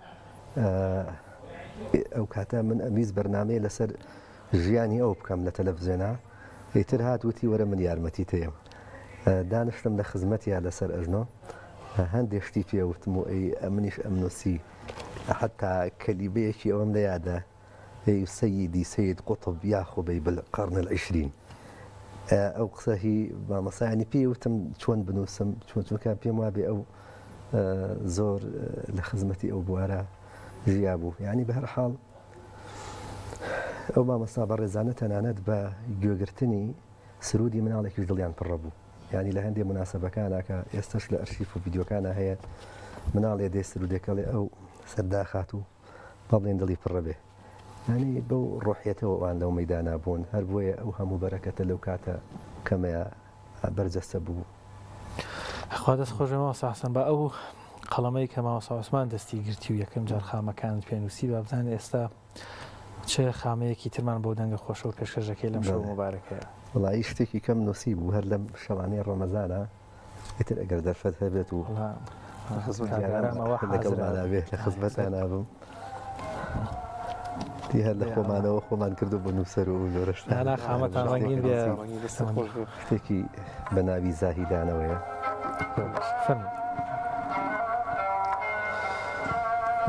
ئەو کاتە من ئەمیز بەرنمەیە لەسەر ژیانی ئەو بکەم لە تەلەڤیزیۆنا ئیتر هاتووتی وەرە من یارمەتی تێم دانیشتم لە خزمەتیان لەسەر ئەژنۆ هەندێک شتی پێوتم و ئەمنیش ئەمنووسی حتا کەلیبەیەکی ئەوەم لە یادە سەیدی سید قوتب یاخوبەی بالقرن العشرین ئەو قسەهی مامەسایانی پێوتم چۆن بنووسم چونکە پێم وابێ ئەو زۆر لە خزمەتی ئەو بوارە ژیا بوو یعنی بە هەر حاڵ ئەو مامەستا بە ڕێزانە تەنانەت بە گوێگرتنی سرودی مناڵێکیش دڵیان پڕە بوو ینی لە هەندێک مناسبەکانە کە ئێستش لە ئەرشیف و ڤیددیۆکانە هەیە مناڵێ دێ سرودێکەڵێ ئەو سەرداخات و بەڵێن دڵی پڕە بێ ینی بەو ڕۆحیەتەوە ئەوان لەو مەیدانا بوون هەر بۆیە ئەو هەموو بەرەکەتە لەو کاتە کەمەیە بەرجەستە بوو. خوا دەست خۆشەوە ساحسن بە ئەو قەڵەمەی کە ماوەسا عوسمان دەستی گرتی و یەکەم جار خامەکانت پێنووسی بە بزانێت ئێستا چه خامەیەکی ترمان بۆ دەنگە خۆشەوە پێشکەشەکەی لەم شەو مبارەکەیە. وڵایی شتێکی کەم نووسی بوو هەر لەم شەوانەی ڕەمەزانە ئیتر ئەگەر دەرفەت هەبێت و لەگەڵمانابێت لە خزمەتان نابم دی هەر لە خۆمانەوە خۆمان کردو بە نووسەر و لۆرەشتا خامەتان ڕەنگین بێ شتێکی بە ناوی زاهیدانەوەیە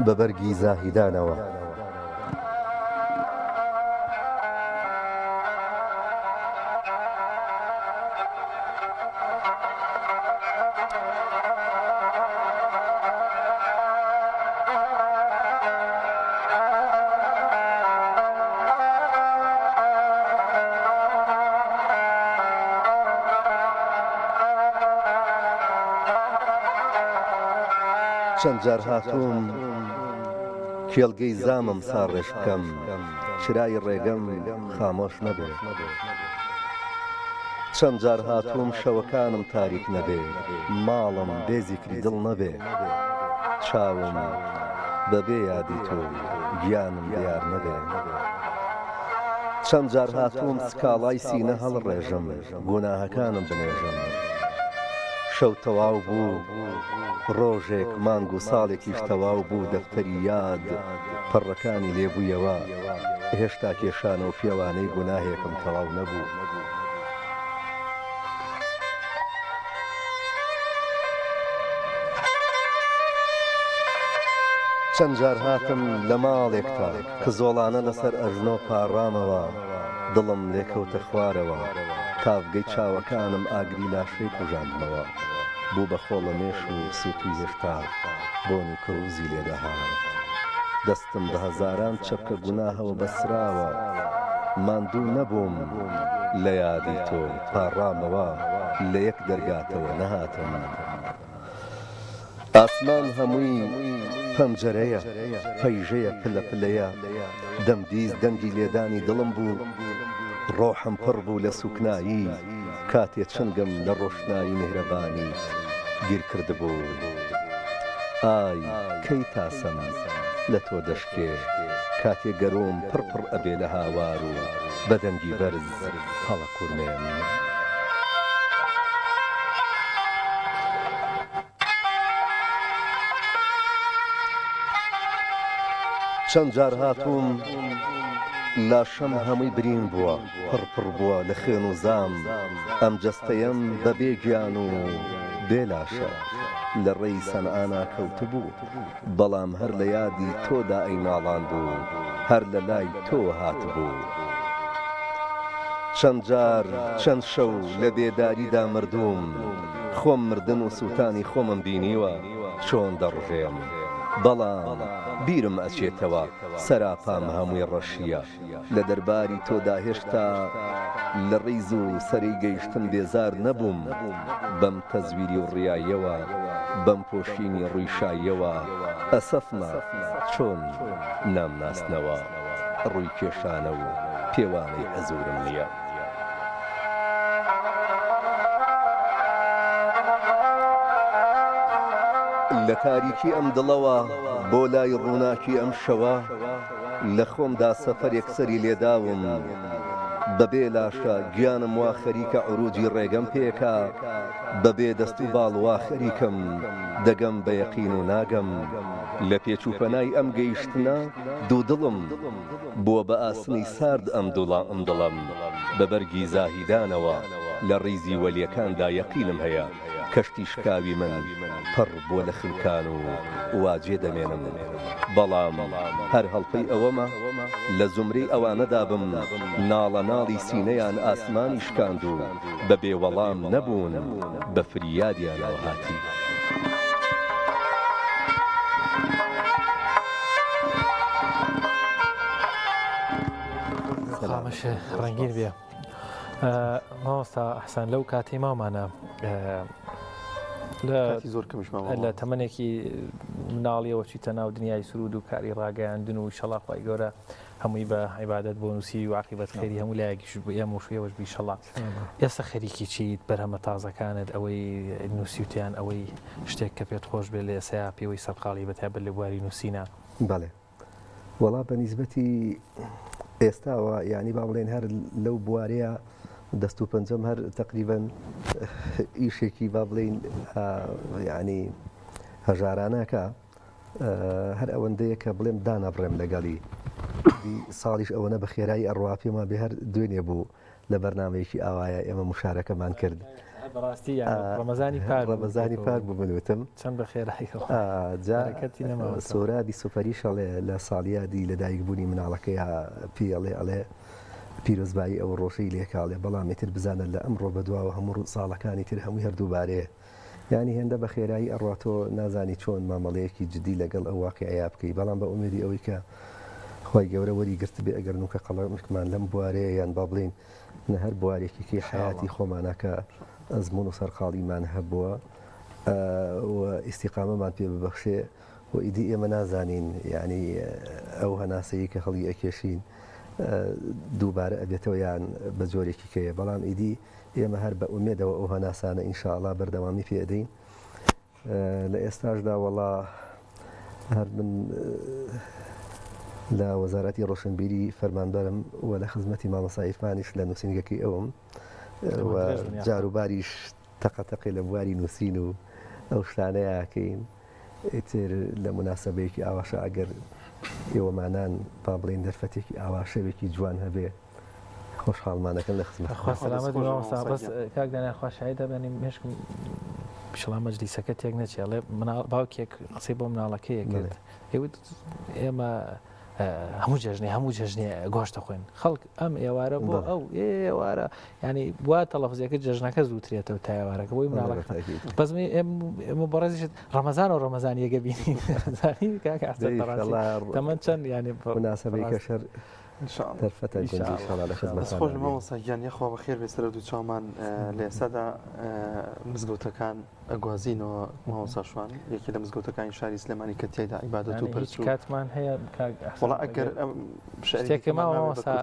بە بەرگی زاهیدانەوە چەند جار هاتووم کێڵگەی زامم ساڕێش بکەم چرای ڕێگەم خامۆش نەبێ چەند جار هاتووم شەوەکانم تاریک نەبێ ماڵم بێزیکری دڵ نەبێ چاوم بەبێ یادی تۆ گیانم دیار نەبێ چەند جار هاتووم سکاڵای سینە هەڵڕێژم گوناهەکانم بنێژم شەو تەواو بوو ڕۆژێک مانگ و ساڵێکیش تەواو بوو دەفتەری یاد پەڕەکانی لێبوویەوە هێشتا کێشانە و پێوانەی گوناهێکم تەواو نەبوو چەند جار هاتم لە ماڵێکتا کە زۆڵانە لەسەر ئەژنۆ پاڕامەوە دڵم لێکەوتە خوارەوە تاڤگەی چاوەکانم ئاگری لاشەی کوژاندمەوە بوو بە خۆڵە مێش و سووتوی هێشتا بۆنی کەوزی لێدەها دەستم بە هەزاران چەپکە گوناهەوە بەسراوە ماندوو نەبووم لە یادی تۆ پاڕامەوە لە یەک دەرگاتەوە نەهاتم ئاسمان هەمووی پەنجەرەیە پەیژەیە پلە پلەیە دەمدیز دەنگی لێدانی دڵم بوو ڕۆحم پڕ بوو لە سوکنایی کاتێ چنگم لە ڕۆشنایی میهرەبانی گیر کردبوو ئای کەی تاسەم لە تۆ دەشکێ کاتێ گەرۆم پڕپڕ ئەبێ لە هاوار و بەدەنگی بەرز هەڵە کوورمێن چەند جار هاتووم لاشەم هەمووی برین بووە پڕپڕ بووە لە خوێن و زام ئەم جەستەیەم بە بێگیان و بێلاشە لە ڕێی سەنعانا کەوتبوو بەڵام هەر لە یادی تۆدا ئەی ناڵان بوو هەر لە لای تۆ هاتبوو چەند جار چەند شەو لە بێداریدا مردوم خۆم مردن و سووتانی خۆمم بینیوە چۆن دەڕژێم بەڵام بیرم ئەچێتەوە سەراپام هەمووی ڕەشیە لە دەرباری تۆدا هێشتا لە ڕیز و سەری گەیشتن بێزار نەبووم بەم تەزویری و ڕیایەوە بەم پۆشینی ڕوویشایەوە ئەسەفمە چۆن نامناسنەوە ڕووی کێشانە و پێوانەی ئەزورم نییە. لە تاریکی ئەم دڵەوە بۆ لای ڕووناکی ئەم شەوە لە خۆمدا سەفەرێک سەری لێداوم بەبێ لاشە گیانم وا خەریکە عروجی ڕێگەم پێکا بەبێ دەست و باڵ وا خەریکم دەگەم بە یەقین و ناگەم لە پێچوپەنای ئەم گەیشتنە دوو دڵم بۆ بە ئاسنی سارد ئەم دڵم بە بەرگی زاهیدانەوە لە ڕیزی وەلیەکاندا یەقینم هەیە کەشتی شکاوی من پڕ بۆ لە خلکان و واجێ دەمێنم بەڵام هەر هەڵپەی ئەوەمە لە زمرەی ئەوانەدا بم ناڵە ناڵی سینەیان ئاسمانی شکاند و بە بێوەڵام نەبوون بە فریادیانەوە هاتی. خامەشە ڕەنگین بێ مامۆستا حەسەن لەو کاتەی مامانە لە تەمەنێکی مناڵیەوە چیتە ناو دنیای سرود و کاری ڕاگەیاندن و شەڵاخوای گەورە هەمووی بە عیبادەت بۆ نووسی و عاقیبەت خێری هەموو لایەکیش بۆ ئێمە شوێوەش بیشەڵا ئێستا خەریکی چیت بەرهەمە تازەکانت ئەوەی نووسیوتیان ئەوەی شتێک کە پێت خۆش بێت لە ئێستا پێوەی سەرقاڵی بەتابەت لە بواری نووسینە. بەڵێ وەڵا بە نیسبەتی ئێستاوە یعنی با بڵێن هەر لەو بوارەیە دەست و پەنجەم هەر تقریبەن ئیشێکی با بڵین یعنی هەژارانەکە هەر ئەوەندەیە کە بڵێم دانەبڕێم لەگەڵی ساڵیش ئەوەنە بە خێرایی ئەڕوا پێما بێ هەر دوێنێ بوو لە بەرنامەیەکی ئاوایە ئێمە مشارەکەمان کرد بەڕاستی ڕەمەزانی پار بوو بنوتم چەند بە خێرایی سۆرادی سوپەریشەڵێ لە ساڵیادی لە دایکبوونی مناڵەکەی ئەڵێ پیرۆزبایی ئەو ڕۆژەی لێکاڵێ بەڵامی تر بزانە لە ئەمڕۆ بەدواوە هەموو ساڵەکانی تر هەمووی هەردووبارەیە ینی هێندە بە خێرایی ئەڕاتۆ نازانی چۆن مامەڵەیەکی جدی لەگەڵ ئەو واقعەیە بکەی بەڵام بە ئومێدی ئەوەی کە خۆی گەورە وەری گرت بێ ئەگەر نوکە قەڵەمێکمان لەم بوارەیە یان با بڵین نە هەر بوارێکی حیاتی خۆمانەکە ئەزمون و سەرقاڵیمان هەبووە و ئیسیقامەمان پێ ببەخشێ و ئیدی ئێمە نازانین یعنی ئەو هەناسەیە کە هەڵی ئەکێشین دووبارە ئەبێتەوە یان بە جۆرێکی کەیە بەڵام ئیدی ئێمە هەر بە ئومێدەوە ئەو هەناسانە ئینشاءڵڵا بەردەوامی پێدەین لە ئێستاشدا وەڵا هەر من لە وەزارەتی ڕۆشنبیری فەرمانبەرم و لە خزمەتی مامەسایفمانیش لە نووسینگەکەی ئەوم جاروباریش تەقەتەقی لە بواری نووسین و ئەو شتانەیەکەین ئیتر لە مناسبەیەکی ئاواشە ئەگەر ئێوەمانان با بڵێن دەرفەتێکی ئاواشەوێکی جوان هەبێ خۆشحاڵمانەکەن لە خزمەت کاکدانیخوا شاید دەبێنیم مێشکم پیشڵا مەجلیسەکە تێک نەچێڵێ باوکێک قسەی بۆ مناڵەکەیە کرد ئێمە هەموو جەژنێ گۆشتە خوێن خەڵک ئەم ئێوارە بۆ ئەو ئێوارە ینی وا تەلەفزیەکە جەژنەکە زووترێتەوە تا ئێوارەکە بۆی مناڵەکە بەزمی ئێمە بەڕێزیشت ڕەمەزان و ڕەمەزانیەکە بینین تەمەەن چەند ینی مناسبەیەکە شەر خۆش مامۆستاگیان یەخوا بە خێر بێسەر دوو چاومان لە ئێستادا مزگەوتەکان ئەگوازینەوە مامۆساشوان یەکی لە مزگەوتەکانی شاری سلێمانی کە تێدا عیبادەت و پەرچوو کاتمان هەیە وڵا ئەگەر شتێکماوەسا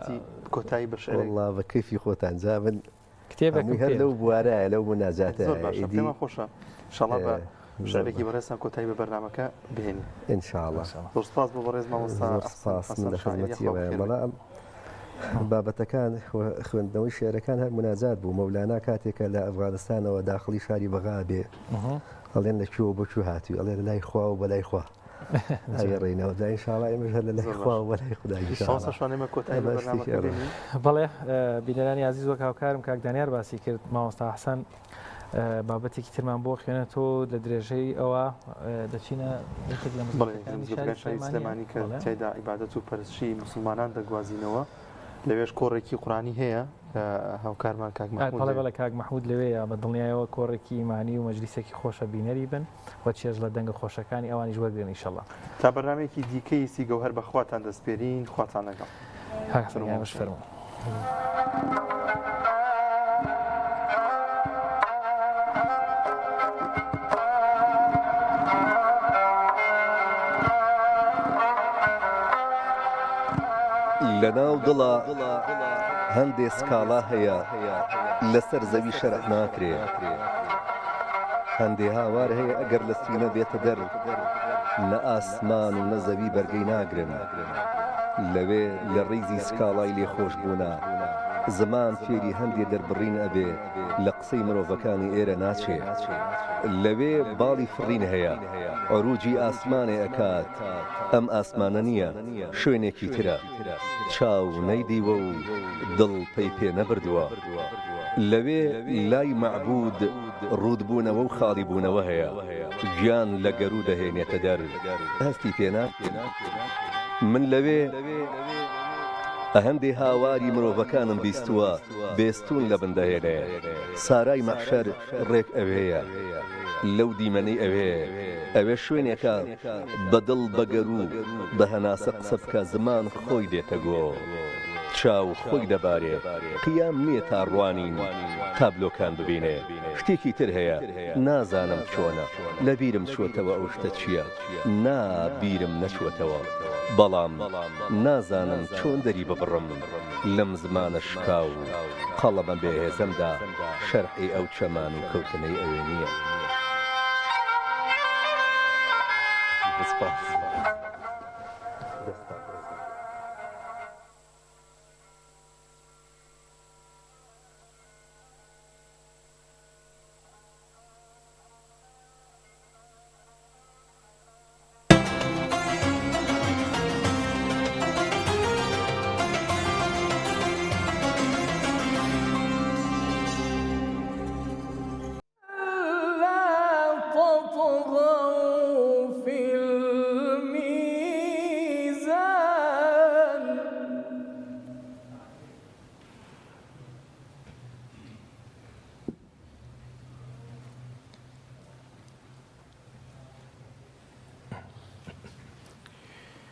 کۆتایی بە شعر وڵا بە کەیفی خۆتان جابن کتێبەکەی هەر لەو بوارەیە لەو مناجاتە پێمە خۆشە شەڵا بە شارێکی بەڕێستان کۆتایی بە بەرنامەکە بهێنی ئینشاءڵڵا سپاس بۆ بەڕێز مامۆستا لە خزمەتیەوە بەڵام بابەتەکان خوێندنەوەی شێعرەکان هەر مناجات بوو مەولانا کاتێکە لە ئەفغانستانەوە داخلی شاری بەغا بێ ئەڵێن لە کوێوە بۆ کوێ هاتووی ئەڵێ لە لای خوا و بەلای خوا ئەگەڕێنەوە دا ئینشاءڵڵا ئێمەش هەر لە لای خوا و بەلای خودای بەڵێ بینەرانی عەزیز وەک هاوکارم کاک دانیار باسی کرد مامۆستا حەسەن بابەتێکی ترمان بۆ خوێنێتەوە لە درێژەی ئەوە دەچینە مزگەوتەکانی سلێمانی کە تێدا عیبادەت و پەرستشی موسڵمانان دەگوازینەوە لەوێش کۆڕێکی قورانی هەیە هاوکارمان کاک محمود بەڵێ کاک محمود لەوەیە بە دڵنیایەوە کۆڕێکی ئیمانی و مەجلیسێکی خۆشە بینەری بن و چێژ لە دەنگە خۆشەکانی ئەوانیش وەرگرن ئینشەڵڵا تا بەرنامەیەکی دیکەی سیگەوهەر بەخواتان دەستپێرین خواتان لەگەڵ فەرموو. لەناو دڵە هەندێ سکاڵا هەیە لەسەر زەوی شەرح ناکرێ هەندێ هاوار هەیە ئەگەر لە سینە بێتە دەر نە ئاسمان و نە زەوی بەرگەی ناگرن لەوێ لە ڕیزی سکاڵای لێخۆشبوونا زمان فێری هەندێ دەربڕین ئەبێ لە قسەی مرۆڤەکانی ئێرە ناچێ لەوێ باڵی فڕین هەیە عروجی ئاسمانێ ئەکات ئەم ئاسمانە نییە شوێنێکی ترە چاو نەیدیوە و دڵ پێی پێ نەبردووە لەوێ لای مەعبود ڕوودبوونەوە و خاڵی بوونەوە هەیە گیان لە گەرو دەهێنێتە دەر هەستی پێنا من لەوێ هەندێ هاواری مرۆڤەکانم بیستووە بێستون لە بندەهێنەیە سارای مەحشەر ڕێک ئەوەیە لەو دیمەنەی ئەوێ شوێنێکە بەدڵ بەگەرو بە هەناسە قسە بکە زمان خۆی دێتە گۆ چاو خۆی دەبارێ قیام نییە تا ڕوانین تابلۆکان ببینێ شتێکی تر هەیە نازانم چۆنە لە بیرم چۆتەوە ئەو شتە چییە نابیرم نەچوەتەوە بەڵام نازانم چۆن دەری ببڕم لەم زمانە شکاو و قەڵەمە بێهێزەمدا شەرحی ئەو چەمان و کەوتنەی ئەوێ نییە.